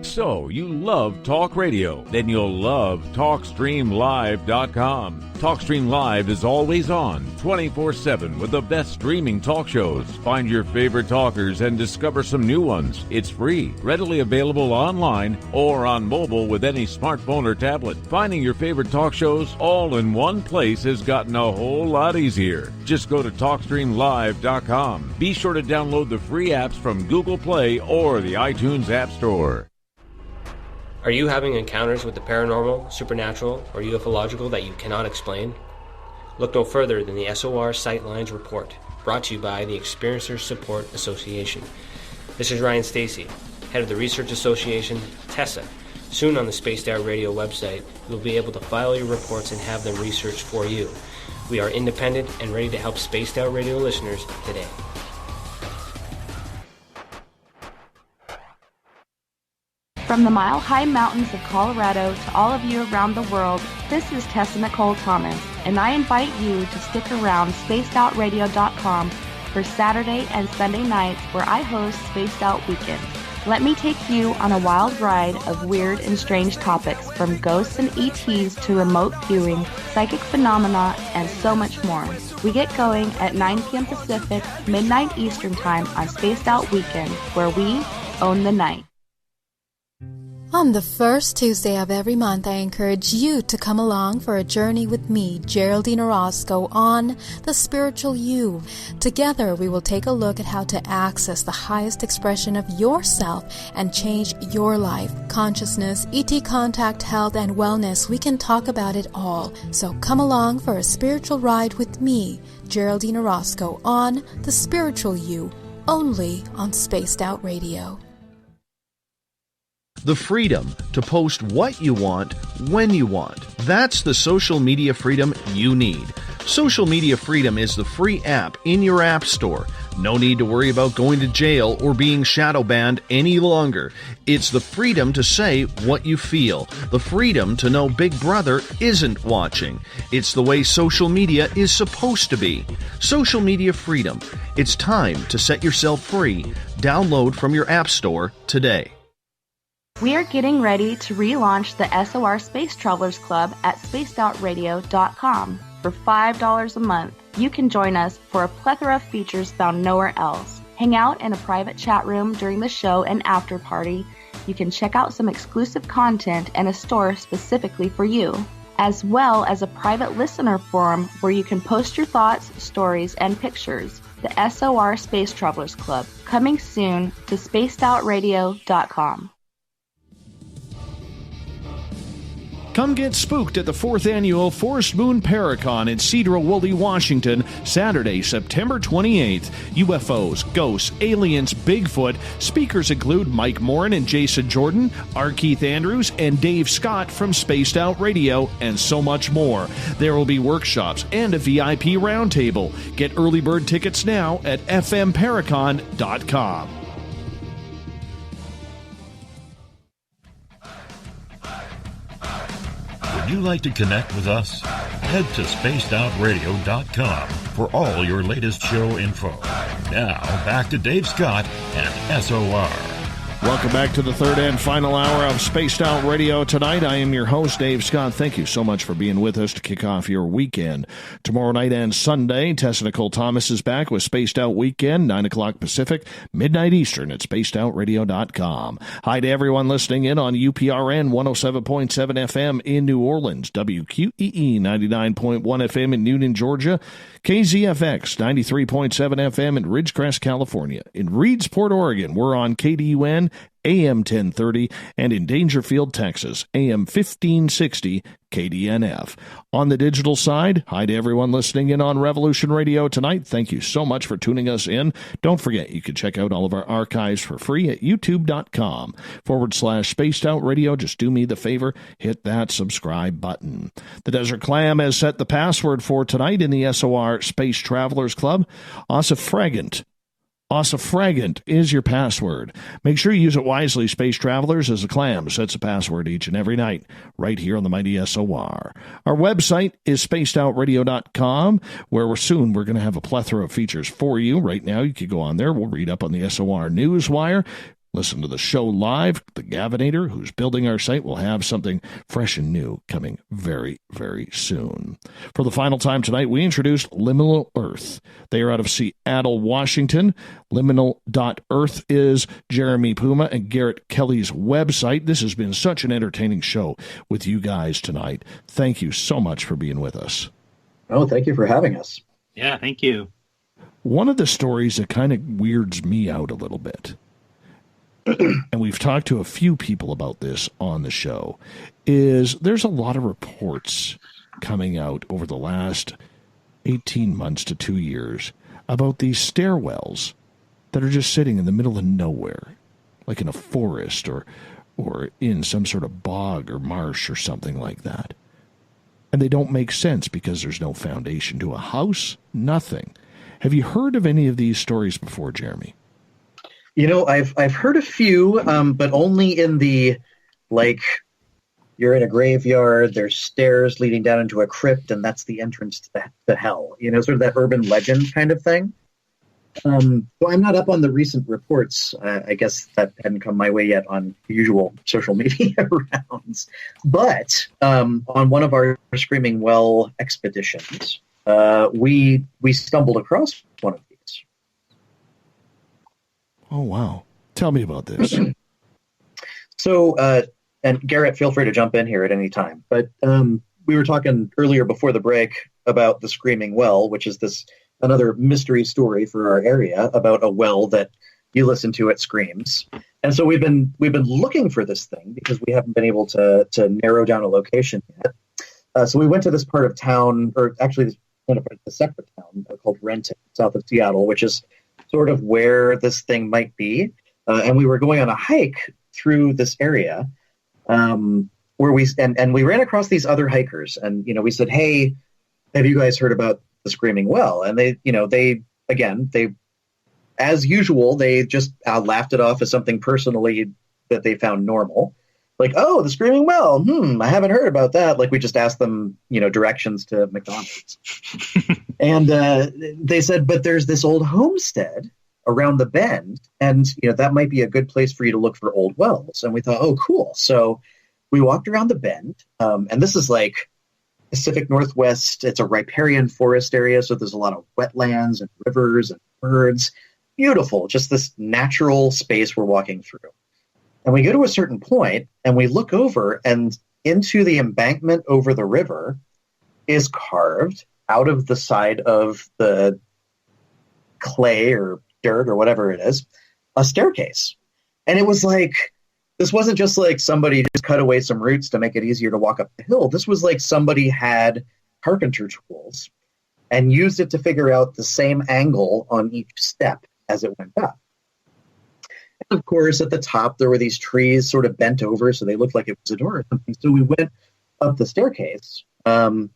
So, you love talk radio? Then you'll love TalkStreamLive.com. TalkStream Live is always on, 24/7, with the best streaming talk shows. Find your favorite talkers and discover some new ones. It's free, readily available online or on mobile with any smartphone or tablet. Finding your favorite talk shows all in one place has gotten a whole lot easier. Just go to TalkStreamLive.com. Be sure to download the free apps from Google Play or the iTunes App Store. Are you having encounters with the paranormal, supernatural, or ufological that you cannot explain? Look no further than the SOR Sightlines Report, brought to you by the Experiencers Support Association. This is Ryan Stacey, head of the Research Association, TESA. Soon on the Spaced Out Radio website, you'll be able to file your reports and have them researched for you. We are independent and ready to help Spaced Out Radio listeners today. From the mile-high mountains of Colorado to all of you around the world, this is Tessa Nicole Thomas, and I invite you to stick around spacedoutradio.com for Saturday and Sunday nights where I host Spaced Out Weekends. Let me take you on a wild ride of weird and strange topics, from ghosts and ETs to remote viewing, psychic phenomena, and so much more. We get going at 9 p.m. Pacific, midnight Eastern Time on Spaced Out Weekend, where we own the night. On the first Tuesday of every month, I encourage you to come along for a journey with me, Geraldine Orozco, on The Spiritual You. Together, we will take a look at how to access the highest expression of yourself and change your life. Consciousness, ET contact, health, and wellness, we can talk about it all. So come along for a spiritual ride with me, Geraldine Orozco, on The Spiritual You, only on Spaced Out Radio. The freedom to post what you want, when you want. That's the social media freedom you need. Social Media Freedom is the free app in your app store. No need to worry about going to jail or being shadow banned any longer. It's the freedom to say what you feel. The freedom to know Big Brother isn't watching. It's the way social media is supposed to be. Social Media Freedom. It's time to set yourself free. Download from your app store today. We are getting ready to relaunch the SOR Space Travelers Club at spacedoutradio.com. For $5 a month, you can join us for a plethora of features found nowhere else. Hang out in a private chat room during the show and after party. You can check out some exclusive content and a store specifically for you, as well as a private listener forum where you can post your thoughts, stories, and pictures. The SOR Space Travelers Club, coming soon to spacedoutradio.com. Come get spooked at the 4th Annual Forest Moon Paracon in Cedar-Woolley, Washington, Saturday, September 28th. UFOs, ghosts, aliens, Bigfoot. Speakers include Mike Morin and Jason Jordan, R. Keith Andrews, and Dave Scott from Spaced Out Radio, and so much more. There will be workshops and a VIP roundtable. Get early bird tickets now at fmparacon.com. Would you like to connect with us? Head to spacedoutradio.com for all your latest show info. Now, back to Dave Scott and SOR. Welcome back to the third and final hour of Spaced Out Radio tonight. I am your host, Dave Scott. Thank you so much for being with us to kick off your weekend. Tomorrow night and Sunday, Tessa Nicole Thomas is back with Spaced Out Weekend, 9 o'clock Pacific, midnight Eastern at spacedoutradio.com. Hi to everyone listening in on UPRN 107.7 FM in New Orleans, WQEE 99.1 FM in Newnan, Georgia, KZFX 93.7 FM in Ridgecrest, California. In Reedsport, Oregon, we're on KDUN AM 1030, and in Dangerfield, Texas, AM 1560 KDNF. On the digital side, hi to everyone listening in on Revolution Radio tonight. Thank you so much for tuning us in. Don't forget, you can check out all of our archives for free at youtube.com/Spaced Out Radio. Just do me the favor, hit that subscribe button. The Desert Clam has set the password for tonight in the SOR Space Travelers Club. Ossifragant. Ossifragant is your password. Make sure you use it wisely, Space Travelers, as the Clam sets a password each and every night right here on the mighty SOR. Our website is spacedoutradio.com, where we're going to have a plethora of features for you. Right now, you can go on there. We'll read up on the SOR Newswire. Listen to the show live. The Gavinator, who's building our site, will have something fresh and new coming very, very soon. For the final time tonight, we introduced Liminal Earth. They are out of Seattle, Washington. Liminal.earth is Jeremy Puma and Garrett Kelly's website. This has been such an entertaining show with you guys tonight. Thank you so much for being with us. Oh, thank you for having us. Yeah, thank you. One of the stories that kind of weirds me out a little bit, and we've talked to a few people about this on the show, is there's a lot of reports coming out over the last 18 months to 2 years about these stairwells that are just sitting in the middle of nowhere, like in a forest or in some sort of bog or marsh or something like that. And they don't make sense because there's no foundation to a house, nothing. Have you heard of any of these stories before, Jeremy? You know, I've heard a few, but only in the, like, you're in a graveyard, there's stairs leading down into a crypt, and that's the entrance to hell. You know, sort of that urban legend kind of thing. So I'm not up on the recent reports. I guess that hadn't come my way yet on usual social media rounds. But on one of our Screaming Well expeditions, we stumbled across one of these. Oh, wow. Tell me about this. So, and Garrett, feel free to jump in here at any time. But we were talking earlier before the break about the Screaming Well, which is another mystery story for our area about a well that you listen to, it screams. And so we've been looking for this thing because we haven't been able to narrow down a location yet. So we went to this part of town, or actually this kind of a separate town called Renton, south of Seattle, which is sort of where this thing might be. And we were going on a hike through this area where we ran across these other hikers, and we said, "Hey, have you guys heard about the Screaming Well?" And they as usual, they just laughed it off as something personally that they found normal. Like, "Oh, the Screaming Well. I haven't heard about that." Like, we just asked them, directions to McDonald's. And they said, "But there's this old homestead around the bend, and, that might be a good place for you to look for old wells." And we thought, "Oh, cool." So we walked around the bend, and this is like Pacific Northwest. It's a riparian forest area, so there's a lot of wetlands and rivers and birds. Beautiful, just this natural space we're walking through. And we go to a certain point, and we look over, and into the embankment over the river is carved out of the side of the clay or dirt or whatever it is, a staircase. And it was like, this wasn't just like somebody just cut away some roots to make it easier to walk up the hill. This was like somebody had carpenter tools and used it to figure out the same angle on each step as it went up. And of course, at the top, there were these trees sort of bent over, so they looked like it was a door or something. So we went up the staircase, and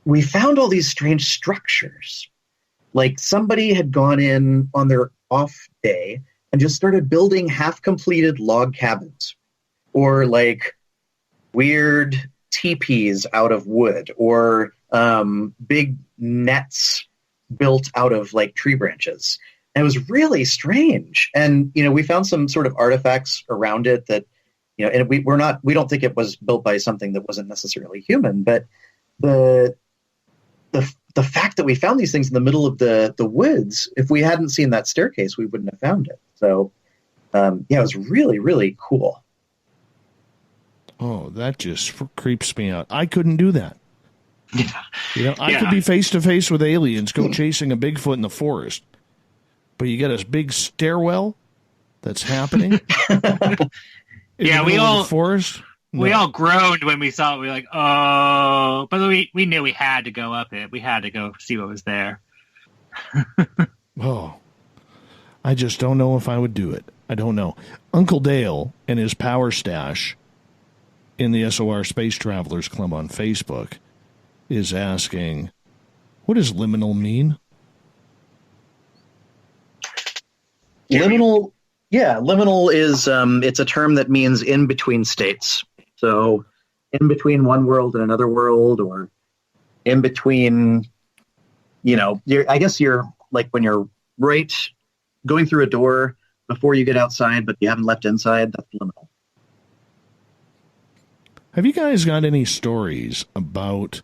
we found all these strange structures. Like somebody had gone in on their off day and just started building half-completed log cabins, or like weird teepees out of wood, or big nets built out of like tree branches. And it was really strange. And, we found some sort of artifacts around it that, and we don't think it was built by something that wasn't necessarily human, but the fact that we found these things in the middle of the woods, if we hadn't seen that staircase, we wouldn't have found it. So, it was really, really cool. Oh, that just creeps me out. I couldn't do that. I could be face to face with aliens, go chasing a Bigfoot in the forest, but you got a big stairwell that's happening. We all forest. No. We all groaned when we saw it. We were like, "Oh!" But we knew we had to go up it. We had to go see what was there. Oh, I just don't know if I would do it. I don't know. Uncle Dale and his power stash in the SOR Space Travelers Club on Facebook is asking, what does liminal mean? Liminal is it's a term that means in between states. So in between one world and another world, or in between, I guess you're like when you're right going through a door before you get outside, but you haven't left inside. That's liminal. Have you guys got any stories about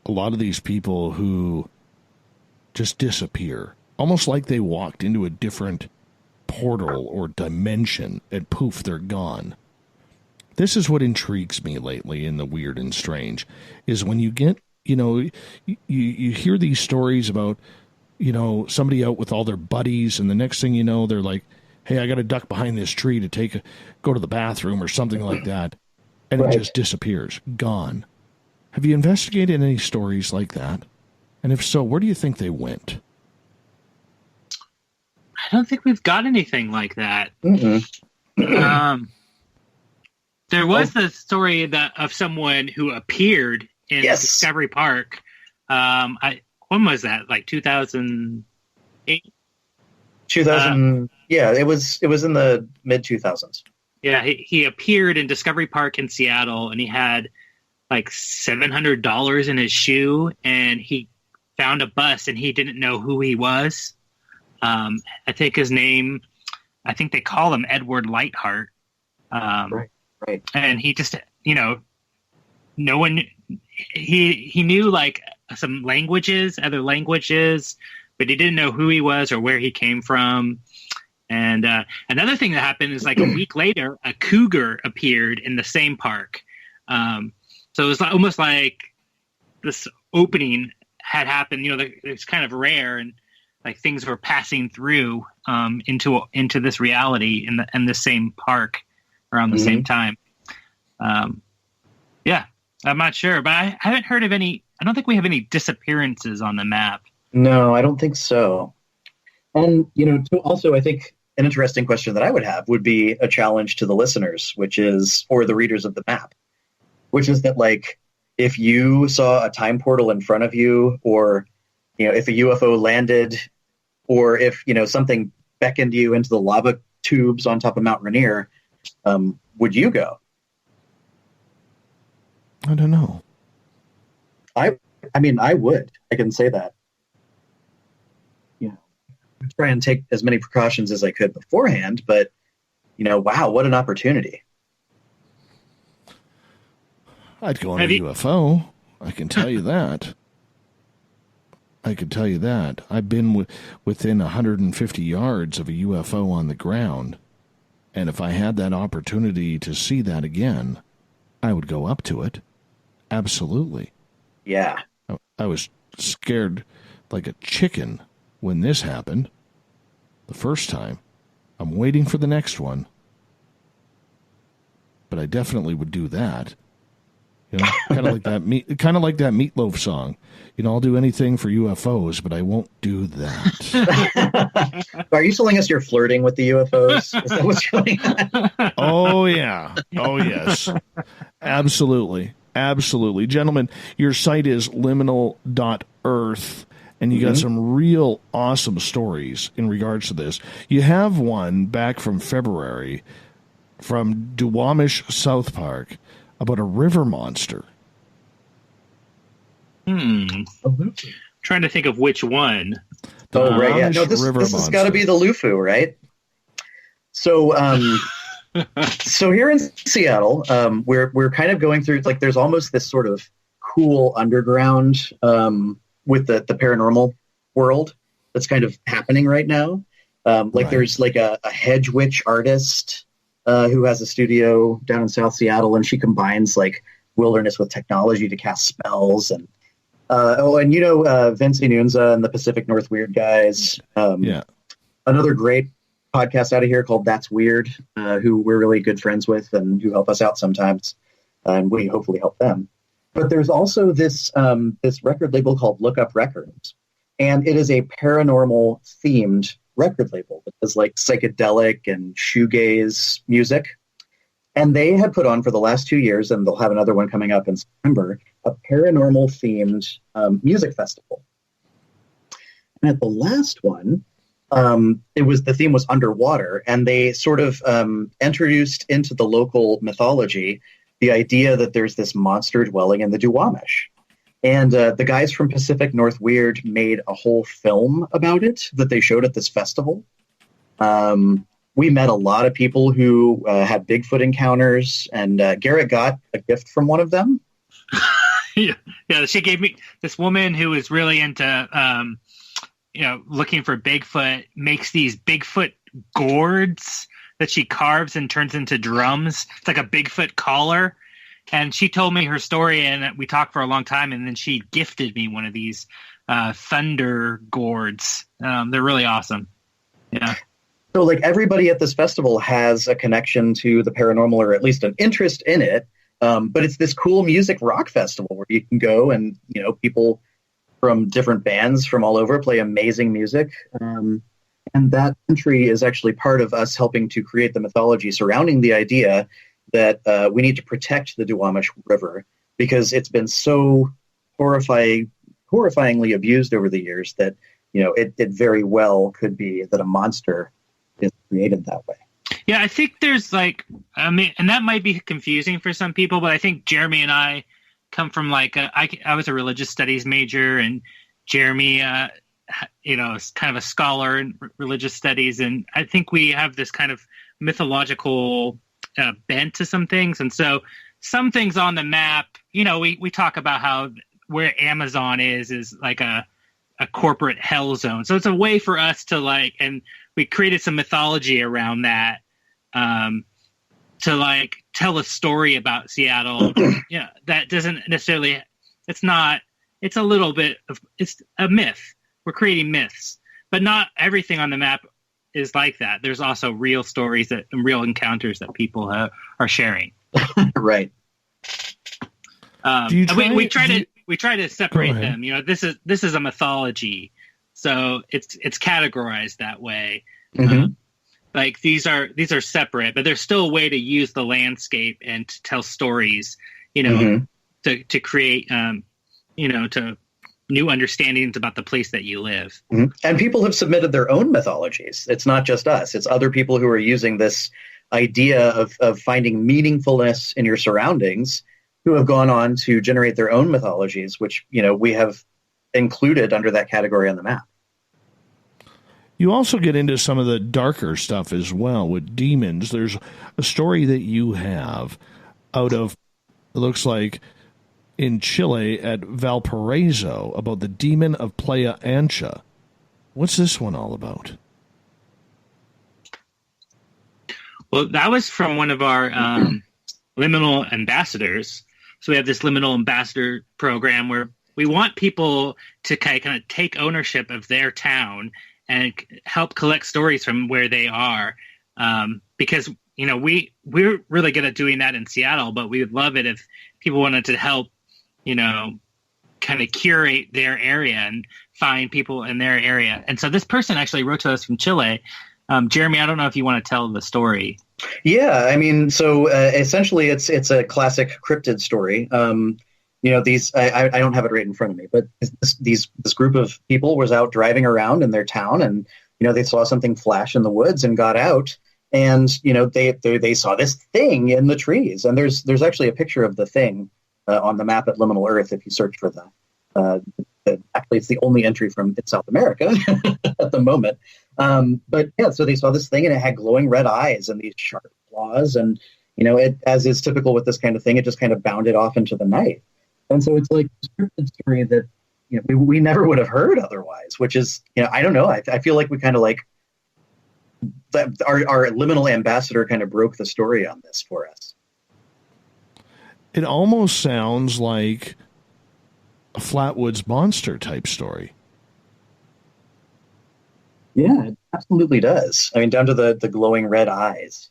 a lot of these people who just disappear, almost like they walked into a different portal or dimension and poof, they're gone? This is what intrigues me lately in the weird and strange, is when you get, you hear these stories about, somebody out with all their buddies, and the next thing you know, they're like, "Hey, I got to duck behind this tree to go to the bathroom," or something like that. And It just disappears, gone. Have you investigated any stories like that? And if so, where do you think they went? I don't think we've got anything like that. There was the story of someone who appeared in Discovery Park. When was that? Like 2008? 2000. It was in the mid 2000s. Yeah, he appeared in Discovery Park in Seattle, and he had like $700 in his shoe, and he found a bus, and he didn't know who he was. I think his name, I think they call him Edward Lightheart. Right. And he just, no one, he knew like some languages, other languages, but he didn't know who he was or where he came from. And another thing that happened is like a week later, a cougar appeared in the same park. So it was almost like this opening had happened. It's kind of rare, and like things were passing through into this reality in the same park around the same time. I'm not sure, but I haven't heard of any. I don't think we have any disappearances on the map. No, I don't think so. And also, I think an interesting question that I would have would be a challenge to the listeners, which is, or the readers of the map, which is that, like, if you saw a time portal in front of you, or, you know, if a UFO landed, or if, you know, something beckoned you into the lava tubes on top of Mount Rainier, would you go? I don't know. I mean, I would. I can say that. You know, I'd try and take as many precautions as I could beforehand, but, you know, wow, what an opportunity. I'd go on a UFO. I can tell you that. I can tell you that. I've been within 150 yards of a UFO on the ground, and if I had that opportunity to see that again, I would go up to it. Absolutely. Yeah. I was scared like a chicken when this happened the first time. I'm waiting for the next one. But I definitely would do that. You know, kind of like that Meatloaf song. You know, I'll do anything for UFOs, but I won't do that. Are you telling us you're flirting with the UFOs? Is that what's going on? Oh, yeah. Oh, yes. Absolutely. Absolutely. Gentlemen, your site is liminal.earth, and you got some real awesome stories in regards to this. You have one back from February from Duwamish South Park about a river monster. Trying to think of which one. Right. Yeah. No, this has got to be the Lufu, right? So, so here in Seattle, we're kind of going through, like, there's almost this sort of cool underground with the paranormal world that's kind of happening right now. There's like a hedge witch artist who has a studio down in South Seattle, and she combines like wilderness with technology to cast spells. And Vince Nunza and the Pacific North Weird guys. Another great podcast out of here called That's Weird, who we're really good friends with and who help us out sometimes, and we hopefully help them. But there's also this record label called Look Up Records, and it is a paranormal themed record label that does like psychedelic and shoegaze music. And they had put on for the last 2 years, and they'll have another one coming up in September, a paranormal themed music festival. And at the last one, the theme was underwater, and they sort of introduced into the local mythology the idea that there's this monster dwelling in the Duwamish. And the guys from Pacific North Weird made a whole film about it that they showed at this festival. We met a lot of people who had Bigfoot encounters, and Garrett got a gift from one of them. Yeah, she gave me, this woman who is really into looking for Bigfoot, makes these Bigfoot gourds that she carves and turns into drums. It's like a Bigfoot collar. And she told me her story, and we talked for a long time, and then she gifted me one of these thunder gourds. They're really awesome. Yeah. So like everybody at this festival has a connection to the paranormal, or at least an interest in it. But it's this cool music rock festival where you can go and, people from different bands from all over play amazing music. And that entry is actually part of us helping to create the mythology surrounding the idea that we need to protect the Duwamish River, because it's been so horrifyingly abused over the years that, it very well could be that a monster is created that way. Yeah, I think there's and that might be confusing for some people, but I think Jeremy and I come from I was a religious studies major, and Jeremy, is kind of a scholar in religious studies. And I think we have this kind of mythological bent to some things. And so some things on the map, we talk about how where Amazon is like a corporate hell zone. So it's a way for us to and we created some mythology around that, to tell a story about Seattle. That doesn't necessarily, it's a little bit of, it's a myth. We're creating myths, but not everything on the map is like that. There's also real stories and real encounters that people are sharing. Right. We try to separate them. This is a mythology, so it's categorized that way. Mm-hmm. like these are separate, but there's still a way to use the landscape and to tell stories, to create, to new understandings about the place that you live. Mm-hmm. And people have submitted their own mythologies. It's not just us. It's other people who are using this idea of finding meaningfulness in your surroundings, who have gone on to generate their own mythologies, which, we have included under that category on the map. You also get into some of the darker stuff as well with demons. There's a story that you have out of, it looks like, in Chile at Valparaiso about the demon of Playa Ancha. What's this one all about? Well, that was from one of our liminal ambassadors. So we have this liminal ambassador program where we want people to kind of take ownership of their town and help collect stories from where they are. Because, we're really good at doing that in Seattle, but we would love it if people wanted to help, kind of curate their area and find people in their area. And so this person actually wrote to us from Chile. Jeremy, I don't know if you want to tell the story. Yeah, I mean, so essentially it's a classic cryptid story. These, I don't have it right in front of me, but this group of people was out driving around in their town, and they saw something flash in the woods and got out, and they saw this thing in the trees, and there's actually a picture of the thing on the map at Liminal Earth if you search for actually it's the only entry from South America at the moment. But yeah, so they saw this thing and it had glowing red eyes and these sharp claws, and it, as is typical with this kind of thing, it just kind of bounded off into the night. And so it's like a scripted story that we never would have heard otherwise, which is, I don't know. I feel like we kind of like that our liminal ambassador kind of broke the story on this for us. It almost sounds like a Flatwoods Monster type story. Yeah, it absolutely does. I mean, down to the glowing red eyes,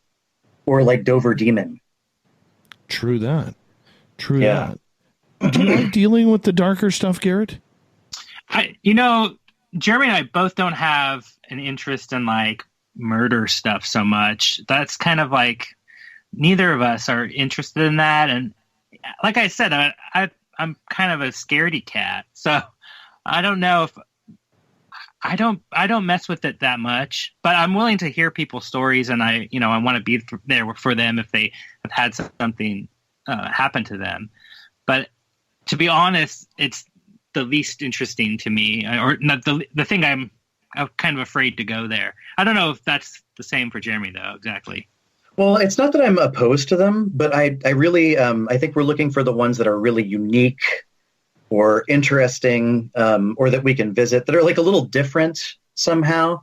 or like Dover Demon. True that. Do you like dealing with the darker stuff, Garrett? Jeremy and I both don't have an interest in like murder stuff so much. That's kind of like neither of us are interested in that. And like I said, I'm kind of a scaredy cat, so I don't know if I don't mess with it that much. But I'm willing to hear people's stories, and I want to be there for them if they have had something happen to them. But to be honest, it's the least interesting to me, or not the thing I'm kind of afraid to go there. I don't know if that's the same for Jeremy, though, exactly. Well, it's not that I'm opposed to them, but I really, I think we're looking for the ones that are really unique or interesting, or that we can visit, that are like a little different somehow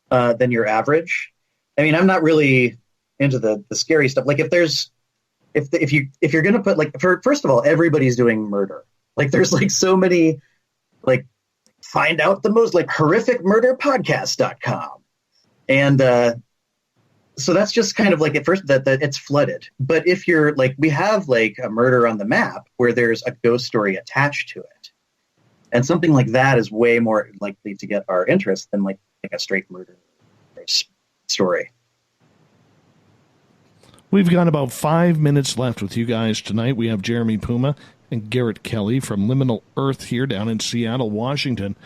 than your average. I mean, I'm not really into the scary stuff. Like if you're going to put like, first of all, everybody's doing murder. Like there's like so many, like find out the most like horrific murder podcast.com. And, so that's just kind of like at first that it's flooded. But if you're like, we have like a murder on the map where there's a ghost story attached to it, and something like that is way more likely to get our interest than like a straight murder story. We've got about 5 minutes left with you guys tonight. We have Jeremy Puma and Garrett Kelly from Liminal Earth here down in Seattle, Washington.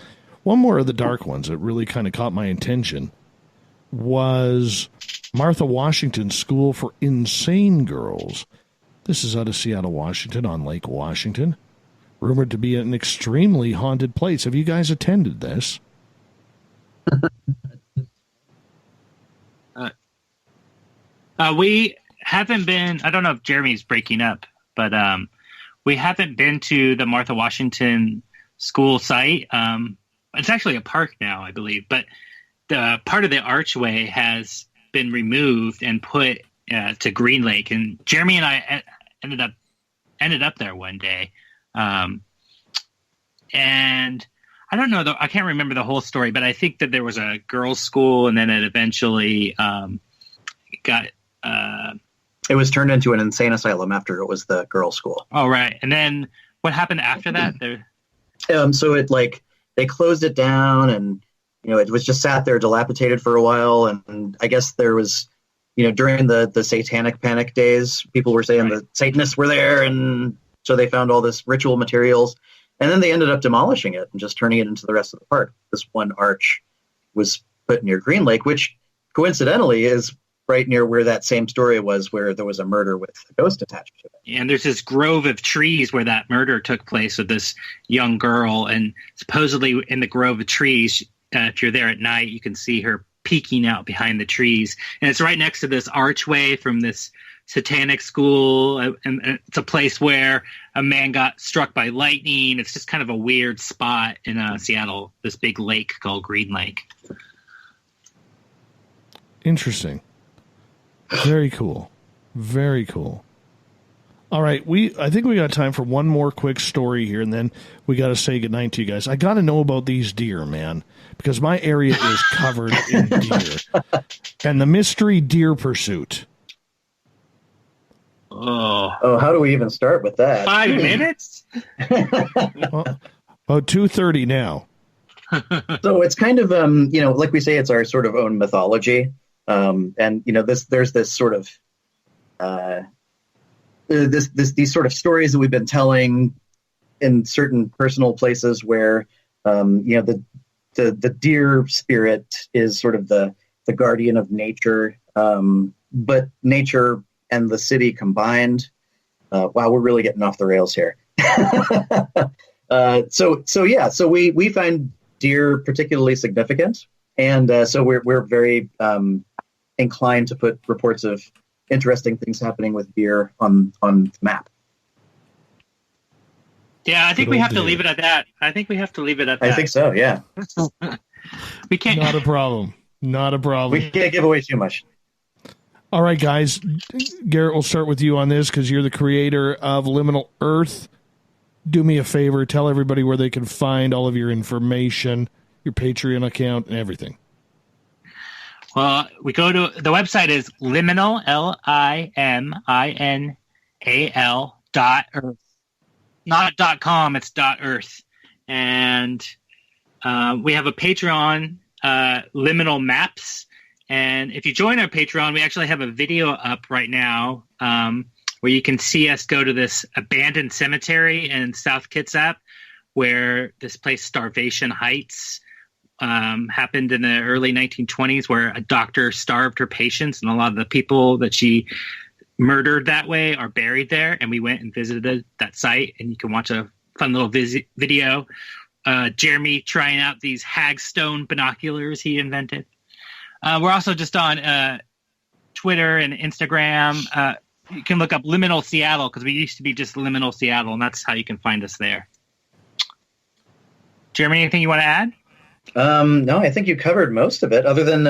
One more of the dark ones that really kind of caught my attention was Martha Washington School for Insane Girls. This is out of Seattle, Washington, on Lake Washington. Rumored to be an extremely haunted place. Have you guys attended this? We haven't been, I don't know if Jeremy's breaking up, but we haven't been to the Martha Washington School site. It's actually a park now, I believe, but the part of the archway has been removed and put to Green Lake, and Jeremy and I ended up there one day, and I don't know, I can't remember the whole story, but I think that there was a girls' school, and then it eventually got. It was turned into an insane asylum after it was the girls' school. Oh, right, and then what happened after that? So it like they closed it down, and it was just sat there dilapidated for a while. And I guess there was, during the satanic panic days, people were saying the Satanists were there. And so they found all this ritual materials. And then they ended up demolishing it and just turning it into the rest of the park. This one arch was put near Green Lake, which coincidentally is right near where that same story was, where there was a murder with a ghost attached to it. And there's this grove of trees where that murder took place with this young girl. And supposedly in the grove of trees, if you're there at night, you can see her peeking out behind the trees. And it's right next to this archway from this satanic school. And it's a place where a man got struck by lightning. It's just kind of a weird spot in Seattle, this big lake called Green Lake. Interesting. Very cool. Very cool. All right, I think we got time for one more quick story here, and then we got to say goodnight to you guys. I got to know about these deer, man, because my area is covered in deer. And the mystery deer pursuit. Oh, how do we even start with that? 5 minutes? Well, 2:30 now. So it's kind of, like we say, it's our sort of own mythology. And there's this sort of these sort of stories that we've been telling in certain personal places where the deer spirit is sort of the guardian of nature, but nature and the city combined. Wow, we're really getting off the rails here. So we find deer particularly significant, and so we're very inclined to put reports of interesting things happening with deer on the map. Yeah, I think we have to leave it at that. I think so, yeah. We can't. Not a problem. We can't give away too much. All right, guys. Garrett, we'll start with you on this because you're the creator of Liminal Earth. Do me a favor. Tell everybody where they can find all of your information, your Patreon account, and everything. Well, we go to the website is liminal, LIMINAL.earth. Not .com, it's .earth. And we have a Patreon, Liminal Maps. And if you join our Patreon, we actually have a video up right now where you can see us go to this abandoned cemetery in South Kitsap, where this place, Starvation Heights, happened in the early 1920s, where a doctor starved her patients, and a lot of the people that she murdered that way are buried there. And we went and visited that site, and you can watch a fun little video. Jeremy trying out these Hagstone binoculars he invented. We're also just on Twitter and Instagram. You can look up Liminal Seattle, because we used to be just Liminal Seattle, and that's how you can find us there. Jeremy, anything you want to add? No, I think you covered most of it, other than,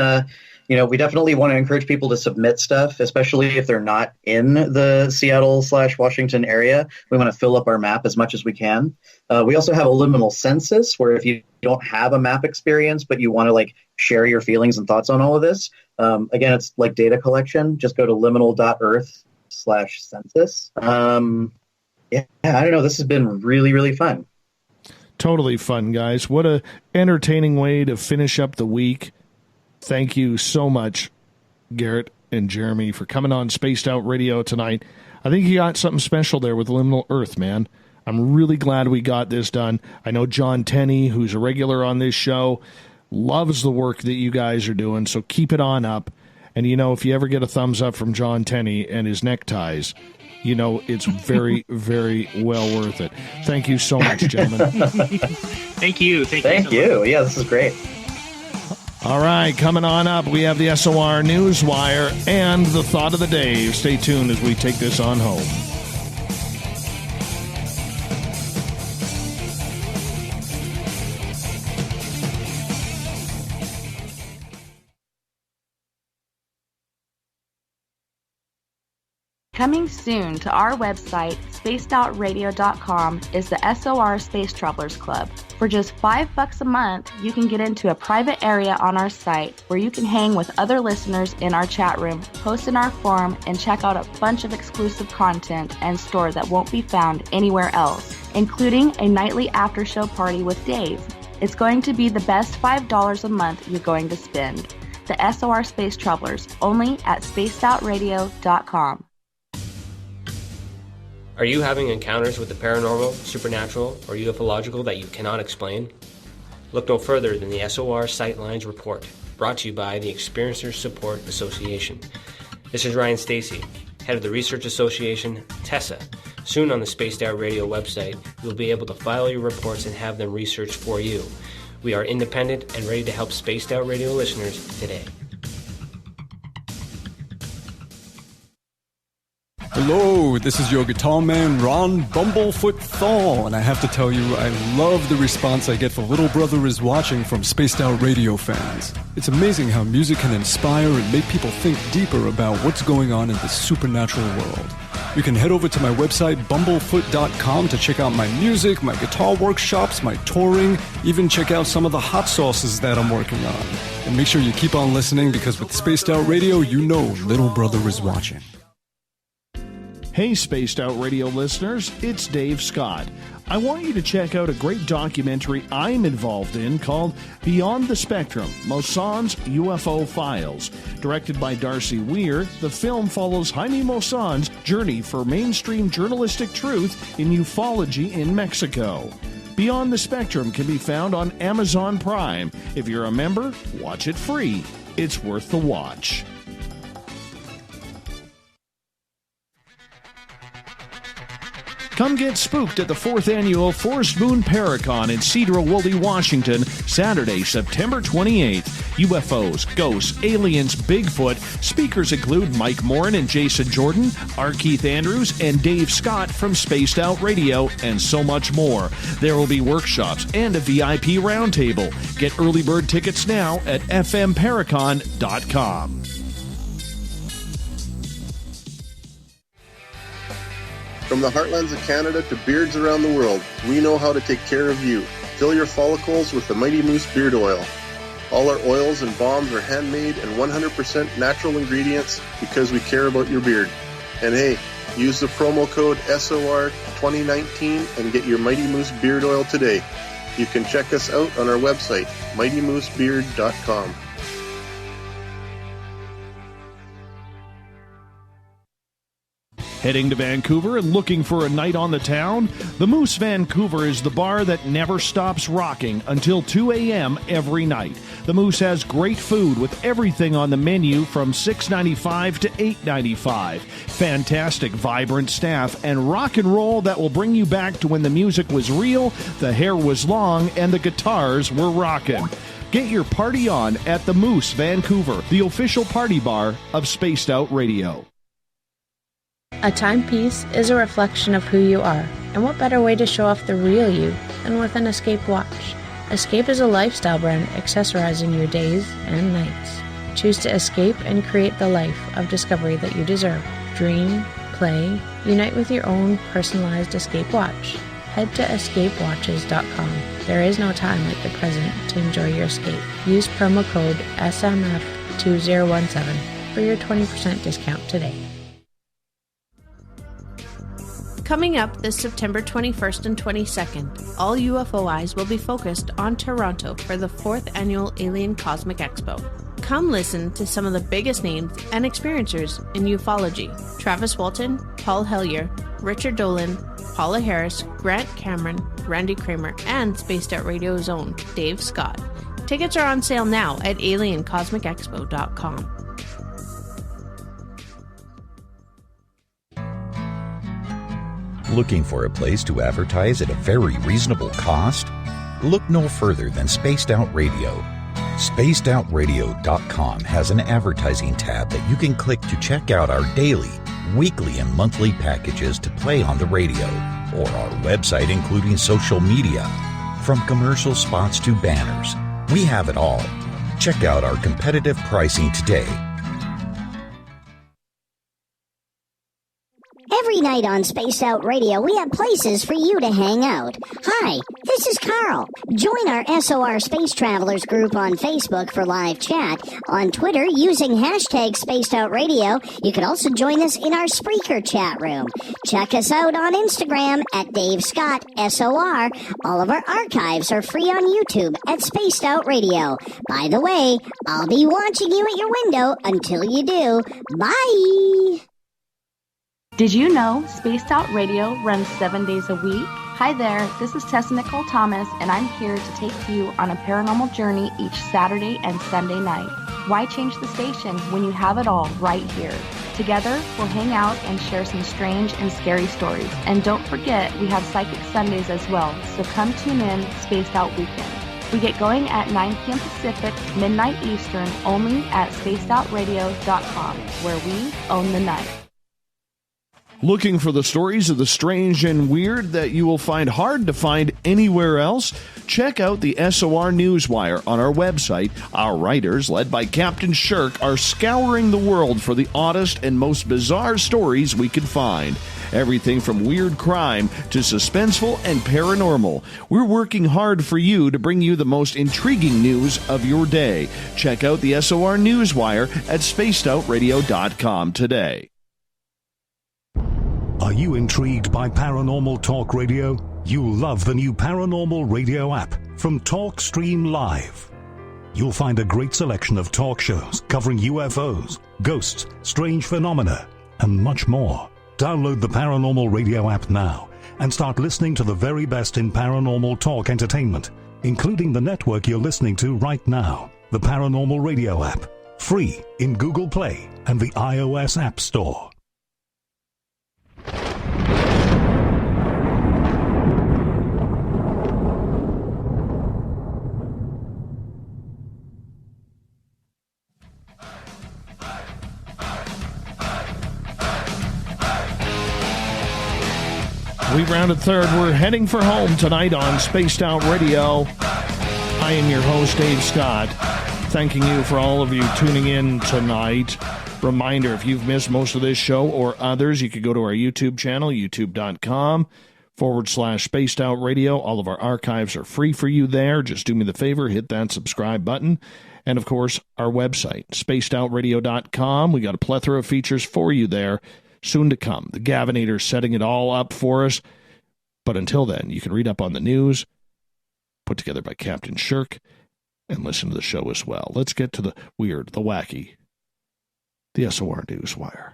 we definitely want to encourage people to submit stuff, especially if they're not in the Seattle/Washington area. We want to fill up our map as much as we can. We also have a liminal census, where if you don't have a map experience, but you want to share your feelings and thoughts on all of this, again, it's like data collection. Just go to liminal.earth/census. I don't know. This has been really, really fun. Totally fun, guys. What a entertaining way to finish up the week. Thank you so much, Garrett and Jeremy, for coming on Spaced Out Radio tonight. I think you got something special there with Liminal Earth, man. I'm really glad we got this done. I know John Tenney, who's a regular on this show, loves the work that you guys are doing, so keep it on up. And, if you ever get a thumbs up from John Tenney and his neckties, it's very, very well worth it. Thank you so much, gentlemen. Thank you. Thank you. Yeah, this is great. All right, coming on up, we have the SOR Newswire and the Thought of the Day. Stay tuned as we take this on home. Coming soon to our website, spacedoutradio.com, is the SOR Space Travelers Club. For just $5 a month, you can get into a private area on our site where you can hang with other listeners in our chat room, post in our forum, and check out a bunch of exclusive content and store that won't be found anywhere else, including a nightly after-show party with Dave. It's going to be the best $5 a month you're going to spend. The SOR Space Travelers, only at spacedoutradio.com. Are you having encounters with the paranormal, supernatural, or ufological that you cannot explain? Look no further than the SOR Sightlines Report, brought to you by the Experiencers Support Association. This is Ryan Stacy, head of the Research Association, TESSA. Soon on the Spaced Out Radio website, you'll be able to file your reports and have them researched for you. We are independent and ready to help Spaced Out Radio listeners today. Hello, this is your guitar man, Ron Bumblefoot Thal, and I have to tell you, I love the response I get for Little Brother is Watching from Spaced Out Radio fans. It's amazing how music can inspire and make people think deeper about what's going on in the supernatural world. You can head over to my website, bumblefoot.com, to check out my music, my guitar workshops, my touring, even check out some of the hot sauces that I'm working on. And make sure you keep on listening, because with Spaced Out Radio, you know Little Brother is watching. Hey, Spaced Out Radio listeners, it's Dave Scott. I want you to check out a great documentary I'm involved in called Beyond the Spectrum, Mosson's UFO Files. Directed by Darcy Weir, the film follows Jaime Mosson's journey for mainstream journalistic truth in ufology in Mexico. Beyond the Spectrum can be found on Amazon Prime. If you're a member, watch it free. It's worth the watch. Come get spooked at the 4th Annual Forest Moon Paracon in Cedar-Woolley, Washington, Saturday, September 28th. UFOs, ghosts, aliens, Bigfoot. Speakers include Mike Morin and Jason Jordan, R. Keith Andrews, and Dave Scott from Spaced Out Radio, and so much more. There will be workshops and a VIP roundtable. Get early bird tickets now at fmparacon.com. From the heartlands of Canada to beards around the world, we know how to take care of you. Fill your follicles with the Mighty Moose Beard Oil. All our oils and balms are handmade and 100% natural ingredients because we care about your beard. And hey, use the promo code SOR2019 and get your Mighty Moose Beard Oil today. You can check us out on our website, mightymoosebeard.com. Heading to Vancouver and looking for a night on the town? The Moose Vancouver is the bar that never stops rocking until 2 a.m. every night. The Moose has great food with everything on the menu from $6.95 to $8.95. Fantastic, vibrant staff and rock and roll that will bring you back to when the music was real, the hair was long, and the guitars were rocking. Get your party on at the Moose Vancouver, the official party bar of Spaced Out Radio. A timepiece is a reflection of who you are, and what better way to show off the real you than with an Escape watch. Escape is a lifestyle brand accessorizing your days and nights. Choose to escape and create the life of discovery that you deserve. Dream, play, unite with your own personalized Escape watch. Head to escapewatches.com. There is no time like the present to enjoy your escape. Use promo code SMF2017 for your 20% discount today. Coming up this September 21st and 22nd, all UFO eyes will be focused on Toronto for the 4th Annual Alien Cosmic Expo. Come listen to some of the biggest names and experiencers in ufology. Travis Walton, Paul Hellyer, Richard Dolan, Paula Harris, Grant Cameron, Randy Kramer, and Spaced Out Radio's own Dave Scott. Tickets are on sale now at aliencosmicexpo.com. Looking for a place to advertise at a very reasonable cost? Look no further than Spaced Out Radio. SpacedOutRadio.com has an advertising tab that you can click to check out our daily, weekly, and monthly packages to play on the radio, or our website including social media. From commercial spots to banners, we have it all. Check out our competitive pricing today. Every night on Spaced Out Radio, we have places for you to hang out. Hi, this is Carl. Join our SOR Space Travelers group on Facebook for live chat. On Twitter, using hashtag Spaced Out Radio. You can also join us in our Spreaker chat room. Check us out on Instagram at Dave Scott SOR. All of our archives are free on YouTube at Spaced Out Radio. By the way, I'll be watching you at your window until you do. Bye! Did you know Spaced Out Radio runs 7 days a week? Hi there, this is Tessa Nicole Thomas, and I'm here to take you on a paranormal journey each Saturday and Sunday night. Why change the station when you have it all right here? Together, we'll hang out and share some strange and scary stories. And don't forget, we have Psychic Sundays as well, so come tune in Spaced Out Weekend. We get going at 9 p.m. Pacific, midnight Eastern, only at spacedoutradio.com, where we own the night. Looking for the stories of the strange and weird that you will find hard to find anywhere else? Check out the SOR Newswire on our website. Our writers, led by Captain Shirk, are scouring the world for the oddest and most bizarre stories we can find. Everything from weird crime to suspenseful and paranormal. We're working hard for you to bring you the most intriguing news of your day. Check out the SOR Newswire at spacedoutradio.com today. Are you intrigued by Paranormal Talk Radio? You'll love the new Paranormal Radio app from TalkStream Live. You'll find a great selection of talk shows covering UFOs, ghosts, strange phenomena, and much more. Download the Paranormal Radio app now and start listening to the very best in paranormal talk entertainment, including the network you're listening to right now, the Paranormal Radio app, free in Google Play and the iOS App Store. We've rounded third. We're heading for home tonight on Spaced Out Radio. I am your host, Dave Scott, thanking you for all of you tuning in tonight. Reminder, if you've missed most of this show or others, you could go to our YouTube channel, youtube.com/Spaced Out Radio. All of our archives are free for you there. Just do me the favor, hit that subscribe button. And, of course, our website, spacedoutradio.com. We got a plethora of features for you there. Soon to come. The Gavinator's setting it all up for us. But until then, you can read up on the news, put together by Captain Shirk, and listen to the show as well. Let's get to the weird, the wacky, the SOR Newswire.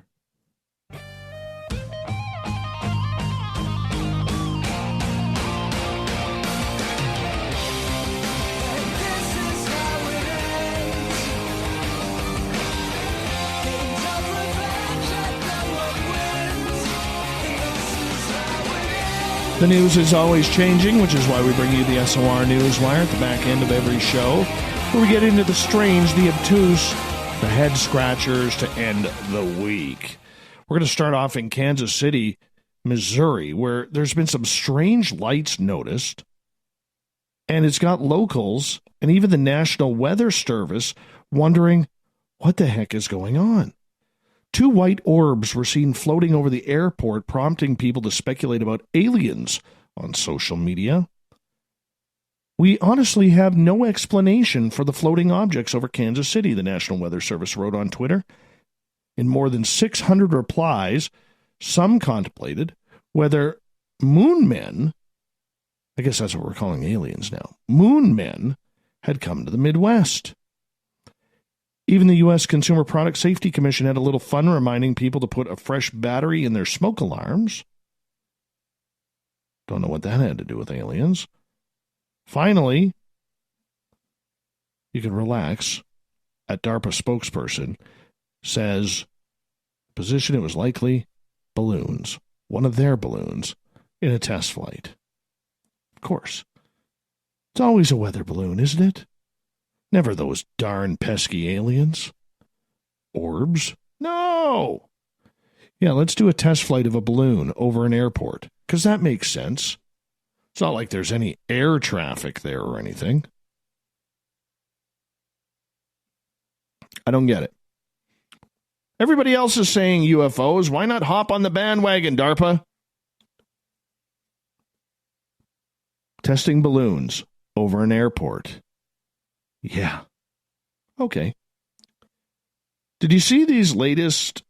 The news is always changing, which is why we bring you the SOR Newswire at the back end of every show, where we get into the strange, the obtuse, the head-scratchers to end the week. We're going to start off in Kansas City, Missouri, where there's been some strange lights noticed, and it's got locals and even the National Weather Service wondering what the heck is going on. 2 white orbs were seen floating over the airport, prompting people to speculate about aliens on social media. We honestly have no explanation for the floating objects over Kansas City, the National Weather Service wrote on Twitter. In more than 600 replies, some contemplated whether moon men, I guess that's what we're calling aliens now, moon men had come to the Midwest. Even the U.S. Consumer Product Safety Commission had a little fun reminding people to put a fresh battery in their smoke alarms. Don't know what that had to do with aliens. Finally, you can relax. A DARPA spokesperson says, position it was likely balloons, one of their balloons, in a test flight. Of course. It's always a weather balloon, isn't it? Never those darn pesky aliens. Orbs? No! Yeah, let's do a test flight of a balloon over an airport, because that makes sense. It's not like there's any air traffic there or anything. I don't get it. Everybody else is saying UFOs. Why not hop on the bandwagon, DARPA? Testing balloons over an airport. Yeah. Okay. Did you see these latest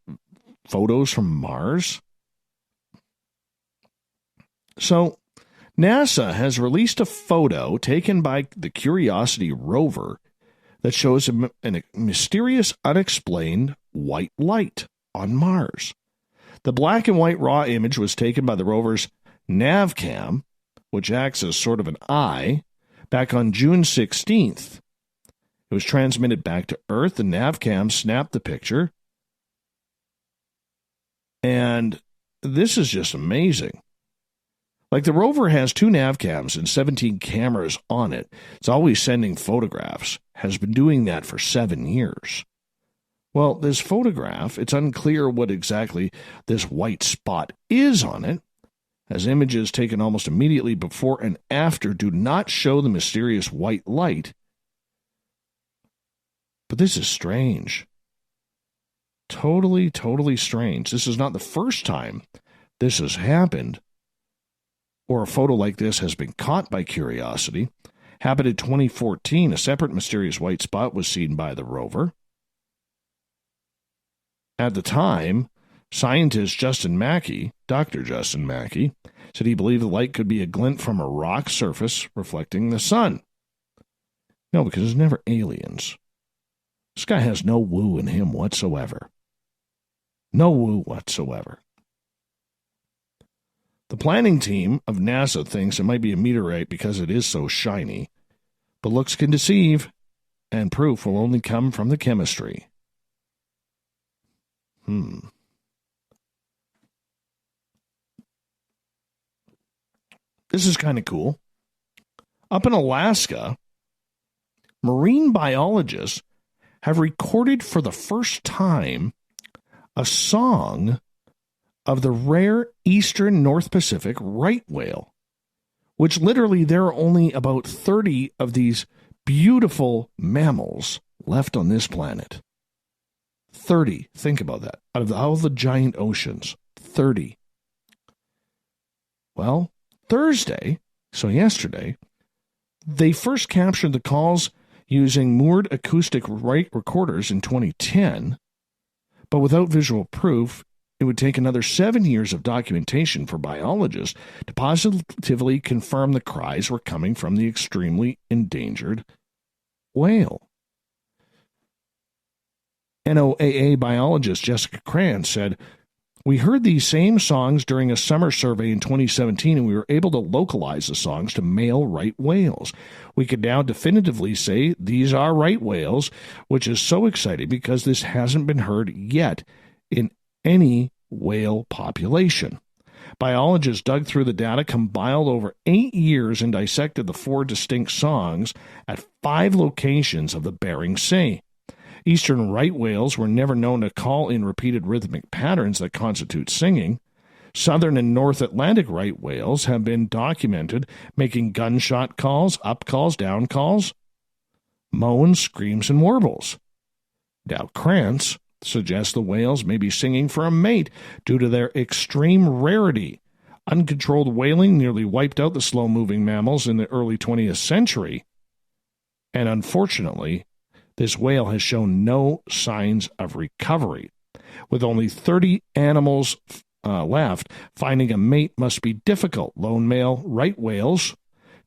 photos from Mars? So, NASA has released a photo taken by the Curiosity rover that shows a mysterious, unexplained white light on Mars. The black and white raw image was taken by the rover's NavCam, which acts as sort of an eye, back on June 16th. It was transmitted back to Earth. The NavCam snapped the picture. And this is just amazing. Like, the rover has 2 NavCams and 17 cameras on it. It's always sending photographs. Has been doing that for 7 years. Well, this photograph, it's unclear what exactly this white spot is on it, as images taken almost immediately before and after do not show the mysterious white light. But this is strange. Totally, totally strange. This is not the first time this has happened, or a photo like this has been caught by Curiosity. Happened in 2014. A separate mysterious white spot was seen by the rover. At the time, scientist Dr. Justin Mackey, said he believed the light could be a glint from a rock surface reflecting the sun. No, because it's never aliens. This guy has no woo in him whatsoever. No woo whatsoever. The planning team of NASA thinks it might be a meteorite because it is so shiny, but looks can deceive, and proof will only come from the chemistry. This is kind of cool. Up in Alaska, marine biologists have recorded for the first time a song of the rare eastern North Pacific right whale, which literally there are only about 30 of these beautiful mammals left on this planet. 30. Think about that. Out of all the giant oceans, 30. Well, Thursday, so yesterday, they first captured the calls using moored acoustic recorders in 2010, but without visual proof, it would take another 7 years of documentation for biologists to positively confirm the cries were coming from the extremely endangered whale. NOAA biologist Jessica Krantz said, "We heard these same songs during a summer survey in 2017, and we were able to localize the songs to male right whales. We could now definitively say these are right whales, which is so exciting because this hasn't been heard yet in any whale population." Biologists dug through the data compiled over 8 years and dissected the 4 distinct songs at 5 locations of the Bering Sea. Eastern right whales were never known to call in repeated rhythmic patterns that constitute singing. Southern and North Atlantic right whales have been documented making gunshot calls, up calls, down calls, moans, screams, and warbles. Now, Krantz suggests the whales may be singing for a mate due to their extreme rarity. Uncontrolled whaling nearly wiped out the slow-moving mammals in the early 20th century, and unfortunately, this whale has shown no signs of recovery. With only 30 animals left, finding a mate must be difficult. Lone male right whales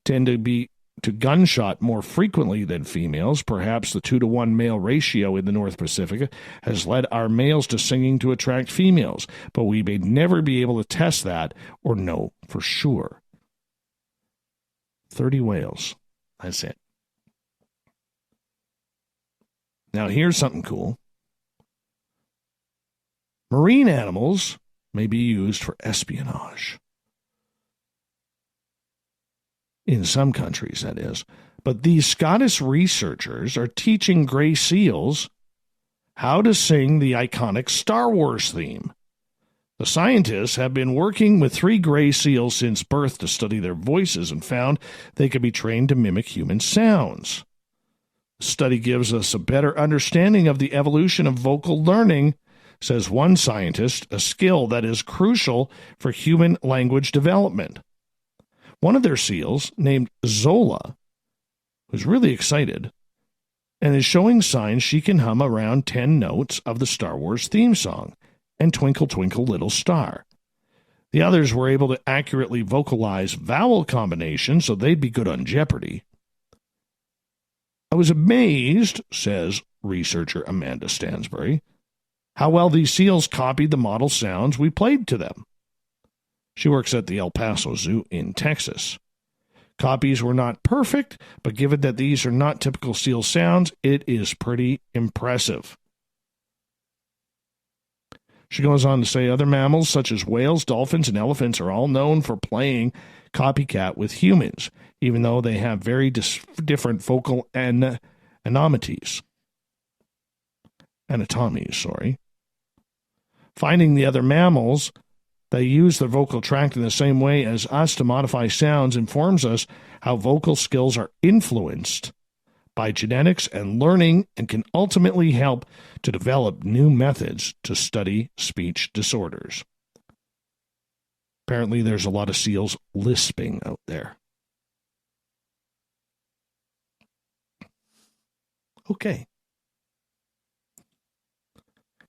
tend to gunshot more frequently than females. Perhaps the 2-to-1 male ratio in the North Pacific has led our males to singing to attract females, but we may never be able to test that or know for sure. 30 whales. That's it. Now, here's something cool. Marine animals may be used for espionage. In some countries, that is. But these Scottish researchers are teaching gray seals how to sing the iconic Star Wars theme. The scientists have been working with 3 gray seals since birth to study their voices and found they could be trained to mimic human sounds. The study gives us a better understanding of the evolution of vocal learning, says one scientist, a skill that is crucial for human language development. One of their seals, named Zola, was really excited and is showing signs she can hum around 10 notes of the Star Wars theme song and Twinkle Twinkle Little Star. The others were able to accurately vocalize vowel combinations, so they'd be good on Jeopardy! I was amazed, says researcher Amanda Stansbury, how well these seals copied the model sounds we played to them. She works at the El Paso Zoo in Texas. Copies were not perfect, but given that these are not typical seal sounds, it is pretty impressive. She goes on to say other mammals such as whales, dolphins, and elephants are all known for playing copycat with humans, even though they have very different vocal anatomies. Finding the other mammals that use their vocal tract in the same way as us to modify sounds informs us how vocal skills are influenced by genetics and learning and can ultimately help to develop new methods to study speech disorders. Apparently, there's a lot of seals lisping out there. Okay.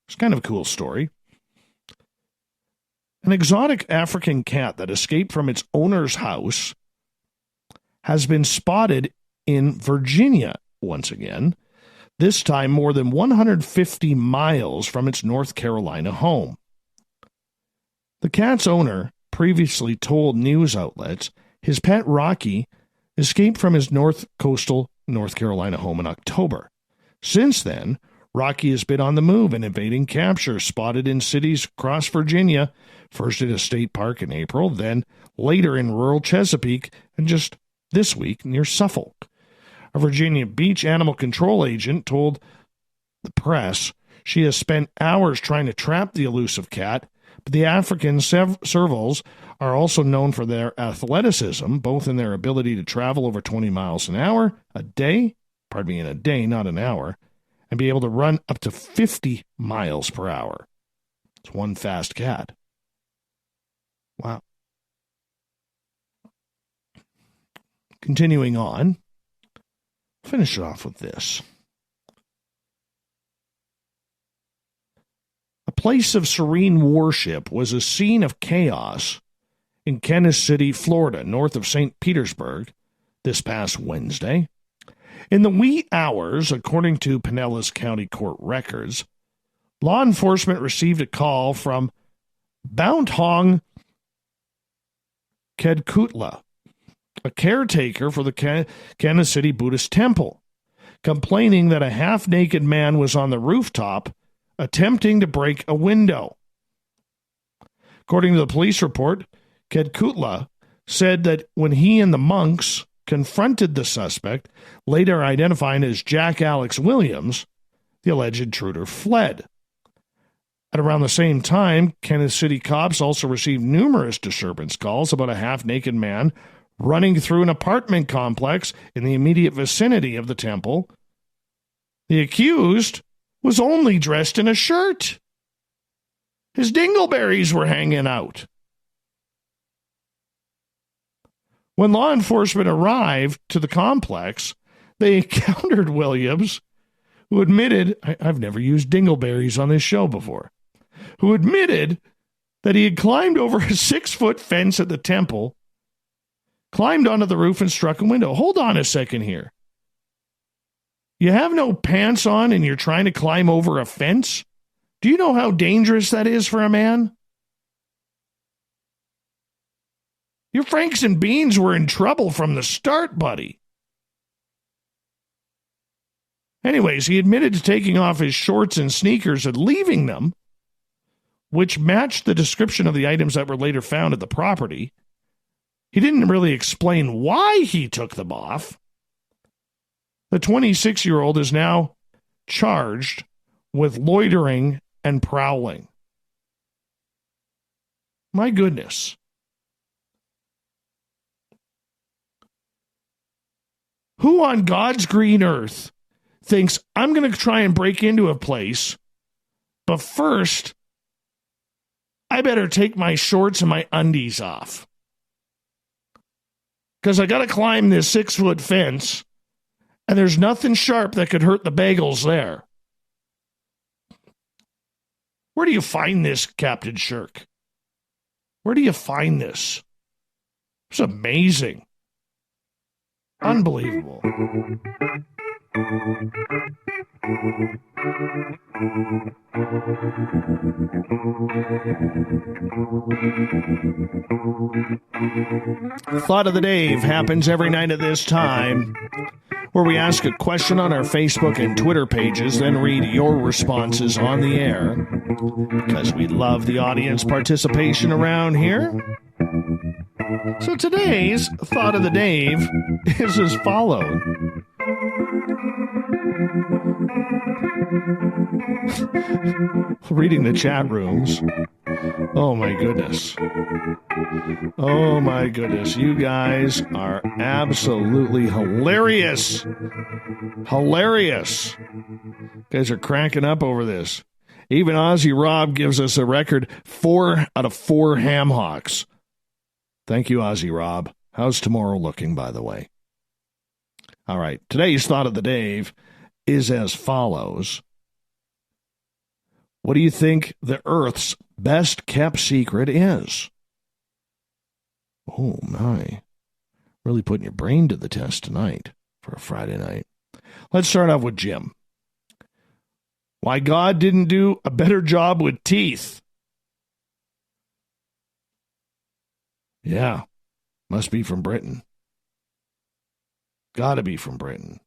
It's kind of a cool story. An exotic African cat that escaped from its owner's house has been spotted in Virginia once again, this time more than 150 miles from its North Carolina home. The cat's owner previously told news outlets his pet Rocky escaped from his coastal North Carolina home in October. Since then, Rocky has been on the move and evading capture, spotted in cities across Virginia, first at a state park in April, then later in rural Chesapeake, and just this week near Suffolk. A Virginia beach animal control agent told the press she has spent hours trying to trap the elusive cat, but the African servals are also known for their athleticism, both in their ability to travel over 20 miles an hour in a day, not an hour, and be able to run up to 50 miles per hour. It's one fast cat. Wow. Continuing on, finish it off with this. A place of serene worship was a scene of chaos in Kansas City, Florida, north of St. Petersburg, this past Wednesday. In the wee hours, according to Pinellas County Court records, law enforcement received a call from Bounthong Kedkutla, a caretaker for the Kansas City Buddhist temple, complaining that a half-naked man was on the rooftop attempting to break a window. According to the police report, Kedkutla said that when he and the monks confronted the suspect, later identified as Jack Alex Williams, the alleged intruder fled. At around the same time, Kansas City cops also received numerous disturbance calls about a half-naked man running through an apartment complex in the immediate vicinity of the temple. The accused was only dressed in a shirt. His dingleberries were hanging out. When law enforcement arrived to the complex, they encountered Williams, who admitted, I've never used dingleberries on this show before, who admitted that he had climbed over a 6-foot fence at the temple, climbed onto the roof and struck a window. Hold on a second here. You have no pants on and you're trying to climb over a fence? Do you know how dangerous that is for a man? Your Franks and Beans were in trouble from the start, buddy. Anyways, he admitted to taking off his shorts and sneakers and leaving them, which matched the description of the items that were later found at the property. He didn't really explain why he took them off. The 26-year-old is now charged with loitering and prowling. My goodness. Who on God's green earth thinks I'm going to try and break into a place But first, I better take my shorts and my undies off. Because I got to climb this 6-foot fence, and there's nothing sharp that could hurt the bagels there. Where do you find this, Captain Shirk? Where do you find this? It's amazing. Unbelievable. Thought of the Dave happens every night at this time, where we ask a question on our Facebook and Twitter pages, then read your responses on the air, because we love the audience participation around here. So today's Thought of the Dave is as follows. Reading the chat rooms. Oh my goodness. Oh my goodness. You guys are absolutely hilarious. Hilarious. You guys are cracking up over this. Even Aussie Rob gives us a record 4 out of 4 ham hocks. Thank you, Aussie Rob. How's tomorrow looking, by the way? All right. Today's Thought of the Dave is as follows. What do you think the Earth's best kept secret is? Oh, my. Really putting your brain to the test tonight for a Friday night. Let's start off with Jim. Why God didn't do a better job with teeth. Yeah, must be from Britain. Gotta be from Britain.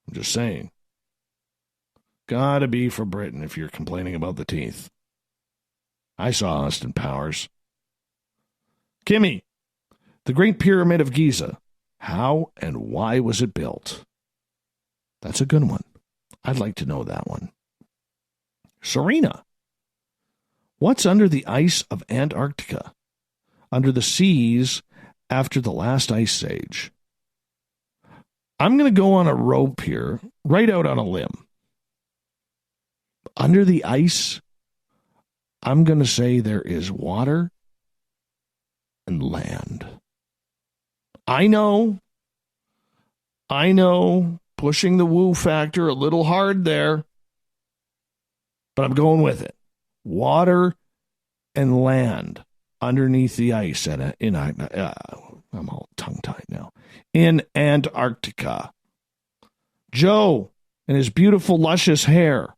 I'm just saying. Gotta be from Britain if you're complaining about the teeth. I saw Austin Powers. Kimmy, the Great Pyramid of Giza. How and why was it built? That's a good one. I'd like to know that one. Serena, what's under the ice of Antarctica? Under the seas after the last ice age? I'm going to go on a rope here, right out on a limb. Under the ice, I'm going to say there is water and land. I know, pushing the woo factor a little hard there, but I'm going with it. Water and land underneath the ice I'm all tongue-tied now. In Antarctica. Joe and his beautiful, luscious hair.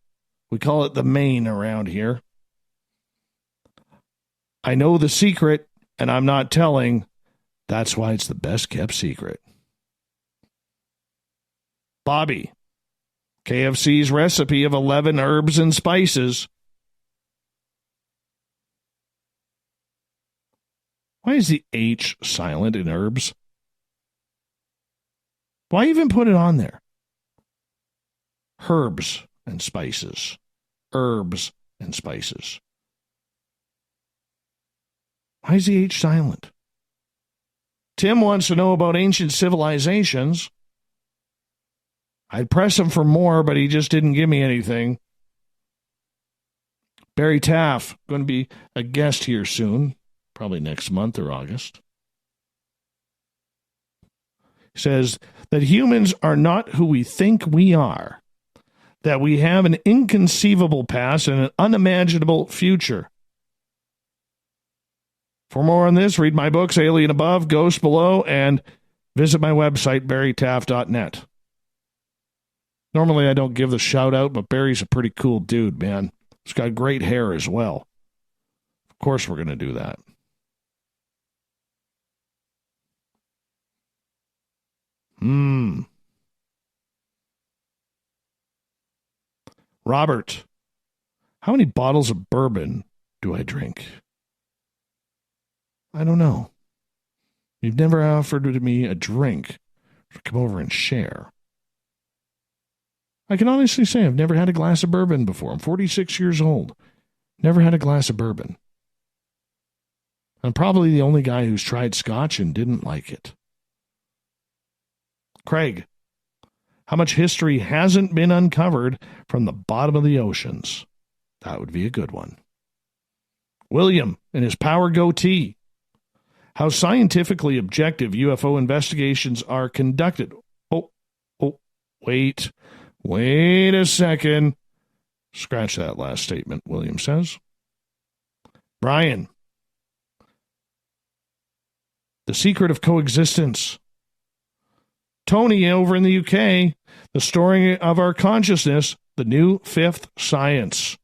We call it the mane around here. I know the secret, and I'm not telling. That's why it's the best kept secret. Bobby, KFC's recipe of 11 herbs and spices. Why is the H silent in herbs? Why even put it on there? Herbs and spices. Herbs and spices. Why is the H silent? Tim wants to know about ancient civilizations. I'd press him for more, but he just didn't give me anything. Barry Taff, going to be a guest here soon, probably next month or August. He says that humans are not who we think we are, that we have an inconceivable past and an unimaginable future. For more on this, read my books, Alien Above, Ghost Below, and visit my website, barrytaff.net. Normally, I don't give the shout out, but Barry's a pretty cool dude, man. He's got great hair as well. Of course, we're going to do that. Robert, how many bottles of bourbon do I drink? I don't know. You've never offered me a drink to come over and share. I can honestly say I've never had a glass of bourbon before. I'm 46 years old. Never had a glass of bourbon. I'm probably the only guy who's tried scotch and didn't like it. Craig, How much history hasn't been uncovered from the bottom of the oceans? That would be a good one. William and his power goatee. How scientifically objective UFO investigations are conducted. Wait a second. Scratch that last statement, William says. Brian. The secret of coexistence. Tony over in the UK. The story of our consciousness, the new fifth science.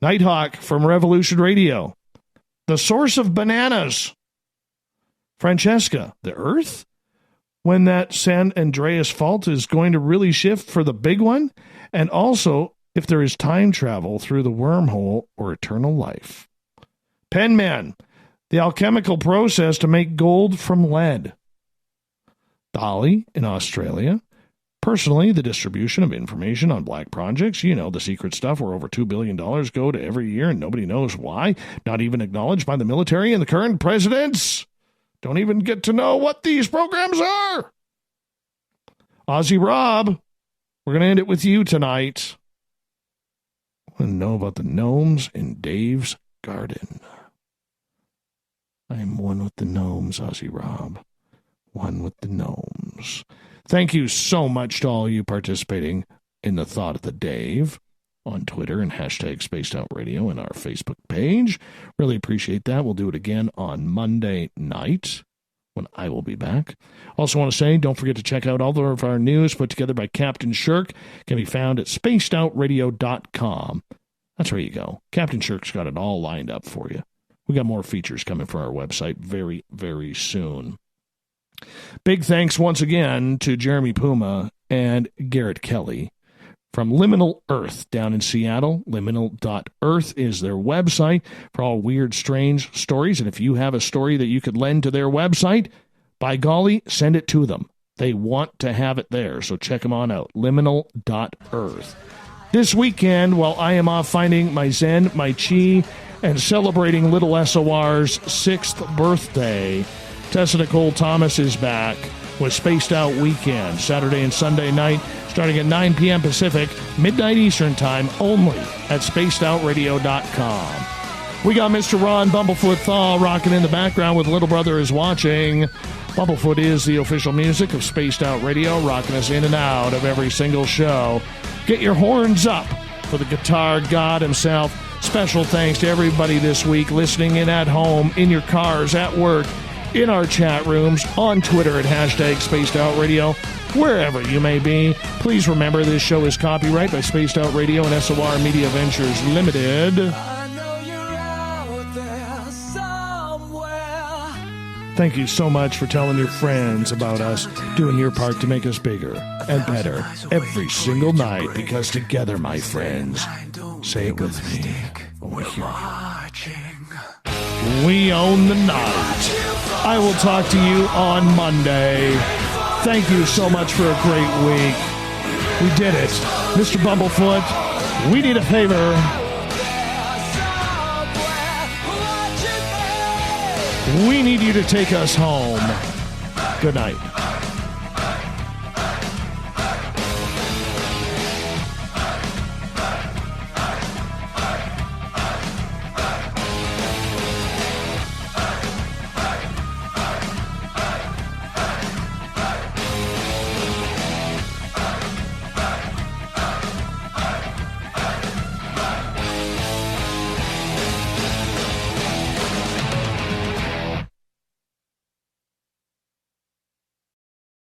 Nighthawk from Revolution Radio. The source of bananas. Francesca, the Earth? When that San Andreas fault is going to really shift for the big one? And also, if there is time travel through the wormhole or eternal life. Penman, the alchemical process to make gold from lead. Dolly in Australia. Personally, the distribution of information on black projects, you know, the secret stuff where over $2 billion go to every year and nobody knows why, not even acknowledged by the military and the current presidents. Don't even get to know what these programs are. Ozzy Rob, we're going to end it with you tonight. I want to know about the gnomes in Dave's garden. I am one with the gnomes, Ozzy Rob. One with the gnomes. Thank you so much to all you participating in the Thought of the Dave on Twitter and hashtag Spaced Out Radio and our Facebook page. Really appreciate that. We'll do it again on Monday night when I will be back. Also want to say, don't forget to check out all of our news put together by Captain Shirk. Can be found at spacedoutradio.com. That's where you go. Captain Shirk's got it all lined up for you. We got more features coming from our website very, very soon. Big thanks once again to Jeremy Puma and Garrett Kelly from Liminal Earth down in Seattle. Liminal.earth is their website for all weird, strange stories. And if you have a story that you could lend to their website, by golly, send it to them. They want to have it there, so check them on out. Liminal.earth. This weekend, while I am off finding my Zen, my Chi, and celebrating little SOR's 6th birthday, Tessa Nicole Thomas is back with Spaced Out Weekend, Saturday and Sunday night, starting at 9 p.m. Pacific, midnight Eastern Time, only at spacedoutradio.com. We got Mr. Ron Bumblefoot Thaw rocking in the background with Little Brother is Watching. Bumblefoot is the official music of Spaced Out Radio, rocking us in and out of every single show. Get your horns up for the guitar god himself. Special thanks to everybody this week listening in at home, in your cars, at work, in our chat rooms, on Twitter at hashtag Spaced Out Radio, wherever you may be. Please remember this show is copyright by Spaced Out Radio and SOR Media Ventures Limited. Thank you so much for telling your friends about us, doing your part to make us bigger and better every single night, because together, my friends, say it with me, we own the night. I will talk to you on Monday. Thank you so much for a great week. We did it. Mr. Bumblefoot, we need a favor. We need you to take us home. Good night.